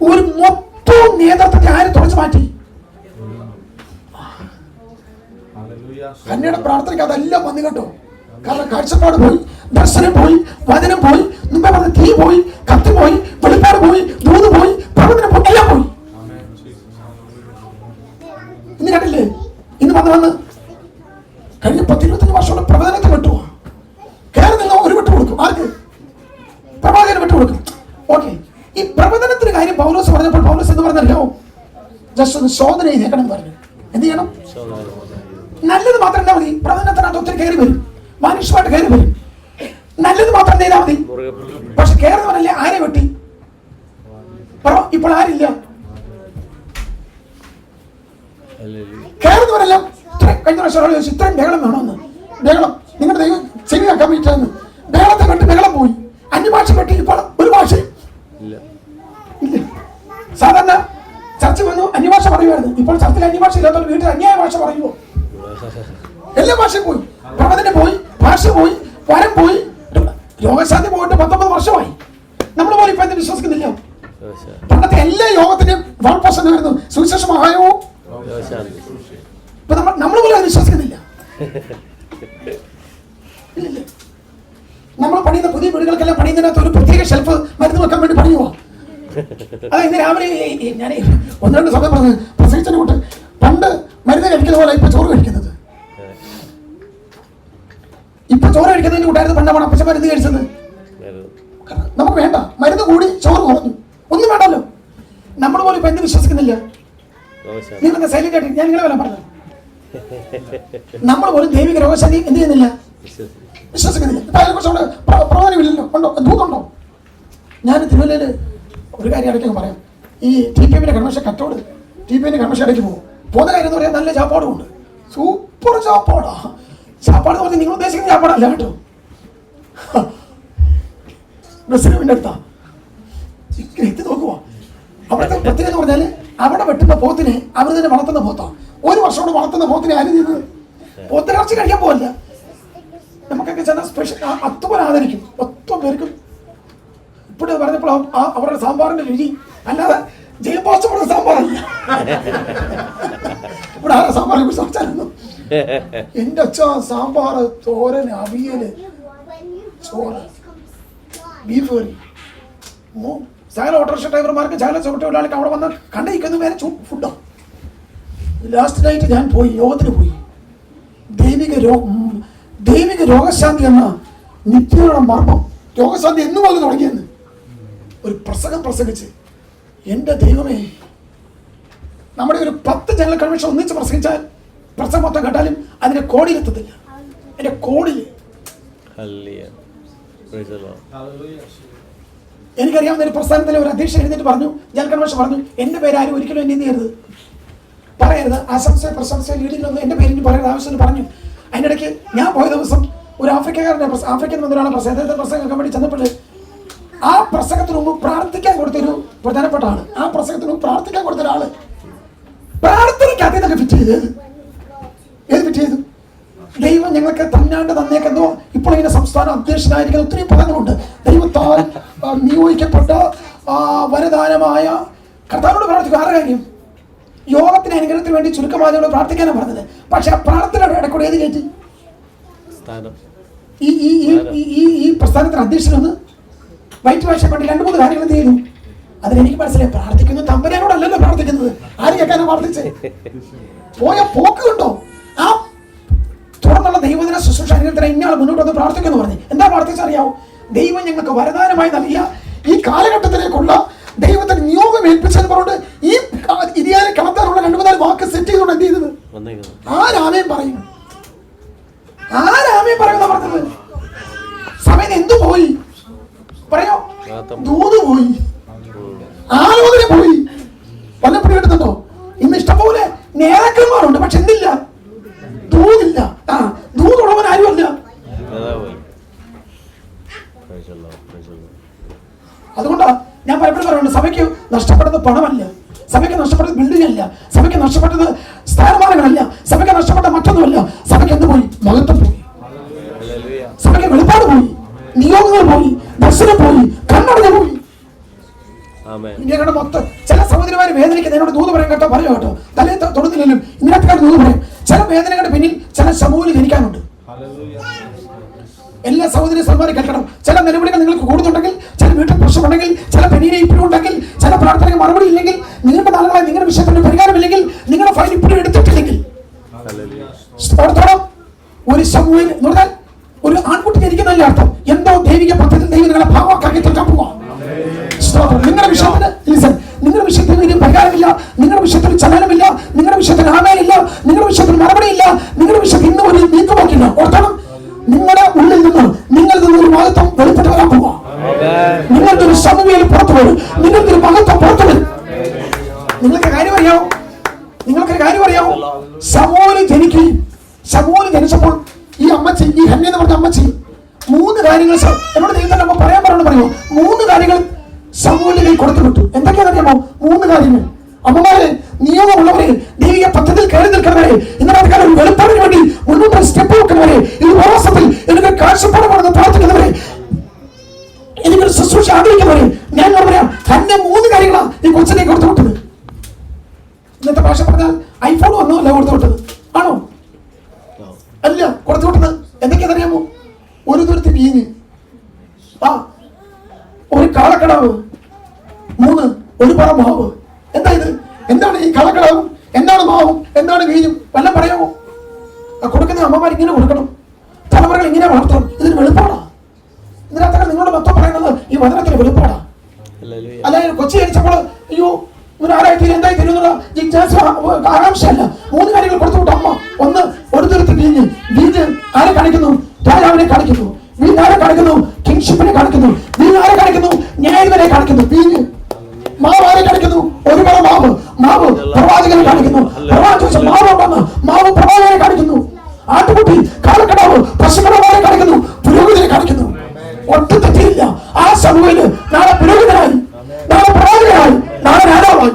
ഒരു മൊത്തം നേതൃത്വത്തെ ആര് തുടച്ചു മാറ്റി? ഹന്നയുടെ പ്രാർത്ഥനയ്ക്ക് അതെല്ലാം വന്നു കേട്ടോ. കാരണം കാഴ്ചപ്പാട് പോയി, ദർശനം പോയി, വചനം പോയി, മുമ്പേ പറഞ്ഞ തീ പോയി, കത്തി പോയി, വെളിപ്പാട് പോയി, ദൂത് പോയി, പ്രവചനം പോയി, എല്ലാം പോയി. ഇന്ന് കണ്ടില്ലേ? ഇന്ന് വന്ന് കഴിഞ്ഞ 10-25 വർഷമുള്ള പ്രവചനത്തെ വിട്ടു കയറി നിങ്ങൾ ഒരു വിട്ടു കൊടുക്കും. ആർക്ക്? പ്രവാചകന് വിട്ടു കൊടുക്കും. ഓക്കെ, ഈ പ്രവചനത്തിന് കാര്യം പൗലോസ് പറഞ്ഞപ്പോൾ പൗലോസ് എന്ന് പറഞ്ഞല്ലോ, ജസ്റ്റ് ഒന്ന് ശോധന ചെയ്തേക്കണം എന്ന് പറഞ്ഞു. എന്ത് ചെയ്യണം? നല്ലത് മാത്രം എന്താ മതി? പ്രവചനത്തിനകത്ത് ഒത്തിരി കയറി വരും, മനുഷ്യമായിട്ട് കയറി വരും. നല്ലത് മാത്രം എന്ത് ചെയ്താൽ മതി? പക്ഷെ കയറുന്നവരല്ലേ ആരെ വെട്ടി? ഇപ്പോൾ ആരില്ല. കയറുന്നവരെല്ലാം കഴിഞ്ഞ പ്രാവശ്യം ചോദിച്ചു ഇത്രയും ബഹളം വേണമെന്ന്. ബഹളം നിങ്ങളുടെ ദൈവം ശരിയാക്കാൻ പറ്റുമെന്ന്. ബഹളത്തെ വെട്ടി ബഹളം പോയി. അന്യഭാഷ വെട്ടി ഇപ്പോൾ ഒരു ഭാഷയും ഇല്ല. സാധാരണ ചർച്ച വന്നു അന്യഭാഷ പറയുമായിരുന്നു. ഇപ്പോൾ ചർച്ചയിൽ അന്യഭാഷ ഇല്ലാത്തവർ വീട്ടിൽ അന്യായ ഭാഷ പറയുമോ? എല്ലാ ഭാഷയും പോയി, പ്രവചനം പോയി, ഭാഷ പോയി, വരം പോയി, രോഗശാന്തി പോയിട്ട് 19 വർഷമായി. നമ്മൾ പോലും ഇപ്പൊ എന്ത് വിശ്വസിക്കുന്നില്ല. പണ്ടത്തെ എല്ലാ യോഗത്തിന്റെയും വാൾപോസ്റ്റ് വരുന്നു സുവിശേഷ മഹായോഗവും. ഇപ്പൊ നമ്മൾ പോലും അത് വിശ്വസിക്കുന്നില്ല. നമ്മൾ പണിയുന്ന പുതിയ വീടുകൾക്കെല്ലാം പണിയുന്നതിനകത്ത് ഒരു പ്രത്യേക ഷെൽഫ് മരുന്ന് വെക്കാൻ വേണ്ടി പണിയുവാ. അതാ ഇന്ന് രാവിലെ ഞാൻ 1-2 സമയം പറഞ്ഞ് പ്രസവിച്ചതിനെ കൊണ്ട് പണ്ട് മരുന്ന് കഴിക്കുന്ന പോലെ ഇപ്പൊ ചോറ് കഴിക്കുന്നത്. ഇപ്പൊ ചോറ് കഴിക്കുന്നതിന് കൂട്ടായിരുന്നു പണ്ടാണ് അപ്പച്ച മരുന്ന് കഴിച്ചത്. നമുക്ക് വേണ്ട, മരുന്ന് കൂടി ചോറ് കുറഞ്ഞു, ഒന്നും വേണ്ടല്ലോ. നമ്മൾ പോലും ഇപ്പൊ എന്ത് വിശ്വസിക്കുന്നില്ല. നിങ്ങൾ സൈലന്റ് ആയിട്ട് ഞാൻ നിങ്ങളെ വല്ല പറഞ്ഞു, നമ്മൾ പോലും ദൈവിക രോഗശാന്തി എന്ത് ചെയ്യുന്നില്ല, വിശ്വസിക്കുന്നില്ല. ഇപ്പൊ അതിനെക്കുറിച്ച് പ്രവചനമില്ലല്ലോ, ഉണ്ടോ, ദൂതുണ്ടോ? ഞാൻ തിരുവല്ലയില് ഒരു കാര്യം ഇടയ്ക്ക് പറയാം. ഈ TPM കൺവെൻഷൻ കട്ടോട് TPM കൺവെൻഷൻ ഇടയ്ക്ക് പോകുന്ന കാര്യം എന്ന് പറയാൻ നല്ല ചാപ്പാടും ഉണ്ട്, സൂപ്പർ ചാപ്പാടാ. ചാപ്പാട് എന്ന് പറഞ്ഞാൽ നിങ്ങൾ ഉദ്ദേശിക്കുന്ന ചാപ്പാടല്ല കേട്ടോ. ബസ്സിന്റെ അടുത്താ ഇത് നോക്കുവാ. അവിടുത്തെ പ്രത്യേകത എന്ന് പറഞ്ഞാല് അവിടെ വെട്ടുന്ന പോത്തിനെ അവർ തന്നെ വളർത്തുന്ന പോത്താ. 1 വർഷം കൊണ്ട് വളർത്തുന്ന പോത്തിനെ ആരും ചെയ്യുന്നത് പോത്തിറച്ചി കഴിക്കാൻ പോകില്ല. നമുക്കൊക്കെ ചെന്ന സ്പെഷ്യൽ അത്തുപോലെ ആദരിക്കും, 10 പേർക്കും. ഇപ്പോഴും പറഞ്ഞപ്പോൾ അവരുടെ സാമ്പാറിന്റെ രുചി അല്ലാതെ ജയിൽ പോസ്റ്റ് സാമ്പാറല്ല. ഇവിടെ ആരാ സാമ്പാറിനെ കുറിച്ച് സംസാരിക്കുന്നു? എന്റെ അച്ഛ സാമ്പാർ, തോരൻ, അവിയല്, ചോറ്, ബീഫ് കറി. സകല ഓട്ടോറിക്ഷ ഡ്രൈവർമാർക്ക് സകല തൊഴിലാളിക്ക് അവിടെ വന്ന് കണ്ടിരിക്കുന്ന വേറെ ഫുഡാണ്. ലാസ്റ്റ് നൈറ്റ് ഞാൻ പോയി, യോഗത്തിന് പോയി. ദൈവിക രോഗശാന്തി എന്ന നിത്യയുടെ മർമ്മം, രോഗശാന്തി എന്ന് പോലെ തുടങ്ങിയെന്ന് ഒരു പ്രസംഗം പ്രസംഗിച്ച്, എൻ്റെ ദൈവമേ, നമ്മുടെ ഒരു 10 ജനറൽ കൺവെൻഷൻ ഒന്നിച്ച് പ്രസംഗിച്ചാൽ പ്രസംഗം മൊത്തം കേട്ടാലും അതിന്റെ കോടിയിലെത്തത്തില്ല. എന്റെ കോടിയിൽ എനിക്കറിയാവുന്ന ഒരു പ്രസ്ഥാനത്തിലെ ഒരു അധ്യക്ഷൻ എഴുന്നേറ്റ് പറഞ്ഞു, ജനറൽ കൺവെൻഷൻ പറഞ്ഞു, എന്റെ പേര് ആരും ഒരിക്കലും എന്നെ ചെയ്യരുത്, പറയരുത്, ആശംസ പ്രശംസ ലീഡിങ്ങിലൊന്നും എന്റെ പേരിന് പറയരുത് ആവശ്യം പറഞ്ഞു. അതിനിടയ്ക്ക് ഞാൻ പോയ ദിവസം ഒരു ആഫ്രിക്കൻ മന്ത്രിയാണ് പ്രസംഗം കേൾക്കാൻ വേണ്ടി ചെന്നപ്പോൾ ആ പ്രസംഗത്തിന് മുമ്പ് പ്രാർത്ഥിക്കാൻ കൊടുത്തൊരു പ്രധാനപ്പെട്ട ആള്, ആ പ്രസംഗത്തിന് മുമ്പ് പ്രാർത്ഥിക്കാൻ കൊടുത്ത ഒരാള് പ്രാർത്ഥനയ്ക്ക് അതേതൊക്കെ ഫിറ്റ് ചെയ്തത്. ഏത് ഫിറ്റ് ചെയ്തു? ദൈവം ഞങ്ങൾക്ക് തന്നാണ്ട് തന്നേക്കെന്നോ. ഇപ്പോൾ ഇങ്ങനെ സംസ്ഥാന അധ്യക്ഷനായിരിക്കുന്ന ഒത്തിരി പദങ്ങളുണ്ട്. ദൈവത്താൽ നിയോഗിക്കപ്പെട്ട വരദാനമായ കർത്താവിനോട് പ്രാർത്ഥിക്കും. ആരുടെ കാര്യം? യോഗത്തിന് അനുഗ്രഹത്തിന് വേണ്ടി ചുരുക്കമാതിയോട് പ്രാർത്ഥിക്കാനാണ് പറഞ്ഞത്. പക്ഷെ ആ പ്രാർത്ഥനയുടെ ഇടക്കൂടെ ഏത് കയറ്റി? ഈ പ്രസ്ഥാനത്തിന് അധ്യക്ഷനൊന്ന് വൈറ്റ് വേഷം കൊണ്ട് 2-3 കാര്യങ്ങൾ എന്ത് ചെയ്തു? അതിലെനിക്ക് മനസ്സിലായി, പ്രാർത്ഥിക്കുന്നു തമ്പുരാനോടല്ലല്ലോ പ്രാർത്ഥിക്കുന്നത്, ആര് കേൾക്കാനാ പ്രാർത്ഥിച്ചേ? പോയ പോക്ക് കണ്ടോ? ആ തുടർന്നുള്ള ദൈവദിന ശുശ്രൂഷ അനുഗ്രഹത്തിന് ഇന്നയാൾ മുന്നോട്ട് വന്ന് പ്രാർത്ഥിക്കുന്നു പറഞ്ഞു. എന്താ പ്രാർത്ഥിച്ചറിയാവോ? ദൈവം ഞങ്ങൾക്ക് വരദാനമായി നൽകിയ ഈ കാലഘട്ടത്തിലേക്കുള്ള ദൈവത്തിന് നിയോഗം ഏൽപ്പിച്ചെന്ന് പറഞ്ഞുകൊണ്ട് ഈ ഇതിയാനെ കളത്താനുള്ള 2-3 വാക്ക് സെറ്റ് ചെയ്തുകൊണ്ട് എന്ത് ചെയ്തത്? ആരാമേൻ പറയും, ആരാമേൻ പറയുന്ന പറഞ്ഞത്? സമയം എന്തു പോയി പറയോ? ദൂത് പോയി, ആലോചന പോയി. വല്ലപ്പോഴും കിട്ടുന്നുണ്ടോ? ഇന്ന് ഇഷ്ടംപോലെ നേതാക്കന്മാരുണ്ട്, പക്ഷെ എന്തില്ല? ദൂതില്ല. ദൂതുള്ളവൻ ആരുമല്ല. അതുകൊണ്ടാ ഞാൻ പലപ്പോഴും പറയുന്നുണ്ട്, സഭയ്ക്ക് നഷ്ടപ്പെടുന്നത് പണമല്ല, സഭയ്ക്ക് നഷ്ടപ്പെട്ടത് ബിൽഡിംഗ് അല്ല, സഭയ്ക്ക് നഷ്ടപ്പെട്ടത് സ്ഥാനമാനങ്ങളല്ല, സഭയ്ക്ക് നഷ്ടപ്പെട്ട മറ്റൊന്നുമല്ല. സഭയ്ക്ക് എന്ത് പോയി? മഹത്വം പോയി, സഭയ്ക്ക് വെളിപ്പാട് പോയി, നിയോഗങ്ങൾ പോയി, ദർശനം പോയി, കണ്ണടഞ്ഞ പോയി. ഇങ്ങനെ മൊത്തം ചില സഹോദരിമാര് വേദനയ്ക്ക് എന്നോട് ദൂത് പറയാൻ കേട്ടോ, പറയോ കേട്ടോ, തലേ തൊടുന്നില്ലെങ്കിലും ഇന്നത്തെ ദൂത് പറയും. ചില വേദനകളുടെ പിന്നിൽ ചില ശമൂല് ജനിക്കാനുണ്ട്. എല്ലാ സഹോദരി സന്മാരെ കേൾക്കണം. ചില നിലവിളികൾ നിങ്ങൾക്ക് കൂടുന്നുണ്ടെങ്കിൽ, ചില വീട്ടിൽ പ്രശ്നമുണ്ടെങ്കിൽ, ചില പെണ്ണിനെ ഇപ്പോഴും ഉണ്ടെങ്കിൽ, ചില പ്രാർത്ഥനയ്ക്ക് മറുപടി ഇല്ലെങ്കിൽ, നിങ്ങളുടെ നാളുകളെ നിങ്ങളുടെ വിഷയത്തിന് പരിഹാരമില്ലെങ്കിൽ, നിങ്ങളുടെ ഫയൽ ഇപ്പോഴും എടുത്തിട്ടില്ലെങ്കിൽ, ഒരു ശമൂല് എന്ന് പറഞ്ഞാൽ ഒരു ആൺകുട്ടി ജനിക്കുന്നതിന്റെ അർത്ഥം എന്തോ ദൈവിക പദ്ധതി ദൈവം നിങ്ങളെ ഭാവമാക്കി തീർക്കാൻ പോവാ. നിങ്ങളുടെ വിഷയത്തിന് നിങ്ങളുടെ വിഷയത്തിന് ഇനി പരിഹാരമില്ല, നിങ്ങളുടെ വിഷയത്തിൽ ചലനമില്ല, നിങ്ങളുടെ വിഷയത്തിന് ആമേനില്ല, നിങ്ങളുടെ വിഷയത്തിന് മറുപടിയില്ല, നിങ്ങളുടെ വിഷയത്തിൽ ഇന്നും ഒരു നീക്കുപോക്കില്ല. ഓർത്തോണം, നിങ്ങളുടെ ഉള്ളിൽ നിന്ന് ഒരു മഹത്വം വെളിപ്പെട്ട് വരാൻ പോവാ. നിങ്ങൾക്ക് ഒരു സമൂഹയിൽ പുറത്തു വരും, നിങ്ങൾക്ക് ഒരു മഹത്വം പുറത്തു വരും. നിങ്ങൾക്ക് കാര്യം അറിയാമോ? നിങ്ങൾക്കൊരു കാര്യം അറിയാമോ? ശമൂല് ജനിക്കുകയും, ശമൂല് ജനിച്ചപ്പോൾ ഈ അമ്മച്ചി, ഈ ഹന്യ എന്ന് പറഞ്ഞ അമ്മച്ചി 3 കാര്യങ്ങൾ എന്നോട് ദൈവത്തിന്റെ അമ്മ പറയാൻ പറയുമോ? 3 കാര്യങ്ങൾ ശമൂലിന്റെ കൈ കൊടുത്തു വിട്ടു. എന്തൊക്കെയാണെന്നറിയാമോ? 3 കാര്യങ്ങൾ. അമ്മമാരെ, നിയമമുള്ളവരെ, ദൈവിക പദ്ധതിയിൽ കയറി നിൽക്കുന്നവരെ, ഇന്നത്തെ കാലം വെളുപ്പാടിന് വേണ്ടി മുന്നോട്ട് സ്റ്റെപ്പ് വെക്കുന്നവരെ, ഈ ഉപവാസത്തിൽ എനിക്ക് കാഴ്ചപ്പാടുമാണെന്ന് പ്രാർത്ഥിക്കുന്നവരെ, എനിക്കൊരു ശുശ്രൂഷ ആഗ്രഹിക്കുന്നവരെ, ഞാൻ പറയാം, തന്നെ 3 കാര്യങ്ങളാണ് ഈ കൊച്ചിനെ കൊടുത്തു വിട്ടത്. ഇന്നത്തെ ഭാഷ പറഞ്ഞാൽ ഐഫോൺ ഒന്നുമല്ല കൊടുത്തു വിട്ടത്, ആണോ? അല്ല, കൊടുത്തു വിട്ടത് എന്തൊക്കെയാണെന്നറിയാമോ? ഒരു തുരുത്തി വീഞ്ഞ്, ഒരു കാളക്കടാവ്, 3 ഒരു പറ മാവ്. എന്താ ഇത്? എന്താണ് ഈ കളക്കളവും? എന്താണ് മാവും? എന്താണ് വീഞ്ഞും? വല്ലതും പറയാമോ? കൊടുക്കുന്ന അമ്മമാർ ഇങ്ങനെ കൊടുക്കണം, തലമുറകൾ ഇങ്ങനെ വളർത്തണം. ഇതിന് വെളിപ്പാടാ. ഇതിനകത്തൊക്കെ നിങ്ങളുടെ മൊത്തം പറയുന്നത് ഈ വചനത്തിന് വെളിപ്പാടാ. അല്ലാതെ കൊച്ചി ജനിച്ചപ്പോൾ അയ്യോ ഇവർ ആരായി എന്തായി തരുന്നുള്ള ജിജ്ഞാസ ആകാംക്ഷയല്ല. 3 കാര്യങ്ങൾ കൊടുത്തു വിട്ടു അമ്മ. ഒന്ന്, ഒരു തരത്തിൽ വീഞ്ഞ്. വീഞ്ഞ് ആരെ കാണിക്കുന്നു? രാജാവിനെ കാണിക്കുന്നു. വീഞ്ഞ് ആരെ കാണിക്കുന്നു? കിങ്ഷിപ്പിനെ കാണിക്കുന്നു. വീഞ്ഞ് ആരെ കാണിക്കുന്നു? ന്യായാധിപനെ കാണിക്കുന്നു. വീഞ്ഞ്. മാവ് ആരെ കാണിക്കുന്നു? ഒരു പറ മാവ്. മാവ് പ്രവാചകനെ കാണിക്കുന്നു. പ്രവാചക മാവ് ഉണ്ടെന്ന് മാവ് പ്രവാചകനെ കാണിക്കുന്നു. ആട്ടുകുട്ടി, കാലക്കടാവ്, പശുക്കടവാരെ കാണിക്കുന്നു. പുരോഹിതനെ കാണിക്കുന്നു. ഒട്ടും തെറ്റിയില്ല. ആ സമൂഹത്തില് നാളെ പുരോഹിതനായി, നാളെ പ്രവാചകനായി, നാളെ രാജാവായി.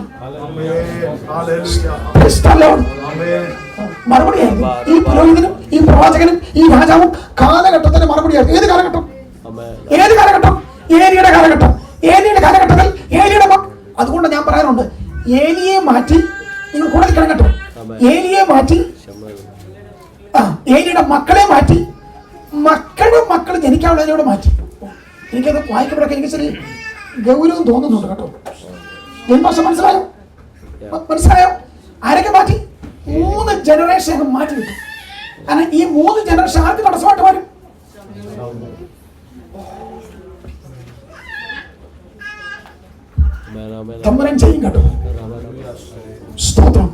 മറുപടിയായിരുന്നു ഈ പുരോഹിതനും ഈ പ്രവാചകനും ഈ രാജാവും കാലഘട്ടത്തിന്റെ മറുപടിയായിരുന്നു. ഏത് കാലഘട്ടം? ഏത് കാലഘട്ടം? ഏലിയുടെ കാലഘട്ടം. ഏലിയുടെ കാലഘട്ടത്തിൽ ഏലിയുടെ അതുകൊണ്ട് ഞാൻ പറയാറുണ്ട്, ഏലിയെ മാറ്റി നിങ്ങൾ കൂടുതൽ കിടങ്ങട്ടോ. ഏലിയെ മാറ്റി ഏലിയുടെ മക്കളെ മാറ്റി മക്കൾ ജനിക്കാനുള്ളതിനോട് മാറ്റി. എനിക്കത് വായിക്കുമ്പോഴൊക്കെ എനിക്ക് ശരി ഗൗരവം തോന്നുന്നുണ്ട് കേട്ടോ. ജന്മവർഷം മനസ്സിലായോ? മനസ്സിലായോ? ആരൊക്കെ മാറ്റി? 3 ജനറേഷൻ മാറ്റി കിട്ടും. കാരണം ഈ 3 ജനറേഷൻ ആർക്ക് തടസ്സമായിട്ട് വരും? തമ്പുരാൻ ചെയ്യും കേട്ടോ. സ്തോത്രം.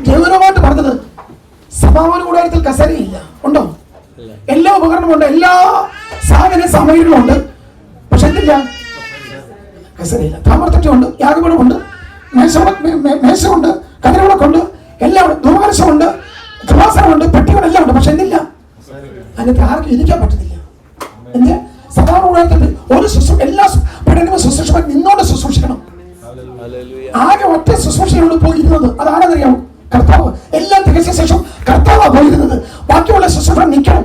ഗൗരവമായിട്ട് പറഞ്ഞത് സഭാവന കൂടാരത്തിൽ കസരയില്ല. ഉണ്ടോ? എല്ലാ ഉപകരണമുണ്ട്, എല്ലാ സാധന സാമഗ്രികളും ഉണ്ട്. പക്ഷെ എന്തില്ല? കസരയില്ല. താമരത്തട്ടുമുണ്ട്, യാഗപീഠമുണ്ട്, മേശമുണ്ട്, കതിരവിളക്കുണ്ട്, എല്ലാം ഉണ്ട്. ധൂമകലശമുണ്ട്, കൃപാസനമുണ്ട്, പെട്ടികളെല്ലാം ഉണ്ട്. പക്ഷെ എന്തില്ല? അതിനകത്ത് ആർക്കും ഇരിക്കാൻ പറ്റത്തില്ല. എന്ത്? സഭാവന കൂടാരത്തിൽ ഒരു എല്ലാ പഠനവും ശുശ്രൂഷകൻ നിന്നോട് ശുശ്രൂഷിക്കണം. ആകെ ഒറ്റ ശുശ്രൂഷയോട് പോയിരുന്നത് അതാണെന്നറിയാമോ? കർത്താവ്. എല്ലാം തികച്ച ശേഷം കർത്താവാ പോയിരുന്നത്. ബാക്കിയുള്ള ശുശ്രൂഷ നിൽക്കണം.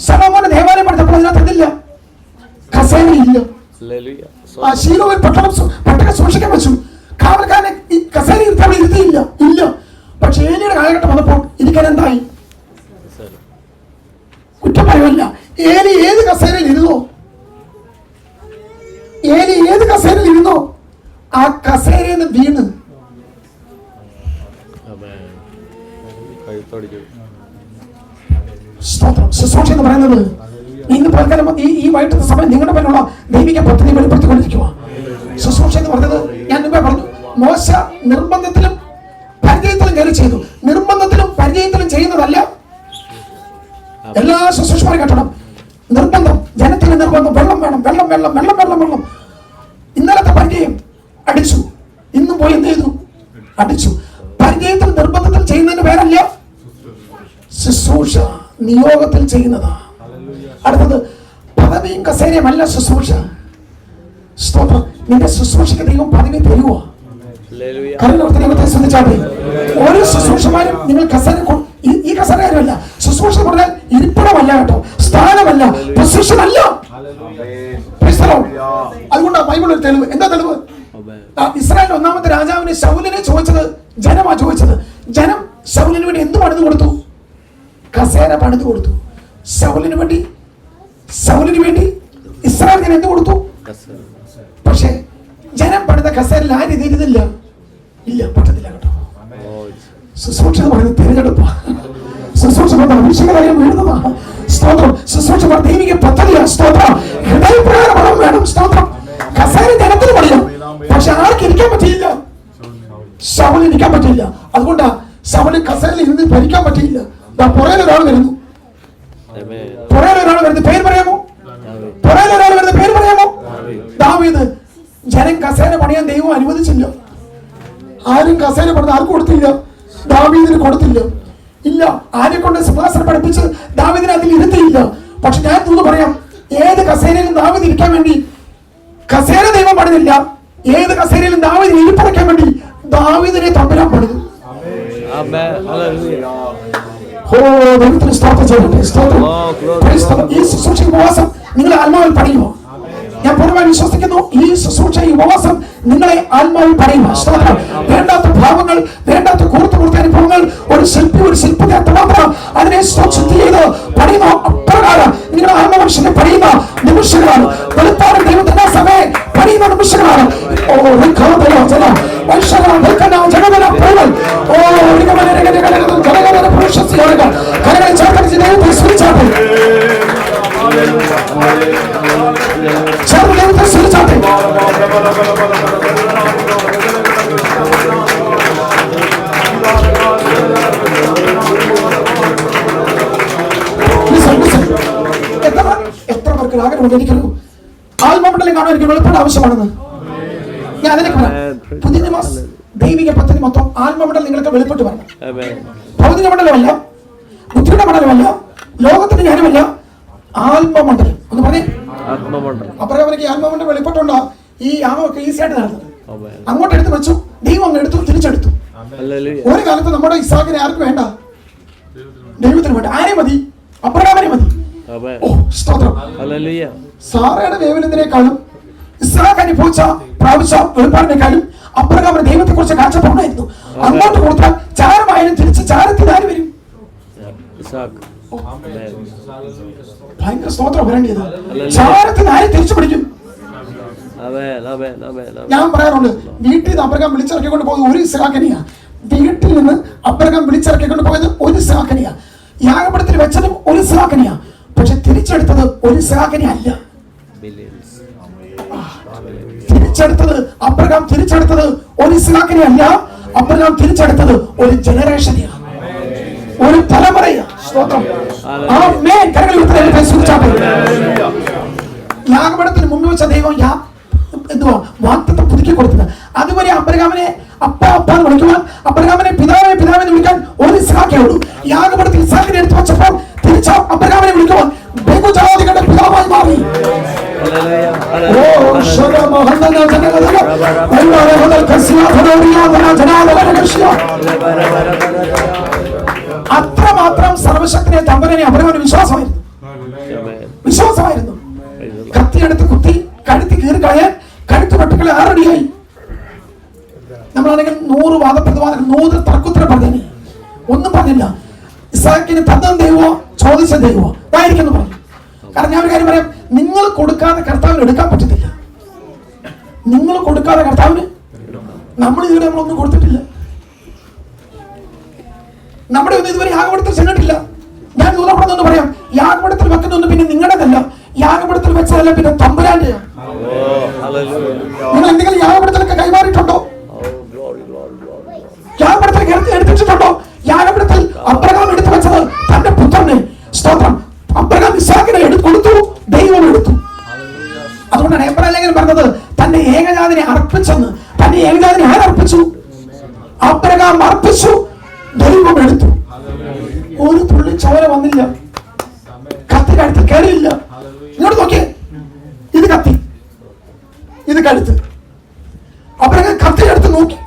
സലോമോനെ ദേവാലയം പഠിത്തപ്പോൾ അതിനകത്ത് എന്തില്ല? കസേരയില്ല. ആ ശീലോവിൽ പട്ടണം സൂക്ഷിക്കാൻ വെച്ചു. കാവൽക്കാരനെ ഈ കസേര ഇരുത്തവിടെ ഇരുത്തിയില്ല. ഇല്ല. പക്ഷെ ഏലിയുടെ കാലഘട്ടം വന്നപ്പോൾ ഇരിക്കാൻ എന്തായി? കുറ്റം പറയുമല്ല. ഏലി ഏത് കസേരയിൽ ഇരുന്നോ? ഏലി ഏത് കസേരയിൽ ഇരുന്നോ? ആ കസേരയിൽ നിന്ന് വീണ് ശുശ്രൂഷ എന്ന് പറയുന്നത് ഇന്ന് പ്രകാരം ഈ വൈകിട്ടത്തെ സമയം നിങ്ങളുടെ പേരുള്ള ദൈവിക പദ്ധതി വെളിപ്പെടുത്തിക്കൊണ്ടിരിക്കുക. ശുശ്രൂഷ എന്ന് പറഞ്ഞത് ഞാൻ മുമ്പേ പറഞ്ഞു, മോശ നിർബന്ധത്തിലും പരിചയത്തിലും കയറി ചെയ്തു. നിർബന്ധത്തിലും പരിചയത്തിലും ചെയ്യുന്നതല്ല. എല്ലാ ശുശ്രൂഷമാരും കേട്ടണം. നിർബന്ധം, ജനത്തിന് നിർബന്ധം. വെള്ളം വേണം, വെള്ളം വെള്ളം വെള്ളം വെള്ളം വെള്ളം. ഇന്നലത്തെ പരിചയം അടിച്ചു, ഇന്നും പോയി എന്ത് ചെയ്തു? അടിച്ചു. പരിചയത്തിൽ നിർബന്ധത്തിൽ ചെയ്യുന്നതിന് പേരല്ല ശുശ്രൂഷ, നിയോഗത്തിൽ ചെയ്യുന്നതാ. അടുത്തത് പദവിയും കസേരയും അല്ല ശുശ്രൂഷ. സ്തോത്രം. നിന്റെ ശുശ്രൂഷയ്ക്ക് ദൈവം പദവി തരുവോ? ദൈവത്തെ ശ്രദ്ധിച്ചാട്ടെ. ഓരോ ശുശ്രൂഷമാരും നിങ്ങൾ കസേര ഈ കസേര കാര്യമല്ല. ശുശ്രൂഷ പറഞ്ഞാൽ ഇരിപ്പിടമല്ല കേട്ടോ, സ്ഥാനമല്ല, പൊസിഷൻ അല്ല. അതുകൊണ്ടാണ് ബൈബിൾ ഒരു തെളിവ്. എന്താ തെളിവ്? ഇസ്രായേൽ ഒന്നാമത്തെ രാജാവിന് ശൗലിനെ ചോദിച്ചത് ജനമാ ചോദിച്ചത്. ജനം ശൗലിന് വേണ്ടി എന്ത് പണിത് കൊടുത്തു? കസേര പണിത് കൊടുത്തു. ശൗലിന് വേണ്ടി ഇസ്രായേൽ ജനം എന്ത് കൊടുത്തു? പക്ഷേ ജനം പണിത കസേരയിൽ ആരും ഇരുന്നില്ല. ഇല്ല, പറ്റത്തില്ല കേട്ടോ. ശുശ്രൂഷ പറയുന്നത് തിരഞ്ഞെടുപ്പാ. ശുശ്രൂഷ അഭിഷേകരായും വീഴുന്നതാ. സ്തോത്രം. ശുശ്രൂഷ ദൈവിക പദ്ധതിയാണ്. സ്തോത്രം. ഹൃദയപ്രകാരം വേണം. സ്തോത്രം. കസേര ജനത്തിന് പണിയാം, പക്ഷെ ആർക്ക് ഇരിക്കാൻ പറ്റിയില്ല? ശൗലിന് ഇരിക്കാൻ പറ്റിയില്ല. അതുകൊണ്ടാ ശൗലിന് കസേരയിൽ ഇരുന്ന് ഭരിക്കാൻ പറ്റിയില്ല. പുറയിലൊരാൾ വരുന്നു. പേര് പറയാമോ? പുറയിലൊരാൾ വരുന്ന പേര് പറയാമോ? ദാവീദ്. ജനം കസേര പണിയാൻ ദൈവം അനുവദിച്ചില്ല. ആരും കസേര പണിത് ആർക്കും കൊടുത്തില്ല. ദാവീദിന് കൊടുത്തില്ല. ഇല്ല, ആരെ കൊണ്ട് സിംഹാസനം പഠിപ്പിച്ച് ദാവീദിനെ അതിൽ ഇരുത്തിയില്ല. പക്ഷെ ഞാൻ തോന്നുന്നു പറയാം, ഏത് കസേരയിലും ദാവീദ് ഇരിക്കാൻ വേണ്ടി കസേര ദൈവം പണിതില്ല. ഏത് കസേരയിലും ദാവീദിനെ ഇരിപ്പടയ്ക്കാൻ വേണ്ടി ദാവീദിനെ തമ്പുരാൻ പണിതു. ദൈവത്തിന് സ്തോത്രം ചെയ്യട്ടെ. ഈ ശുശ്രൂഷ ഉപവാസം നിങ്ങളെ ആത്മാവിൽ പണിയുമോ? ഞാൻ പൂർണ്ണമായി വിശ്വസിക്കുന്നു. ഈ ശുശ്രൂഷ ഈ ഉപവാസം നിങ്ങളെ ആത്മാവിൽ പണിയുമോ? സ്തോത്രം. വേണ്ടാത്ത ഭാവങ്ങൾ, വേണ്ടാത്ത കൂർത്ത അനുഭവങ്ങൾ ഒരു ശില്പത്തെ അത്രമാത്രം അതിനെ ശുദ്ധി ചെയ്ത് പണിയുന്ന അപ്രകാരം നിങ്ങളുടെ ആത്മമനുഷ്യനെ പണിയുന്ന നിമിഷങ്ങൾ നിമിഷങ്ങളാണ്. വെളിപ്പാട് ദൈവത്തിന്റെ സഭയെ പണിയുന്ന നിമിഷങ്ങളാണ്. ഓ കരകളെ ചേർത്ത് ദൈവത്തെ സ്തുതിച്ചാട്ടെ. ചേർത്ത് ദൈവത്തെ സ്തുതിച്ചാട്ടെ. എത്ര പേർക്ക് ആഗ്രഹമുണ്ട്? എനിക്കൊരു ആത്മമണ്ഡലം കാണാൻ എനിക്ക് വെളിപ്പാട് ആവശ്യമാണെന്ന് ഞാൻ അതിലേക്ക് പറയാം. പുതിയ ദൈവിക പദ്ധതി മൊത്തം ആത്മമണ്ഡലം നിങ്ങൾക്ക് വെളിപ്പെട്ട് വരണം. ഭൗതിക മണ്ഡലമല്ല, ബുദ്ധിയുടെ മണ്ഡലമല്ല, ലോകത്തിന്റെ ജ്ഞാനമല്ല, ആത്മമണ്ഡലം. ഒന്ന് പറഞ്ഞേ, അപ്പുറം അവർക്ക് ആത്മമണ്ഡലം വെളിപ്പെട്ടുണ്ടോ ഈ യാമൊക്കെ ഈസി ആയിട്ട് നടന്നത്. അങ്ങോട്ട് എടുത്ത് വെച്ചു, ദൈവം അങ്ങ് എടുത്തു, തിരിച്ചെടുത്തു. ഒരു കാലത്ത് നമ്മുടെ ഇസാഖിനെ ആർക്ക് വേണ്ട? ദൈവത്തിന് വേണ്ട. ആരെ മതി? അബ്രഹാമിനെ മതി. ഓ സ്തോത്രം. സാറയുടെ വേവനത്തിനേക്കാളും ഇസ്ഹാഖ് അനുഭവിച്ച പ്രാപിച്ച വെളിപ്പാടിനേക്കാളും അബ്രഹാമിന് ദൈവത്തെ കുറിച്ച് കാഴ്ചപ്പാടായിരുന്നു. അങ്ങോട്ട് കൊടുത്താൽ ചാരമായാലും തിരിച്ച് ചാരത്തിൽ ആര് വരും? ഭയങ്കര സ്തോത്രം വരേണ്ടത്. ചാരത്തിൽ ആരെ തിരിച്ചു പിടിക്കും? ഞാൻ പറയാറുണ്ട്, വീട്ടിൽ നിന്ന് അബ്രഹാം വിളിച്ചിറക്കിക്കൊണ്ട് പോകുന്നത് ഒരു ഇസ്ഹാഖിനെയാ. വീട്ടിൽ നിന്ന് അബ്രഹാം വിളിച്ചിറക്കിക്കൊണ്ട് പോയത് ഒരു ഇസ്ഹാഖിനെയാ. യാഗപീഠത്തിൽ വെച്ചതും ഒരു ഇസ്ഹാഖിനെയാ. പക്ഷെ തിരിച്ചെടുത്തത് ഒരു ഇസ്ഹാഖിനെ അല്ല. തിരിച്ചെടുത്തത് അബ്രഹാം തിരിച്ചെടുത്തത് ഒരു ഇസ്ഹാഖിനെ അല്ല. അബ്രഹാം തിരിച്ചെടുത്തത് ഒരു ജനറേഷനെയാണ്, ഒരു തലമുറയാണ്. യാഗപീഠത്തിന് മുമ്പ് വെച്ച ദൈവം എന്തുവാ വാഗ്ദത്തം പുതുക്കി കൊടുത്തത്. അതുവരെ അബ്രഹാമിനെ അപ്പ എന്ന് വിളിക്കുവാൻ, അബ്രഹാമിനെ പിതാവിനെ പിതാവിനെ വിളിക്കാൻ ഒരു ഇസ്ഹാഖേ ഉള്ളൂ. യാഗപീഠത്തിൽ ഇസ്ഹാഖിനെ എടുത്തു വെച്ചപ്പോൾ തിരിച്ച അബ്രഹാമിനെ വിളിക്കുവാൻ ബഹുജാതികളുടെ പിതാവായി മാറി. അത്രമാത്രം സർവശക്തിനെ തമ്പുരാനെ അബ്രഹാമിന് വിശ്വാസമായിരുന്നു. കത്തിയെടുത്ത് കുത്തി കഴുത്തി കീറി കളയാൻ കഴുത്ത് വെട്ടുകളെ ആറടിയായി. നമ്മളാണെങ്കിൽ 100 വാദപ്രതിവാദം 100 തർക്കുത്തരം പറഞ്ഞു, ഒന്നും പറഞ്ഞില്ല. ഇസ്ഹാക്കിന് തന്ന ദൈവമോ ചോദിച്ച ദൈവമോ ആയിരിക്കുന്നു പറഞ്ഞു. കാരണം ഞാൻ ഒരു കാര്യം പറയാം, നിങ്ങൾ കൊടുക്കാതെ കർത്താവിന് എടുക്കാൻ പറ്റത്തില്ല. നിങ്ങൾ കൊടുക്കാതെ കർത്താവിന് നമ്മൾ ഇതുവരെ നമ്മളൊന്നും കൊടുത്തിട്ടില്ല. നമ്മുടെ ഒന്നും ഇതുവരെ യാഗപീഠത്തിൽ ചെന്നിട്ടില്ല. ഞാൻ ദൂരപ്പെടുന്നൊന്ന് പറയാം, യാഗപീഠത്തിൽ വെക്കുന്നൊന്നും പിന്നെ നിങ്ങളുടെതല്ല, യാഗപീഠത്തിൽ വെച്ചതല്ല, പിന്നെ തമ്പുരാന്റെയാണ്. നിങ്ങൾ എന്തെങ്കിലും യാഗപീഠത്തിലൊക്കെ കൈമാറിയിട്ടുണ്ടോ? യാഗപീഠത്തിൽ എടുത്തിട്ടുണ്ടോ? യാഗപീഠത്തിൽ അബ്രഹാം എടുത്തു വെച്ചത് തന്റെ പുത്രനെ, സ്തോത്രം, അബ്രഹാം ഇസ്ഹാക്കിനെ കൊടുത്തു, ദൈവം എടുത്തു. അതുകൊണ്ടാണ് എബ്രായ ലേഖനം പറഞ്ഞത് തന്റെ ഏകജാതിനെ അർപ്പിച്ചെന്ന്. തന്റെ ഏകജാതിനെ ആരർപ്പിച്ചു? അബ്രഹാം അർപ്പിച്ചു, ദൈവം എടുത്തു. ഒരു തുള്ളി ചോര വന്നില്ല, കത്തി കഴുത്തിൽ കയറിയില്ല. ഇങ്ങോട്ട് നോക്കിയേ, ഇത് കത്തി, ഇത് കഴുത്ത്. അബ്രഹാം കത്തി എടുത്ത് നോക്കി,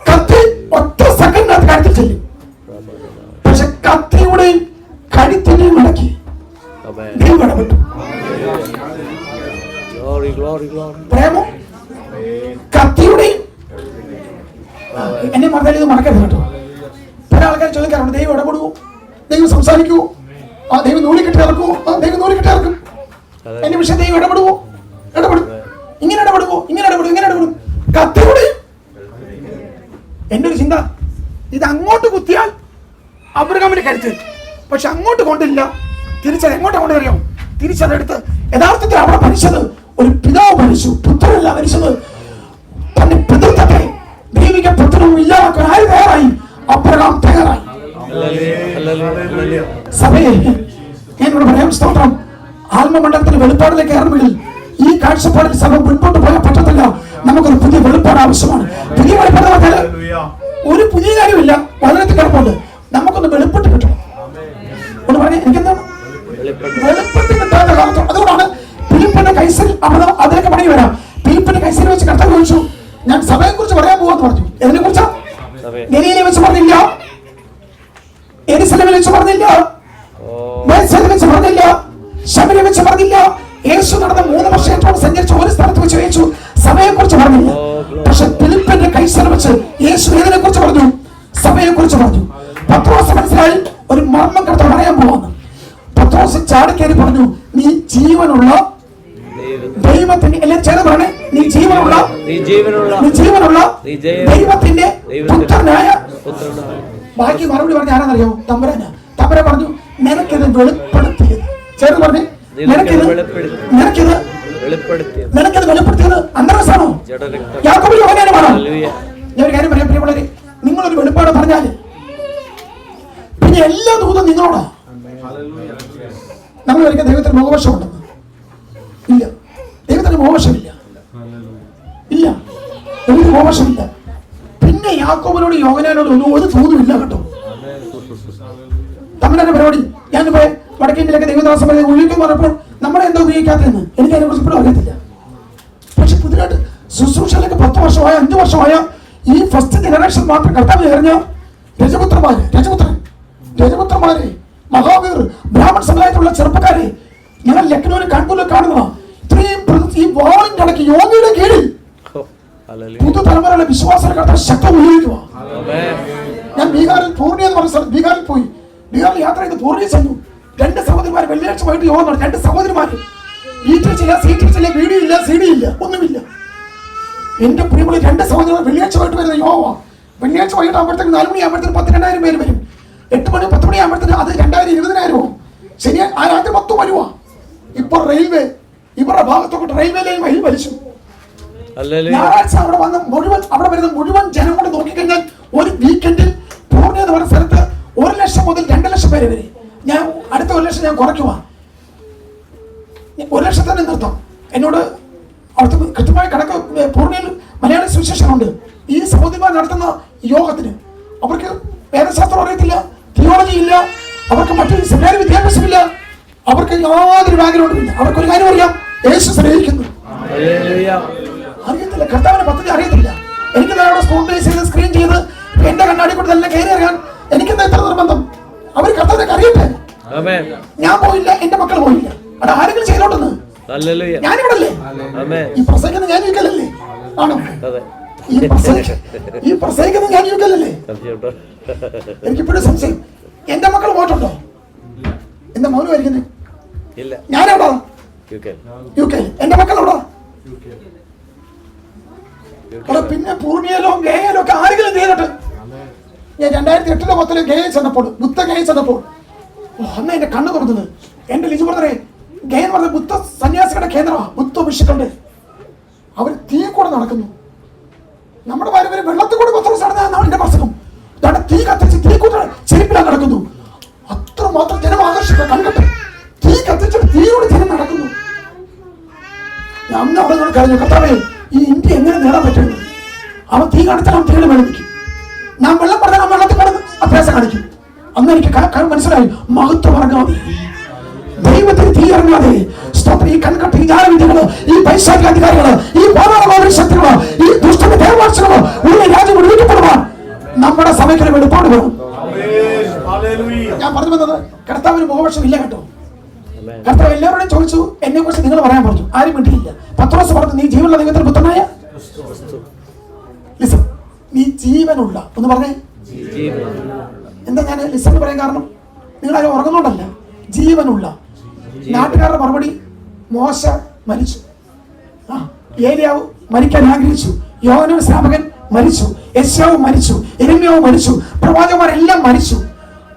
കത്തി ഒറ്റ സെക്കൻഡിനകത്ത് കഴുത്തിൽ ചെല്ലും. പക്ഷെ കത്തിയുടെയും കഴുത്തിനെയും ഇടയ്ക്ക് ദൈവം ഇടപെട്ടു. പ്രേമോ കത്തിയുടെയും എന്നെ മറന്നാലും ഇത് മറക്കരുത് കേട്ടോ. പല ആൾക്കാർ ചോദിക്കാറുണ്ട്, ദൈവം ഇടപെടുവോ, ദൈവം സംസാരിക്കുവോ, ദൈവം നൂലിക്കെട്ടി ഇറക്കുവോ, ദൈവം നൂലിക്കെട്ടി ഇറക്കും. എന്റെ വിഷയം ദൈവം ഇടപെടുവോ? ഇടപെടും. ഇങ്ങനെ ഇടപെടുവോ? ഇങ്ങനെ ഇടപെടും, ഇങ്ങനെ ഇടപെടും. കത്തിയുടെയും. എന്റെ ഒരു ചിന്ത, ഇത് അങ്ങോട്ട് കുത്തിയാൽ അബ്രഹാമിന്റെ കരുത്ത്, പക്ഷെ അങ്ങോട്ട് കൊണ്ടില്ല. തിരിച്ചത് എങ്ങോട്ട് കൊണ്ടുവരികയോ? തിരിച്ചതെടുത്ത് യഥാർത്ഥത്തിൽ അവിടെ മരിച്ചത് ഒരു പിതാവ് മരിച്ചു, പുത്രനല്ല മരിച്ചത്. തന്റെ പിതൃത്വത്തെ ദൈവിക പുത്രനും ഇല്ലാതാക്കാൻ ആര് തയ്യാറായി? അബ്രഹാം തയ്യാറായി. സഭയെ ഞാനിവിടെ പറയാം, സ്തോത്രം, ആത്മമണ്ഡലത്തിന്റെ വെളിപ്പാടിലേക്ക് കയറുമെങ്കിൽ ഈ കാഴ്ചപ്പാടിൽ സഭ മുൻപോട്ട് പോയാൽ പറ്റത്തില്ല. നമുക്കൊരു പുതിയ വെളിപ്പാട് ആവശ്യമാണ്. പുതിയ വെളിപ്പാട് പറഞ്ഞാൽ ഒരു പുതിയ കാര്യമില്ല, വചനത്തിൽ കിടപ്പുണ്ട്. നമുക്കൊന്ന് വെളിപ്പെട്ട് കിട്ടണം. ഒന്ന് പറഞ്ഞേ, എനിക്കെന്താണ് വെളിപ്പെട്ട് കിട്ടാത്ത കാലത്ത്. അതുകൊണ്ടാണ് ഫിലിപ്പിന്റെ കൈസരിൽ അതിലേക്ക് മടങ്ങി വരാം. ഫിലിപ്പിന്റെ കൈസരിൽ വെച്ച് കർത്താവ് ചോദിച്ചു, ഞാൻ സഭയെ കുറിച്ച് പറയാൻ പോവാന്ന് പറഞ്ഞു. എതിനെ കുറിച്ചാ? ഗലീലയെ വെച്ച് പറഞ്ഞില്ല, യെരുശലേമിൽ വെച്ച് പറഞ്ഞില്ല, ബേത്സയിദയിൽ വെച്ച് പറഞ്ഞില്ല, ശമരിയെ വെച്ച് പറഞ്ഞില്ല. യേശു നടന്ന 3 വർഷത്തോളം സഞ്ചരിച്ച ഒരു സ്ഥലത്ത് വെച്ച് യേശു സഭയെ കുറിച്ച് പറഞ്ഞില്ല. പക്ഷെ ഫിലിപ്പിന്റെ കൈസരിൽ വെച്ച് യേശു ഏതിനെ കുറിച്ച് പറഞ്ഞു? സഭയെ കുറിച്ച് പറഞ്ഞു. പത്രോസ് മനസ്സിലായി ഒരു മർമ്മം കർത്താവ് പറയാൻ പോവാന്ന്. പത്രോസ് ചാടിക്കേറി പറഞ്ഞു, നീ ജീവനുള്ള ദൈവത്തിന്റെ, എല്ലാം ചേർന്ന് പറഞ്ഞേ, നീ ജീവനുള്ള ദൈവത്തിന്റെ പുത്രനായ. ബാക്കി മറുപടി പറഞ്ഞ ആരാന്നറിയോ? തമ്പുരാനാ. തമ്പുരാൻ പറഞ്ഞു, നിനക്കിത് വെളിപ്പെടുത്തിയത്. ചേർന്ന് പറഞ്ഞേ, നിനക്കിത് വെളിപ്പെടുത്തിയത് അന്തരസാണോ? യാക്കോബിന്റെ യോഹന്നാനുമാണോ? ഞാൻ ഒരു കാര്യം പറയാം പ്രിയമുള്ളവരെ, നിങ്ങളൊരു വെളിപ്പാട് പറഞ്ഞാല് പിന്നെ എല്ലാ ദൂതം നിങ്ങളോടാ. നമ്മൾ ഒരിക്കലും ദൈവത്തിന് മോഹവശമുണ്ടെന്ന് ഇല്ല. ദൈവത്തിന് മോഹവശമില്ല, ഇല്ല, ഒരു മോഹവശമില്ല. പിന്നെ യാക്കോബിനോട് യോഹന്നാനോട് ഒന്നും ഒരു ദൂതുമില്ല കേട്ടോ. തമ്മിലാണ് പരിപാടി. ഞാനിപ്പോ വടക്കേന്ത്യയിലൊക്കെ ദൈവദാസം ഒഴിക്കും പറഞ്ഞപ്പോൾ നമ്മളെ എന്താ ഉപയോഗിക്കാത്തതെന്ന് എനിക്ക് അതിനെ കുറിച്ച് ഇപ്പോഴും അറിയത്തില്ല. പക്ഷെ പുതിയതായിട്ട് ശുശ്രൂഷയിലൊക്കെ 10 വർഷമായ 5 വർഷമായ ഈ ഫസ്റ്റ് ജനറേഷൻ മാത്രം കർത്താവ് എറിഞ്ഞ രജപുത്രന്മാരെ, മഹാവീർ, ബ്രാഹ്മൺ സമുദായത്തിലുള്ള ചെറുപ്പക്കാരെ ഞങ്ങൾ ലക്നൌവിലും കാൺപൂരിലും കാണുന്നതാ. ഇത്രയും ഈ വാളിന്റെ ഇടയ്ക്ക് യോഗയുടെ കീഴിൽ പുതുതലമുറയുടെ വിശ്വാസം കർത്താവ് ശക്തി ഉപയോഗിക്കുക. ഞാൻ ബീഹാറിൽ പൂർണ്ണി എന്ന് പറഞ്ഞ സ്ഥലം ബീഹാറിൽ പോയി. ബീഹാറിൽ യാത്ര ചെയ്ത് പൂർണ്ണി ചെന്നു. 2 സഹോദരിമാർ വെള്ളിയാഴ്ച പോയിട്ട് യോഗം നടത്തി. 2 സഹോദരിമാര് വീട്ടിൽ സീറ്റിൽ വീഡിയോ ഇല്ല, CD ഇല്ല, ഒന്നുമില്ല. എന്റെ പ്രിയമുള്ള 2 സഹോദരന്മാർ വെള്ളിയാഴ്ച പോയിട്ട് വരുന്ന യോഗ. വെള്ളിയാഴ്ച വൈകിട്ട് ആകുമ്പോഴത്തേക്ക് 4 മണിയാകുമ്പോഴത്തേക്ക് 10,000 പേര് വരും. 8 മണി 10 മണിയാകുമ്പോഴത്തേക്ക് അത് 2000-20,000 ശരി. ആ രാത്രി മൊത്തം വരുവാ. ഇപ്പൊ റെയിൽവേ ഇവരുടെ ഭാഗത്തൊക്കെ റെയിൽവേയിലെയും വഴി വലിച്ചു. ഞായറാഴ്ച അവിടെ വന്ന് അവിടെ വരുന്ന മുഴുവൻ ജനം കൂടെ നോക്കിക്കഴിഞ്ഞാൽ ഒരു വീക്കെൻഡിൽ പൂർണ്ണ എന്ന് പറഞ്ഞ സ്ഥലത്ത് 1 ലക്ഷം മുതൽ 2 ലക്ഷം പേര് വരെ. ഞാൻ അടുത്ത 1 ലക്ഷം ഞാൻ കുറയ്ക്കുവാ. 1 ലക്ഷത്തിന് നിർത്താം. എന്നോട് അവിടുത്തെ കൃത്യമായ കണക്ക് പൂർണ്ണയിൽ മലയാളി സുവിശേഷമുണ്ട്. ഈ സഹോദരിമാർ നടത്തുന്ന യോഗത്തിന് അവർക്ക് വേദശാസ്ത്രം അറിയത്തില്ല, തിയോളജി ഇല്ല, അവർക്ക് മറ്റു സെമിനാരി വിദ്യാഭ്യാസമില്ല, അവർക്ക് യാതൊരു ബാക്ക്ഗ്രൗണ്ടുമില്ല. അവർക്കൊരു കാര്യം അറിയാം, യേശു സ്നേഹിക്കുന്നു. അറിയത്തില്ല, കർത്താവിന്റെ പദ്ധതി അറിയത്തില്ല. എനിക്ക് അവിടെ സ്പോൺസേസ് ചെയ്ത് സ്ക്രീൻ ചെയ്ത് എന്റെ കണ്ണാടി കൊണ്ട് തന്നെ കയറി അറിയാൻ എനിക്കെന്താ ഇത്ര നിർബന്ധം? അവർ കർത്താവിനെ അറിയട്ടെ. ഞാൻ പോയില്ല, എന്റെ മക്കൾ പോയില്ല, അവിടെ ആരെങ്കിലും ചെയ്തോട്ടെന്ന്. ഞാനിവിടല്ലേ ഈ പ്രസംഗിക്കുന്നത്? ഞാൻ യുക്കലല്ലേ? ആണോ? ഈ പ്രസംഗിക്കുന്നത് ഞാൻ യുക്കലല്ലേ? എനിക്കിപ്പോഴും സംശയം. എന്റെ മക്കൾ പോയിട്ടുണ്ടോ? എന്റെ മൗനം ആയിരിക്കുന്നത്. ഞാനെവിടാ? യുകെ. എന്റെ മക്കൾ എവിടാ? പിന്നെ പൂർണിയയിലോ ഗയയിലോ ഒക്കെ ആരെങ്കിലും ചെയ്തിട്ട്. ഞാൻ 2008 ഗയയിൽ ചെന്നപ്പോൾ, ബുദ്ധ ഗയയിൽ ചെന്നപ്പോൾ അന്ന് എന്റെ കണ്ണ് തുറന്നത്. എന്റെ ലിജു ബ്രദറെ, ഗയൻ പറഞ്ഞ ബുദ്ധ സന്യാസികളുടെ കേന്ദ്രമാണ്, ബുദ്ധ ഭിക്ഷുക്കളുടെ. അവർ തീ കൂടെ നടക്കുന്നു. നമ്മുടെ പാരമ്പര്യം വെള്ളത്തിൽ കൂടെ പത്രോസ് നടന്ന എന്റെ പ്രസംഗം. തീ കത്തിച്ച് തീ കൂടെ ചെരുപ്പിലാ നടക്കുന്നു. അത്രമാത്രം ജനം ആകർഷിക്കുക. കണ്ടിട്ട് തീ കത്തിച്ചിട്ട് തീയോട് ജനം നടക്കുന്നു. ഞാൻ അന്ന് അവിടെ കഴിഞ്ഞു, കർത്താവേ ഈ ഇന്ത്യ എങ്ങനെ നേടാൻ പറ്റുമെന്ന്. അവൻ തീ കാണിച്ചാൽ അവൻ തീയുടെ മേളിപ്പിക്കും. ഞാൻ വെള്ളം പറഞ്ഞാൽ അവൻ വെള്ളത്തിൽ കൂടെ അഭ്യാസം കാണിക്കും. അന്ന് എനിക്ക് മനസ്സിലായി, മഹത്വം ഇറങ്ങാതെ, ദൈവത്തിന് തീ ഇറങ്ങാതെ, ഈ കൺകെട്ട്, ഈ ജാലവിദ്യകള്, ഈ പൈശാചിക അധികാരികള്, ഈ പാതാള ശക്തികള്, ഈ ദുഷ്ട ദേവാർച്ചകള് ഉള്ള രാജ്യം വിടുവിക്കപ്പെടുവാൻ നമ്മുടെ സഭയ്ക്ക് വെളിപ്പാട് വേണം. ഞാൻ പറഞ്ഞു വന്നത്, കർത്താവിന് മുഖപക്ഷം ഇല്ല കേട്ടോ. കർത്താവ് എല്ലാവരോടും ചോദിച്ചു, എന്നെ കുറിച്ച് നിങ്ങൾ പറയാൻ പറഞ്ഞു. ആരും മിണ്ടിയില്ല. പത്രോസ് പറഞ്ഞു, നീ ജീവനുള്ള ദൈവത്തിന് പുത്രനായ. ലിസൺ, നീ ജീവനുള്ള ഒന്ന് പറഞ്ഞേ. എന്താ ഞാൻ ലിസൺ പറയാൻ കാരണം? നിങ്ങൾ ആരും ഉറങ്ങുന്നോണ്ടല്ല. ജീവനുള്ള. നാട്ടുകാരുടെ മറുപടി, മോശ മരിച്ചു, ഏലിയാവ് മരിക്കാൻ ആഗ്രഹിച്ചു, യോഹന്നാൻ സ്നാപകൻ മരിച്ചു, യെശയ്യാവ് മരിച്ചു, യെരമ്യാവ് മരിച്ചു, പ്രവാചകന്മാരെല്ലാം മരിച്ചു.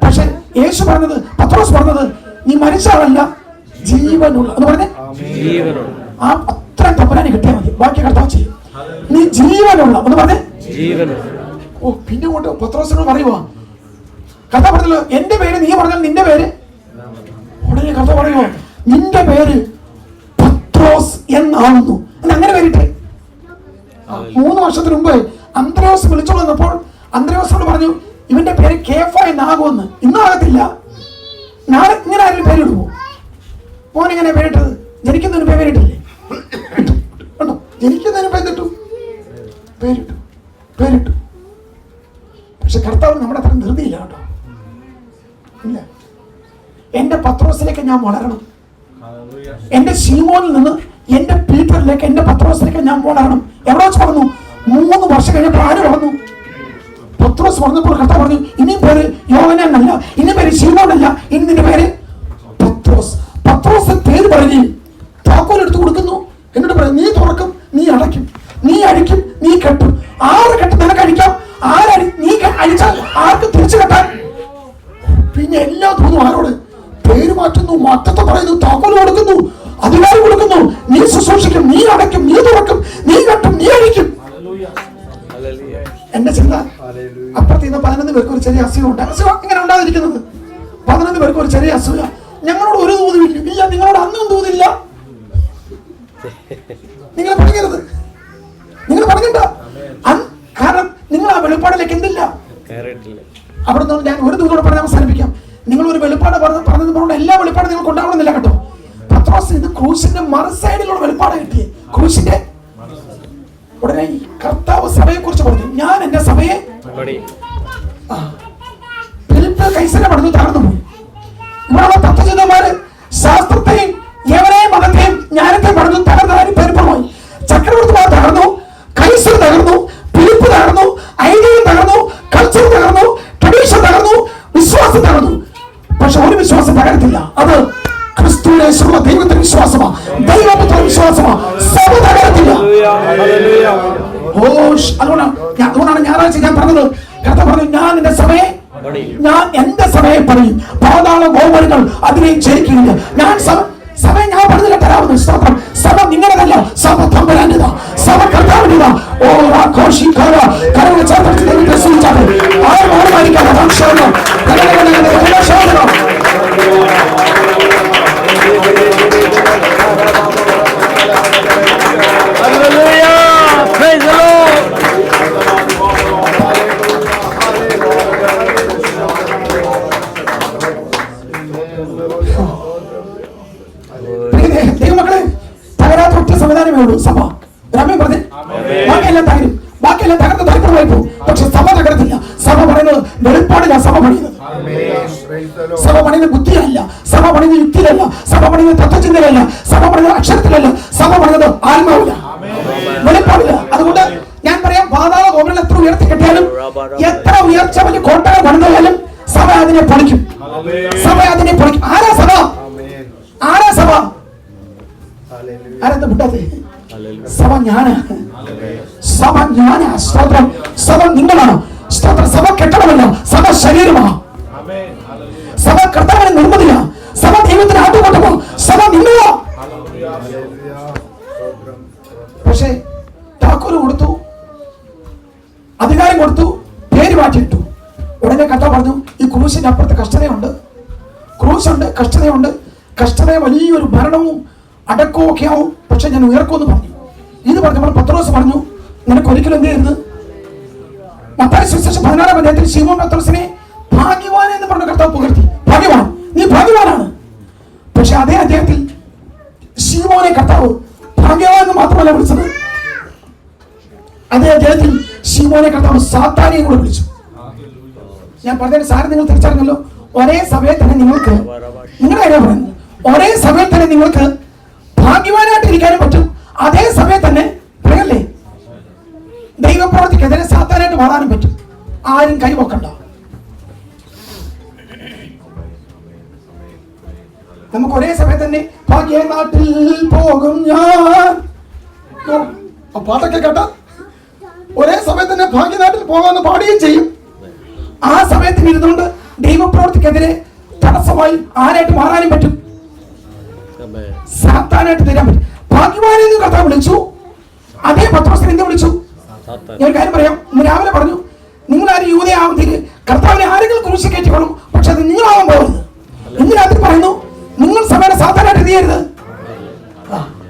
പക്ഷെ യേശു പറഞ്ഞത്, പത്രോസ് പറഞ്ഞത്, നീ മരിച്ച ആളല്ല, ജീവനുള്ള എന്ന് പറഞ്ഞേ. ആ അത്ര തമ്പുരാനെ കിട്ടിയാൽ മതി, ബാക്കി കർത്താവ് ചെയ്യും. നീ ജീവനുള്ള എന്ന് പറഞ്ഞേ. ഓ, പിന്നെ കൊണ്ട് പത്രോസിനോട് പറയുവാ, കർത്താവ് പറഞ്ഞല്ലോ, എന്റെ പേര് നീ പറഞ്ഞാൽ നിന്റെ പേര്. ഉടനെ കർത്താവ് പറയുമോ, നിന്റെ പേര് പത്രോസ് എന്നാവുന്നു. അങ്ങനെ പേരിട്ടെ. 3 വർഷത്തിന് മുമ്പ് അന്ത്രയോസ് വിളിച്ചു വന്നപ്പോൾ അന്ത്രയോസിനോട് പറഞ്ഞു, ഇവന്റെ പേര് കേഫ എന്നാകുമെന്ന്. ഇന്നാകത്തില്ല, നാളെ ഇങ്ങനെ ആരെങ്കിലും പേരിടുമോ? മോൻ എങ്ങനെ പേരിട്ടത്? ജനിക്കുന്നതിന് പേരിട്ടില്ലേ? കണ്ടോ, ജനിക്കുന്നതിന് പേരിട്ടു. പക്ഷെ കർത്താവ് നമ്മുടെ അത്ര ധൃതിയില്ല കേട്ടോ. ഇല്ല, എന്റെ പത്രോസിലേക്ക് ഞാൻ വളരണം. എന്റെ ശീമോനിൽ നിന്ന് എന്റെ പീറ്ററിലേക്ക്, എന്റെ പത്രോസിലേക്ക് ഞാൻ വളരണം. എവിടെ വെച്ച് പറഞ്ഞു? 3 വർഷം കഴിഞ്ഞപ്പോൾ ആര് പറഞ്ഞു? പത്രോസ് പറഞ്ഞപ്പോൾ കർത്താവ് പറഞ്ഞു, ഇനിയും പേര് യോഹന്നാൻ അല്ല, ഇനി പേര് ശീമോനല്ല, ഇനി നിന്റെ പേര് പത്രോസ്. പത്രോസ് പേര് പറയുകയും താക്കോൽ എടുത്ത് കൊടുക്കുന്നു. എന്നിട്ട് പറയും, നീ തുറക്കും, നീ അടയ്ക്കും, നീ അഴിക്കും, നീ കെട്ടും. 6 കെട്ട് നിനക്ക് അഴിക്കാം, നീ അഴിച്ചാൽ ആർക്ക് തിരിച്ചു കെട്ടാൻ? പിന്നെ എല്ലാ തോന്നും ആരോട്? പേര് മാറ്റുന്നു, മൊത്തത്തെ പറയുന്നു, താക്കോൽ കൊടുക്കുന്നു, അധികാരം കൊടുക്കുന്നു. നീ ശുശ്രൂഷിക്കും, നീ അടയ്ക്കും, നീ തുറക്കും, നീ കെട്ടും, നീ അഴിക്കും. എന്റെ ചിന്ത, അപ്പുറത്ത് നിന്ന് 11 പേർക്ക് ഒരു ചെറിയ അസുഖമുണ്ട്. അസുഖം ഇങ്ങനെ ഉണ്ടാതിരിക്കുന്നത് 11 പേർക്ക് ഒരു ചെറിയ അസുഖം. ഞങ്ങളോട് ഒരു തോതുമില്ല. ഇല്ല, നിങ്ങളോട് അന്നും തോന്നില്ല. നിങ്ങൾ പറഞ്ഞത്, നിങ്ങൾ പറഞ്ഞിട്ട. കാരണം നിങ്ങൾ ആ വെളിപ്പാടിലേക്ക് എന്തില്ല. അവിടെ നിന്ന് ഞാൻ ഒരു ദൂരോടെ പറഞ്ഞ് അവസാനിപ്പിക്കാം. നിങ്ങൾ ഒരു വെളിപ്പാട് പറഞ്ഞത് പറഞ്ഞ എല്ലാ വെളിപ്പാടും നിങ്ങൾക്ക് ഉണ്ടാവണമെന്നില്ല കേട്ടോ. പത്രോസ് ഇത് ക്രൂശിന്റെ മറു സൈഡിലുള്ള വെളിപ്പാട് കിട്ടിയേ. ക്രൂശിന്റെ ഉടനെ കർത്താവ് സഭയെ കുറിച്ച് പറഞ്ഞു, ഞാൻ എന്റെ സഭയെ ഫിലിപ്പ് കൈസരെ പണിതു തകർന്നു പോയി. ഇവിടെയുള്ള തത്വചിന്തമാര് ശാസ്ത്രത്തെയും യവനെയും മതത്തെയും ജ്ഞാനത്തെയും പണിതു തകർന്നതായി പരിപൂർണ്ണമായി. ചക്രവർത്തിമാർ തകർന്നു, കൈസർ തകർന്നു, ഫിലിപ്പ് തകർന്നു, ഐഡിയയും തകർന്നു, കൾച്ചർ തകർന്നു, ട്രഡീഷൻ തകർന്നു, വിശ്വാസം തകർന്നു. പക്ഷെ ഒരു വിശ്വാസം തകരത്തില്ല. അത് ക്രിസ്തുവിനുള്ള ദൈവത്തിന്റെ വിശ്വാസമാണ്, ദൈവപുത്ര വിശ്വാസമാണ്. സഭ തകരത്തില്ല. അതുകൊണ്ടാണ് ഞായറാഴ്ച ഞാൻ പറഞ്ഞത്, കർത്താവ് പറഞ്ഞു, ഞാൻ എന്റെ സഭയെ പണിയും, പാതാള ഗോപുരങ്ങൾ അതിനെ ജയിക്കുകയില്ല. ഞാൻ സഭയെ ഞാൻ പറഞ്ഞില്ല തരാവുന്ന സ്തോത്രം. സഭ നിങ്ങളുടേതല്ല, സഭ തമ്പുരാന്റേതാ, സഭ കർത്താവിന്റേതാ. ഓ ആഘോഷിക്കാതെ കരങ്ങൾ ചേർത്ത് ദൈവത്തെ സ്തുതിച്ചാട്ടെ. ആരും ഓർമ്മിക്കാതെ ദൈവമക്കളെ, തകരാത്ത ഒറ്റ സംവിധാനമേ ഉള്ളൂ സഭ. രമ്യം പറഞ്ഞേ, ബാക്കിയെല്ലാം തകരും, ബാക്കിയെല്ലാം തകർന്ന് തകർന്നുമായി പോകും. പക്ഷെ സഭ തകരത്തില്ല. സഭ പറയുന്നത് വെളിപ്പാടില്ല. സഭ പണിയുന്നത് സഭ പണിയുന്നത് ബുദ്ധിയല്ല, സഭ പണിയുന്നത് യുക്തിയിലല്ല, സഭ പണിയുന്നത് തത്വചിന്തയിലല്ല, സഭ പണിയുന്നത് അക്ഷരത്തിലല്ല, സഭ പണിയുന്നത് ആത്മാവില്ല, വെളിപ്പാടില്ല. അതുകൊണ്ട് ഞാൻ പറയാം, പാതാള ഗോപുരം എത്ര ഉയർത്തി കെട്ടിയാലും, എത്ര ഉയർച്ച വലിയ കോട്ടകൾ പണിതാലും സഭ അതിനെ പൊളിക്കും. സഭ അതിനെ പൊളിക്കും. ആരാ സഭ? ആരാ സഭ? ആരെന്താ വിട്ടാത്തെ? സഭ ഞാനാ, സഭ ഞാനാ. സ്തോത്രം. സഭ നിങ്ങളാണ്. സ്തോത്രം. സഭ കെട്ടണമല്ല, സഭ ശരീരമാണ്. സഭ കർത്താവിനെ നിർമ്മിതില്ല, സഭ ദൈവത്തിന് ആട്ടുകൊണ്ടോ, സഭ നിങ്ങളാ. പക്ഷേ താക്കോല് കൊടുത്തു, അധികാരം കൊടുത്തു, പേര് മാറ്റിയിട്ടു. ഉടനെ കർത്താവ് പറഞ്ഞു, ഈ ക്രൂശിന്റെ അപ്പുറത്ത് കഷ്ടതയുണ്ട്, ക്രൂശുണ്ട്, കഷ്ടതയുണ്ട്. കഷ്ടത വലിയൊരു ഭരണവും അടക്കവും ഒക്കെ ആവും, പക്ഷെ ഞാൻ ഉയർക്കുമെന്ന് പറഞ്ഞു. ഇത് പറഞ്ഞപ്പോൾ പത്രോസ് പറഞ്ഞു, നിനക്ക് ഒരിക്കലും എന്ത് ചെയ്യരുത്. മത്തായി സുവിശേഷം 16-ാം അധ്യായത്തിൽ ശിമോൻ പത്രോസിനെ ഭാഗ്യവാൻ എന്ന് പറഞ്ഞ കർത്താവ് പുകഴ്ത്തി. ഭാഗ്യവാൻ, നീ ഭാഗ്യവാനാണ്. പക്ഷെ അതേ അദ്ദേഹത്തിൽ ശിമോനെ കർത്താവ് ഭാഗ്യവാൻ എന്ന് മാത്രമല്ല വിളിച്ചത്, അതേ അദ്ദേഹത്തിൽ ശിമോനെ കർത്താവ് സാത്താനെയും കൂടെ വിളിച്ചു. ഞാൻ പറഞ്ഞ സാരം നിങ്ങൾ തിരിച്ചറിഞ്ഞല്ലോ. ഒരേ സമയത്ത് തന്നെ നിങ്ങൾക്ക്, നിങ്ങളുടെ കാര്യം പറയുന്നത്, ഒരേ സമയത്ത് തന്നെ നിങ്ങൾക്ക് ഭാഗ്യവാനായിട്ട് ഇരിക്കാനും പറ്റും, അതേ സമയത്ത് തന്നെ പറയല്ലേ ദൈവപ്രവൃത്തിക്കെതിരെ സാത്താനായിട്ട് മാറാനും പറ്റും. ആരും കൈവക്കണ്ട. നമുക്ക് ഒരേ സമയത്ത് തന്നെ ഭാഗ്യ നാട്ടിൽ പോകും ഞാൻ, പാട്ടൊക്കെ കേട്ട ഒരേ സമയത്ത് തന്നെ ഭാഗ്യനാട്ടിൽ പോകാമെന്ന് പാടുകയും ചെയ്യും. ആ സമയത്തിന് ഇരുന്നുകൊണ്ട് ദൈവപ്രവൃത്തിക്കെതിരെ തടസ്സമായി ആരായിട്ട് മാറാനും പറ്റും, സാത്താനായിട്ട് തീരാൻ പറ്റും. ഭാഗ്യവാനെ കർത്താവ് വിളിച്ചു. അതേ പത്രോസിനെ എന്ത് വിളിച്ചു? ഞാൻ കാര്യം പറയാം. ഇന്ന് രാവിലെ പറഞ്ഞു, നിങ്ങൾ ആരും യൂതയാവുന്നതിന് കർത്താവിനെ ആരെങ്കിലും ക്രൂശി കയറ്റിക്കോളും, പക്ഷെ അത് നിങ്ങളാവാൻ പോകരുത്. ഇന്ന് രാത്രി പറയുന്നു, നിങ്ങൾ സഭയുടെ സാത്താനായിട്ട് ചെയ്യരുത്.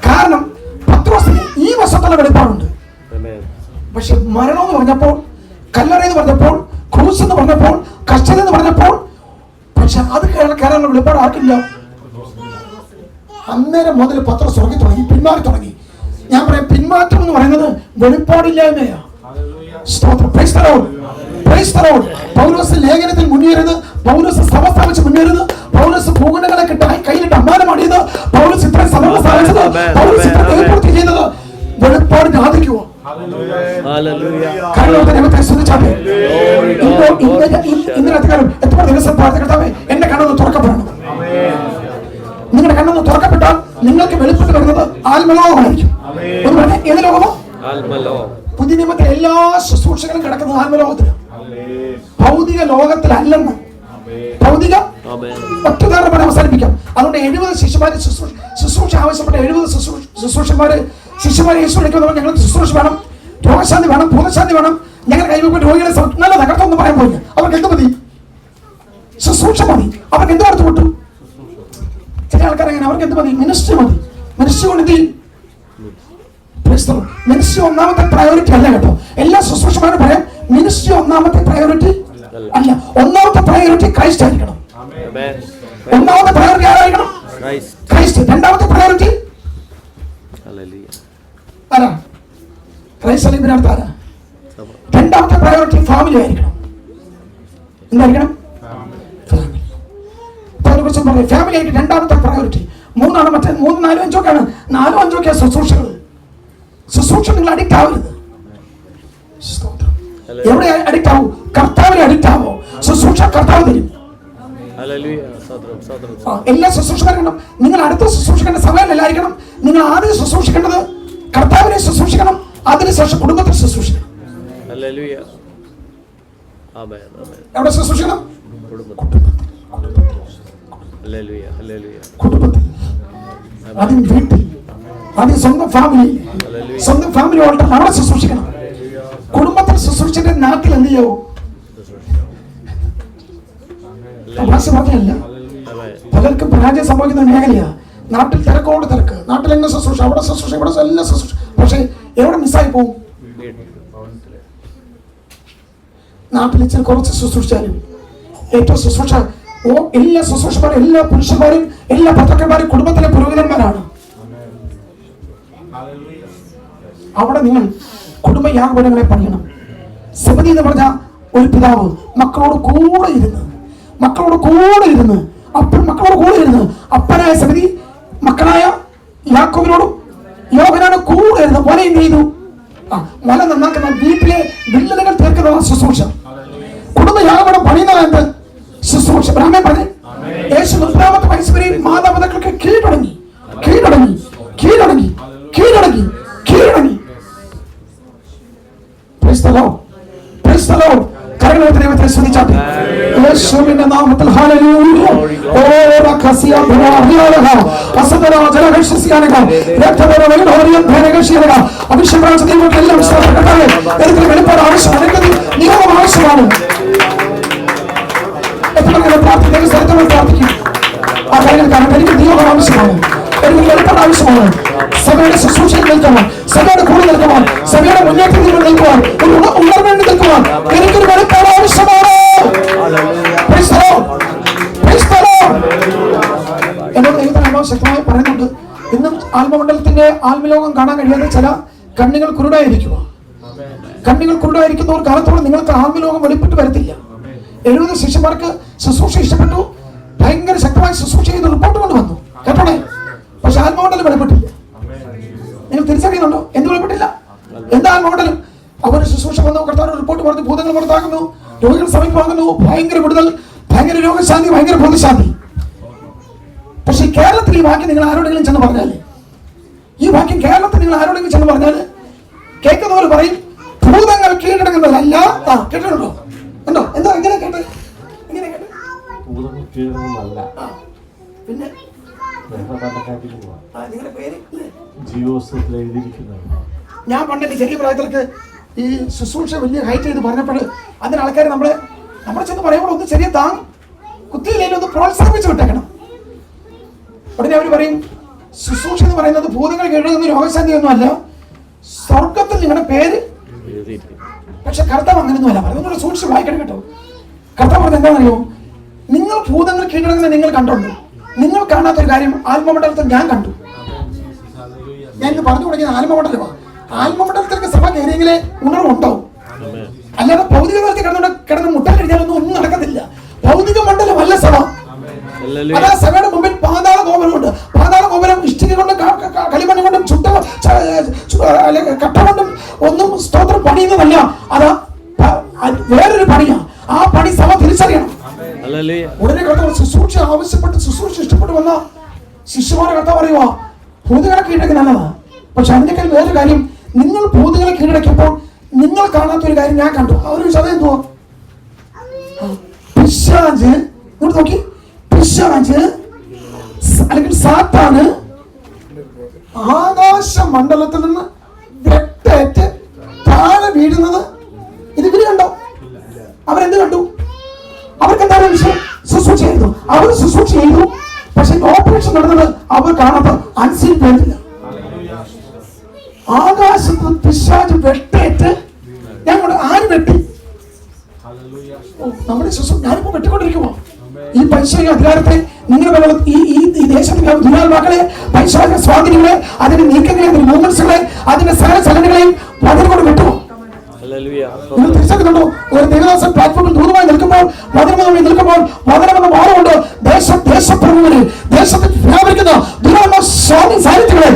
കാരണം പത്രോസിന് ഈ വശത്തുള്ള വെളിപ്പാടുണ്ട്. പക്ഷെ മരണം എന്ന് പറഞ്ഞപ്പോൾ, കല്ലറ എന്ന് പറഞ്ഞപ്പോൾ, ക്രൂശ് എന്ന് പറഞ്ഞപ്പോൾ, കഷ്ടത എന്ന് പറഞ്ഞപ്പോൾ, പക്ഷെ അത് കയറാനുള്ള വെളിപ്പാട് ആർക്കില്ല. അന്നേരം മുതൽ പത്രോസ് ഉറങ്ങി തുടങ്ങി, പിന്മാറി തുടങ്ങി. ഞാൻ പറയാം, പിന്മാറ്റം എന്ന് പറയുന്നത് വെളിപ്പാടില്ലായ്മയാണ്. പൗലോസ് ലേഖനത്തിൽ മുന്നേറുന്നത്, പൗലോസ് സഭ സ്ഥാപിച്ച് മുന്നേറുന്നത്, പൗലോസ് ഭൂഖണ്ഡങ്ങളെ കയ്യിലിട്ട് അമ്മാനമാടിയത്, പൗലോസ് ഇത്ര സഭകൾ സ്ഥാപിച്ചത്, പൗലോസ് ഇത്ര ദൈവപ്രവൃത്തി ചെയ്തത് വെളിപ്പാടിനെ ആദരിക്കുവോ? ഇന്നലത്തെക്കാലം എത്ര ദിവസം പ്രാർത്ഥിക്കട്ടെ, എന്റെ കണ്ണൊന്ന് തുറക്കപ്പെടണം. നിങ്ങളുടെ കണ്ണൊന്ന് തുറക്കപ്പെട്ടാൽ വരുന്നത് ആത്മലോകമായിരിക്കും. ഏത് ലോകമോ? പുതിയ നിയമത്തിലെ എല്ലാ ശുശ്രൂഷകളും കിടക്കുന്നത് ആത്മലോകത്തിലാണ്, ഭൗതിക ലോകത്തിലല്ലെന്ന്. ഭൗതിക ഒറ്റ അവസാനിപ്പിക്കാം. അതുകൊണ്ട് 70 ശിഷ്യന്മാര് ശുശ്രൂഷ ആവശ്യപ്പെട്ട 70 ശുശ്രൂഷന്മാര് ശിഷ്യന്മാരെ യേശു വിളിക്കുന്നവർ ഞങ്ങൾക്ക് ശുശ്രൂഷ വേണം, രോഗശാന്തി വേണം, ഭൂതശാന്തി വേണം, ഞങ്ങൾ കൈവെക്കുന്ന രോഗികളെ നല്ല തകർത്തൊന്നും പറയാൻ പോയില്ല. അവർക്ക് എന്ത് മതി? ശുശ്രൂഷ മതി. അവർക്ക് എന്ത് കൊടുത്തു വിട്ടു? ചില ആൾക്കാർ അങ്ങനെ, അവർക്ക് എന്ത് മതി? മിനിസ്ട്രി മതി. മിനിസ്ട്രി കൊണ്ട് എന്ത് ചെയ്യും? മിനിസ്ട്രി ഒന്നാമത്തെ പ്രയോറിറ്റി അല്ല കേട്ടോ. എല്ലാ ശുശ്രൂഷമാരും പറയാം മിനിസ്ട്രി ഒന്നാമത്തെ പ്രയോറിറ്റി അല്ല. ഒന്നാമത്തെ പ്രയോറിറ്റി ക്രൈസ്റ്റ് ആയിരിക്കണം. ഒന്നാമത്തെ പ്രയോറിറ്റി ആരായിരിക്കണം? ക്രൈസ്റ്റ്. രണ്ടാമത്തെ പ്രയോറിറ്റി ആരാ? ക്രൈസ്റ്റ് അല്ലെങ്കിൽ ഇതിനകത്ത് ആരാ? രണ്ടാമത്തെ പ്രയോറിറ്റി ഫാമിലി ആയിരിക്കണം. എന്തായിരിക്കണം? ഫാമിലി. ഫാമിലി ആയിട്ട് രണ്ടാമത്തെ പ്രയോറിറ്റി. മൂന്നാണ് മറ്റേ 3, 4, 5 ഒക്കെയാണ്. 4, 5 ഒക്കെ ശുശ്രൂഷകൾ. ശുശ്രൂഷ നിങ്ങൾ അഡിക്റ്റ് ആവരുത്. എവിടെ അഡിക്റ്റ് ആവും? കർത്താവിനെ അഡിക്റ്റ് ആവോ? ശുശ്രൂഷ കർത്താവ് തരും. എല്ലാ ശുശ്രൂഷകരും നിങ്ങൾ അടുത്ത ശുശ്രൂഷിക്കേണ്ട സമയമല്ലായിരിക്കണം. നിങ്ങൾ ആദ്യം ശുശ്രൂഷിക്കേണ്ടത് കർത്താവിനെ ശുശ്രൂഷിക്കണം, അതിനുശേഷം കുടുംബത്തിൽ ശുശ്രൂഷിക്കണം. എവിടെ ശുശ്രൂഷിക്കണം? കുടുംബത്തിൽ, ആദ്യം വീട്ടിൽ, ആദ്യം സ്വന്തം ഫാമിലി, സ്വന്തം ഫാമിലി ഓൾട്ടറിൽ അവിടെ ശുശ്രൂഷിക്കണം. കുടുംബത്തിൽ ശുശ്രൂഷിച്ചിട്ട് നാട്ടിൽ എന്ത് ചെയ്യോ? ഭാഷ പറഞ്ഞല്ല, പലർക്കും പരാജയം സംഭവിക്കുന്ന മേഖലയാ. നാട്ടിൽ തിരക്കോട് തിരക്ക്, നാട്ടിലെങ്ങ ശുശ്രൂഷ, അവിടെ ശുശ്രൂഷ, ഇവിടെ എല്ലാം ശുശ്രൂഷ. പക്ഷെ എവിടെ മിസ്സായി പോകും? നാട്ടിൽ ഇച്ചിരി കുറച്ച് ശുശ്രൂഷിച്ചാലും ഏറ്റവും ശുശ്രൂഷ എല്ലാ ശുശ്രൂഷമാരും, എല്ലാ പുരുഷന്മാരും, എല്ലാ ഭർത്താക്കന്മാരും കുടുംബത്തിലെ പുരോഹിതന്മാരാണ്. അവിടെ നിങ്ങൾ കുടുംബയാഗപീഠങ്ങളെ പണിയണം. സബദി എന്ന് പറഞ്ഞ ഒരു പിതാവ് മക്കളോട് കൂടെ ഇരുന്ന് അപ്പനായ സബദി മക്കളായ യാക്കോബിനോടും യോഹന്നാനും കൂടെ ഇരുന്ന് വല എന്ത് ചെയ്തു? വല നന്നാക്കുന്ന, വീട്ടിലെ വിള്ളലുകൾ തീർക്കുന്ന ശുശ്രൂഷ. കുടുംബയാഗപീഠം പണിയുന്നത് എന്ത്? ശുശ്രൂഷ. ബ്രാഹ്മണൻ പറഞ്ഞു യേശു 30-ാമത്തെ വയസ്സ് വരെ മാതാപിതാക്കൾക്ക് കീഴടങ്ങി. ദൈവത്തെ സ്തുതിച്ചാട്ടെ. യേശുവിന്റെ നാമത്തിൽ ഹല്ലേലൂയ. അഭിഷേകം ദൈവമെല്ലാം വെളിപ്പാട് ആവശ്യമാണ്, നിയമം ആവശ്യമാണ്. പ്രാർത്ഥിക്കും ആ കാര്യങ്ങൾ. കാരണം എനിക്ക് നിയമം ആവശ്യമാണ്, എനിക്ക് വെളിപ്പാട് ആവശ്യമാണ്. സഭയുടെ ശുശ്രൂഷയിൽ നിൽക്കുവാൻ, സഭയുടെ കൂടെ നിൽക്കുവാൻ, സഭയുടെ മുന്നേറ്റത്തിൽ നിൽക്കുവാൻ, ഒരു ഉണർവേണ്ടി നിൽക്കുവാൻ എനിക്കൊരു വെളിപ്പാട് ആവശ്യമാണ്. എന്നോട് ദൈവത്തിന് ശക്തമായി പറയുന്നുണ്ട്. ഇന്നും ആത്മമണ്ഡലത്തിന്റെ ആത്മലോകം കാണാൻ കഴിയാതെ ചില കണ്ണുകൾ കുരുടായിരിക്കുന്നവർ കാലത്തോളം നിങ്ങൾക്ക് ആത്മലോകം വെളിപ്പെട്ട് വരത്തില്ല. 70 ശിഷ്യന്മാർക്ക് ശുശ്രൂഷ ഇഷ്ടപ്പെട്ടു, ഭയങ്കര ശക്തമായി ശുശ്രൂഷ ചെയ്ത് റിപ്പോർട്ട് കൊണ്ട് വന്നു കേട്ടോടെ. പക്ഷെ ആത്മമണ്ഡലം വെളിപ്പെട്ടില്ല. നിങ്ങൾ തിരിച്ചറിയുന്നുണ്ടോ? എന്ത് വെളിപ്പെട്ടില്ല? എന്താ ആത്മമണ്ഡലം? അവർ ശുശ്രൂഷ വന്നു, കർത്താവ് റിപ്പോർട്ട് പറഞ്ഞു, ഭൂതങ്ങൾ പുറത്താകുന്നു, രോഗികൾ സമീപമാകുന്നു, ഭയങ്കര വിടുതൽ, ഭയങ്കര രോഗശാന്തി, ഭയങ്കര ഭൂതശാന്തി. പക്ഷെ കേരളത്തിൽ ഈ വാക്യം നിങ്ങൾ ആരോടെങ്കിലും ചെന്ന് പറഞ്ഞാല്, കേൾക്കുന്നവർ പറയും ഭൂതങ്ങൾ കീഴടങ്ങുന്നതല്ല. കേട്ടിട്ടുണ്ടോ? ഉണ്ടോ? എന്താ ഇങ്ങനെ കേട്ട്? പിന്നെ നിങ്ങളുടെ പേര് ഞാൻ പണ്ടെന്റെ ചെറിയ പ്രായത്തിലേക്ക് ഈ ശുശ്രൂഷ വലിയ ഹൈറ്റ് ചെയ്ത് പറഞ്ഞപ്പോൾ അതിന് ആൾക്കാർ നമ്മളെ ചെന്ന് പറയുമ്പോൾ ഒന്ന് ചെറിയ കുത്തിയില്ലെങ്കിൽ ഒന്ന് പ്രോത്സാഹിപ്പിച്ച് വിട്ടേക്കണം. ഉടനെ അവർ പറയും ശുശ്രൂഷ എന്ന് പറയുന്നത് ഭൂതങ്ങൾ കീഴടങ്ങുന്ന രോഗശാന്തി ഒന്നും അല്ല, സ്വർഗത്തിൽ നിങ്ങളുടെ പേര്. പക്ഷെ കർത്താവ് അങ്ങനെയൊന്നുമല്ല പറയുന്നത്. സൂക്ഷിച്ച് വായിക്കണം കേട്ടോ. കർത്താവ് പറഞ്ഞത് എന്താണെന്നറിയോ? നിങ്ങൾ ഭൂതങ്ങൾ കീഴടങ്ങുന്ന നിങ്ങൾ കണ്ടുണ്ടോ? നിങ്ങൾ കാണാത്തൊരു കാര്യം ആത്മമണ്ഡലത്തിൽ ഞാൻ കണ്ടു. ഞാൻ ഇത് പറഞ്ഞു തുടങ്ങിയത് ആത്മമണ്ഡലമാണ്. ആത്മമണ്ഡലത്തിലേക്ക് സഭ കയറിയെങ്കിലേ ഉണർവുണ്ടാവും. അല്ലാതെ ഭൗതിക തലത്തിൽ കിടന്ന് മുട്ട കഴിഞ്ഞാലൊന്നും ഒന്നും നടക്കത്തില്ല. ഭൗതിക മണ്ഡലമല്ല സഭ. അതാ സഭയുടെ മുമ്പിൽ പാതാള ഗോപുരമുണ്ട്. പാതാള ഗോപുരം ഇഷ്ടിക കൊണ്ടും കളിമണ്ണ് കൊണ്ടും കട്ട കൊണ്ടും ഒന്നും സ്തോത്രം പണിയുന്നതല്ല. അതാ വേറൊരു പണിയാ. ആ പണി സഭ തിരിച്ചറിയണം. ഉടനെ കർത്താവ് ശുശ്രൂഷ ആവശ്യപ്പെട്ട് ശുശ്രൂഷ ഇഷ്ടപ്പെട്ട് വന്ന ശിഷ്യന്മാരെ കർത്താവ് പറയുവാ, ഭൂതങ്ങളെ കീഴടക്കി നല്ലതാ. പക്ഷെ അതിനേക്കാൾ വേറൊരു കാര്യം, നിങ്ങൾ ഭൂതങ്ങളെ കീഴടക്കിയപ്പോൾ നിങ്ങൾ കാണാത്തൊരു കാര്യം ഞാൻ കണ്ടു. അവര് ചതയെന്തുവാ? പിശാച്, ഇങ്ങോട്ട് നോക്കി, പിശാച് അല്ലെങ്കിൽ സാത്താന് ആകാശ മണ്ഡലത്തിൽ നിന്ന് വെട്ടേറ്റ് താഴെ വീഴുന്നത് ഇത് ഇവര് കണ്ടോ? അവരെന്ത് കണ്ടു? അവർക്ക് എന്താണ് വിഷയം? ശുശ്രൂഷ ചെയ്തു. അവർ ശുശ്രൂഷ ചെയ്തു. പക്ഷെ ഓപ്പറേഷൻ നടന്നത് അവർ കാണാത്ത അൻസീൻ വേണ്ടില്ല. ആകാശത്ത് പിശാച് വെട്ടേറ്റ് ഞങ്ങളുടെ ആര് വെട്ടി? നമ്മുടെ ഞാനിപ്പോ വെട്ടിക്കൊണ്ടിരിക്കുമോ? ഈ പൈശാചിക അധികാരത്തെ നിങ്ങളുടെ ഈ ദേശത്തിന്റെ ദുരാത്മാക്കളെ, പൈശാചിക സ്വാധീനങ്ങളെ, അതിന്റെ നീക്കങ്ങളെ, അതിന്റെ മൂവ്മെന്റ്സുകളെ, അതിന്റെ സകല ചലനങ്ങളെയും വചനകൊണ്ട് വെട്ടുമോ? നിങ്ങൾ തിരിച്ചറിയുന്നുണ്ടോ? ഒരു ദേവദാസൻ പ്ലാറ്റ്ഫോമിൽ ദൂരമായി നിൽക്കുമ്പോൾ, വചനമായി നിൽക്കുമ്പോൾ, വചനമെന്ന വാറുകൊണ്ട് ദേശപ്രമുഖര്, ദേശത്തിൽ വ്യാപരിക്കുന്ന ദുരാത്മ സാന്നിധ്യങ്ങളെ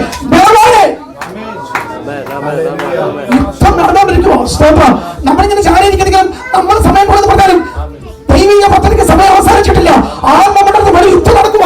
യുദ്ധം നടന്നുകൊണ്ടിരിക്കുമോ? സ്തോത്രം. നമ്മളിങ്ങനെ ചാരിയിരിക്കുന്നെങ്കിലും നമ്മൾ സമയം പോലെന്ന് പറഞ്ഞാലും ദൈവിക പദ്ധതിക്ക് സമയം അവസാനിച്ചിട്ടില്ല. ആത്മമണ്ഡലത്തിൽ വലിയ യുദ്ധം നടക്കുക.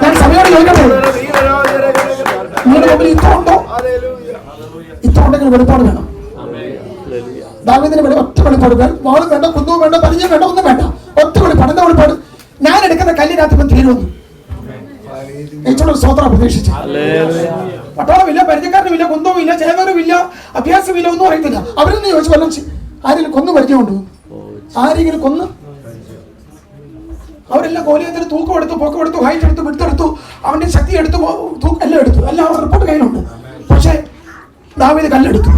ഞാൻ സമയോട് ചോദിക്കട്ടെ, നിങ്ങളുടെ മുമ്പിൽ ഇത്രയുണ്ടെങ്കിൽ വെളിപ്പാട് വേണം. ദാവീദിന് ഒറ്റ വെളിപ്പാട്, വാളും വേണ്ട, കുന്തവും വേണ്ട, പരിചയം വേണ്ട, ഒന്നും വേണ്ട, ഒറ്റ വെളിപ്പാട്. എന്താ വെളിപ്പാട്? ഞാൻ എടുക്കുന്ന കല്ലിനകത്ത് തീരുമെന്ന് ഏറ്റവും സ്വതന്ത്രം പ്രതീക്ഷിച്ചു. പട്ടാളമില്ല, പരിചയക്കാരനുമില്ല, കുന്തവുമില്ല, ചേവരുമില്ല, അഭ്യാസമില്ല, ഒന്നും അറിയത്തില്ല. അവരൊന്നും ചോദിച്ചു വല്ലതും ആരെങ്കിലും കൊന്നു പരിചയമുണ്ടോ? ആരെങ്കിലും കൊന്ന്? അവരെല്ലാം ഗോലിയത്തിന് തൂക്കം എടുത്തു, പൊക്കം എടുത്തു, ഹൈറ്റ് എടുത്തു, വിടുത്തെടുത്തു, അവന്റെ ശക്തി എടുത്തു, എല്ലാം എടുത്തു, എല്ലാം അവരുടെ റിപ്പോർട്ട് കയ്യിലുണ്ട്. പക്ഷെ ദാവീദ് കല്ലെടുത്തു.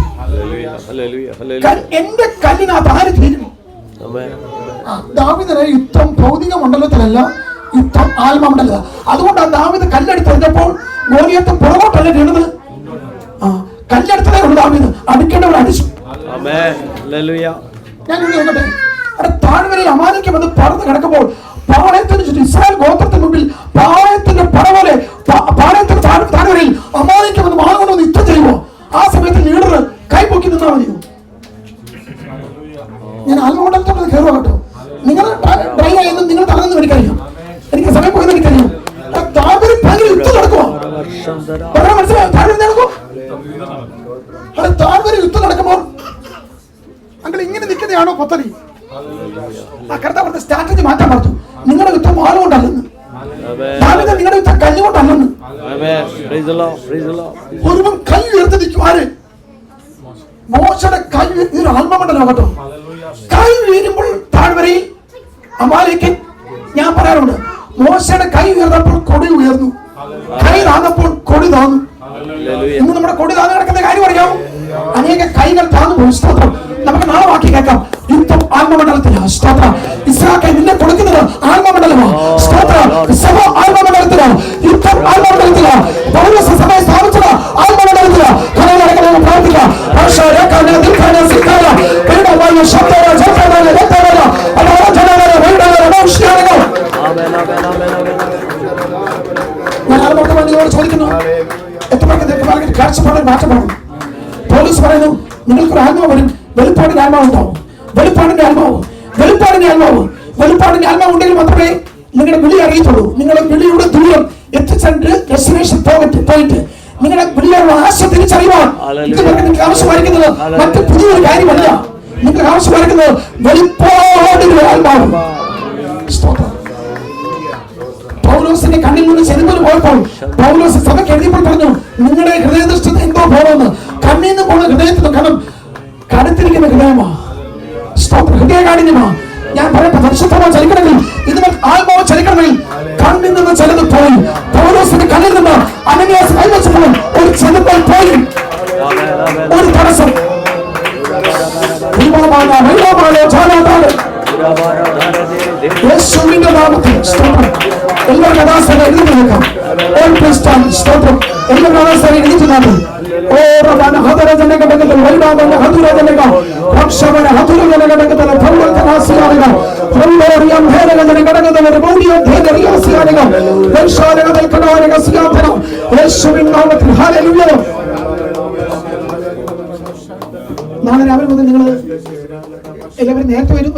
എന്റെ കല്ലിനകത്ത് ആര് തീരും? ദാവീദിന് യുദ്ധം ഭൗതിക മണ്ഡലത്തിലല്ല, യുദ്ധം ആത്മമണ്ഡല. അതുകൊണ്ടാണ് ദാവീദ് കല്ലെടുത്തെറിഞ്ഞപ്പോൾ ഗോലിയത്ത് പുറകോട്ടല്ല വീണത്. കല്ലെടുത്തതേ ഉള്ളൂ. ദാവീദ് അടിക്കേണ്ടവർ അടിച്ചു. ഞാൻ നോക്കട്ടെ, അവിടെ താഴ്വരയിൽ അമാലിക്ക് വന്ന് പറന്ന് കിടക്കുമ്പോൾ പാളയത്തിന് ചുറ്റും ഇസ്രായേൽ ഗോത്രത്തിന് മുമ്പിൽ പാളയത്തിന്റെ പട പോലെ പാളയത്തിന്റെ താഴ്വരയിൽ അമാലിക്ക് വന്ന് മാനം കൊണ്ടുവന്ന് യുദ്ധം ചെയ്യുമോ? ആ സമയത്ത് ലീഡർ കൈപൊക്കി നിന്നാൽ മതിയോ? ഞാൻ ആത്മമണ്ഡലത്തോട് കയറുക കേട്ടോ. നിങ്ങൾ ഡ്രൈവ് ചെയ്യുന്നത് നിങ്ങൾ തടഞ്ഞെന്ന് എനിക്കറിയാം, എനിക്ക് സമയം പോയെന്ന് എനിക്കറിയാം. താഴ്വര ഭയങ്കര യുദ്ധം നടക്കുമോ? മനസ്സിലായോ? താഴ്വര നടക്കും. അവിടെ താഴ്വര യുദ്ധം നടക്കുമ്പോൾ അങ്ങൾ ഇങ്ങനെ നിൽക്കുന്നതാണോ പദ്ധതി? ആ കർത്താവ് സ്ട്രാറ്റജി മാറ്റാൻ പറഞ്ഞു. നിങ്ങളുടെ യുദ്ധം വാളുകൊണ്ടല്ലെന്ന്, നിങ്ങളുടെ യുദ്ധം കല്ലുകൊണ്ടല്ലെന്ന്. ഒരുവൻ കൈ ഉയർത്തി നിൽക്കും. ആര്? മോശയുടെ കൈ. ഇതൊരു ആത്മമണ്ഡലം കേട്ടോ. കൈ വീഴുമ്പോൾ താഴ്വരയിൽ അമാലേക്കൻ, ഞാൻ പറയാറുണ്ട്, മോശയുടെ കൈ ഉയർന്നപ്പോൾ കൊടി ഉയർന്നു, കൈ താന്നപ്പോൾ കൊടി താന്നു. ഇന്ന് നമ്മുടെ കൊടി താന്ന് കിടക്കുന്ന കാര്യം അറിയാമോ? അനേക കൈകൾ താന്നു പോയി. സ്തോത്രം. നമുക്ക് നാളെ വാക്കി കേൾക്കാം. യുദ്ധം ആത്മമണ്ഡലത്തിലാണ്. സ്തോത്രം. ഇസ്രായേൽ നിന്നെ കൊടുക്കുന്നത് ആത്മമണ്ഡലമാണ്. സ്തോത്രം. സഭ ആത്മമണ്ഡലത്തിലാണ്, യുദ്ധം ആത്മമണ്ഡലത്തിലാണ്. പൗലോസ് സഭയെ സ്ഥാപിച്ചത് ആത്മമണ്ഡലത്തിലാണ്. കലയിലടക്കം പ്രവർത്തിക്കാം. ഞാൻ ആത്മാർത്ഥമായി നിങ്ങളോട് ചോദിക്കുന്നു, എത്രമാർക്ക് കാഴ്ചപ്പാടിൽ മാറ്റമാണ്? പോലീസ് പറയുന്നു, നിങ്ങൾക്കൊരു ആത്മാവ് വരും, വെളിപ്പാടിന്റെ ആത്മാവ് ഉണ്ടാവും. വെളിപ്പാടിന്റെ ആത്മാവ്, വെളിപ്പാടിന്റെ ആത്മാവ്, വെളിപ്പാടിന്റെ ആത്മാവ് ഉണ്ടെങ്കിൽ മാത്രമേ നിങ്ങളുടെ വിളി അറിയത്തുള്ളൂ. നിങ്ങളുടെ വിളിയുടെ ദൂരം എത്തിച്ചെன்று ഡെസ്റ്റിനേഷൻ പോയിട്ട് നിങ്ങളുടെ വിളിയുടെ ആശ തിരിച്ചറിയുവാൻ നിങ്ങൾക്ക് ആവശ്യമായിരിക്കുന്നത് മറ്റ് പുതിയൊരു കാര്യമല്ല. നിങ്ങൾക്ക് ആവശ്യമായിരിക്കുന്നത് വെളിപ്പാടിന്റെ ആത്മാവ്. പൗലോസിന്റെ കണ്ണിൽ നിന്ന് ചെരുമ്പല് പോയപ്പോൾ പൗലോസ് സഭയ്ക്ക് എഴുതിയപ്പോൾ പറഞ്ഞു, നിങ്ങളുടെ ഹൃദയദൃഷ്ടി എന്തോ പോകണമെന്ന്. കണ്ണിൽ നിന്ന് പോകുന്ന ഹൃദയത്തിന് കണം കടുത്തിരിക്കുന്ന ഹൃദയമാ. ഹൃദയകാഠിന്യമാ. ഞാൻ പറയട്ടെ, പരിശുദ്ധമോ ചലിക്കണമെങ്കിൽ, ഇതിന് ആത്മാവ് ചലിക്കണമെങ്കിൽ കണ്ണിൽ നിന്ന് ചിലത് പോയി. പൗലോസിന്റെ കണ്ണിൽ നിന്ന് അനന്യാസ് കൈവച്ചപ്പോൾ ഒരു ചെറുപ്പൽ പോയി. ഒരു തടസ്സം. യേശുവിന്റെ നാമത്തിൽ സ്തോത്രം. എല്ലാവരും കഥാസ്ഥലം എഴുതി നിൽക്കാം. സ്തോത്രം. എല്ലാവരും കഥാസ്ഥലം എഴുതി നാട്ടിൽ ഓരോ ഹതുരജനഘടകത്തിൽ വൈഡാമന ഹതുരജനക ഭക്ഷമന ഹതുരജനഘടകത്തിൽ ഭൗമകനാസിയാനുക ഭൗമോറിയം ഭേദജനഘടകത്തിൽ റിമോഡിയോ ഭേദറിയാസിയാനുക ദർശാനകത്തിൽ കടാനക സിയാധന യേശുവിൻ നാമത്തിൽ ഹല്ലേലൂയ. നാളെ രാവിലെ മുതൽ നിങ്ങൾ എല്ലാവരും നേരത്തെ വരും.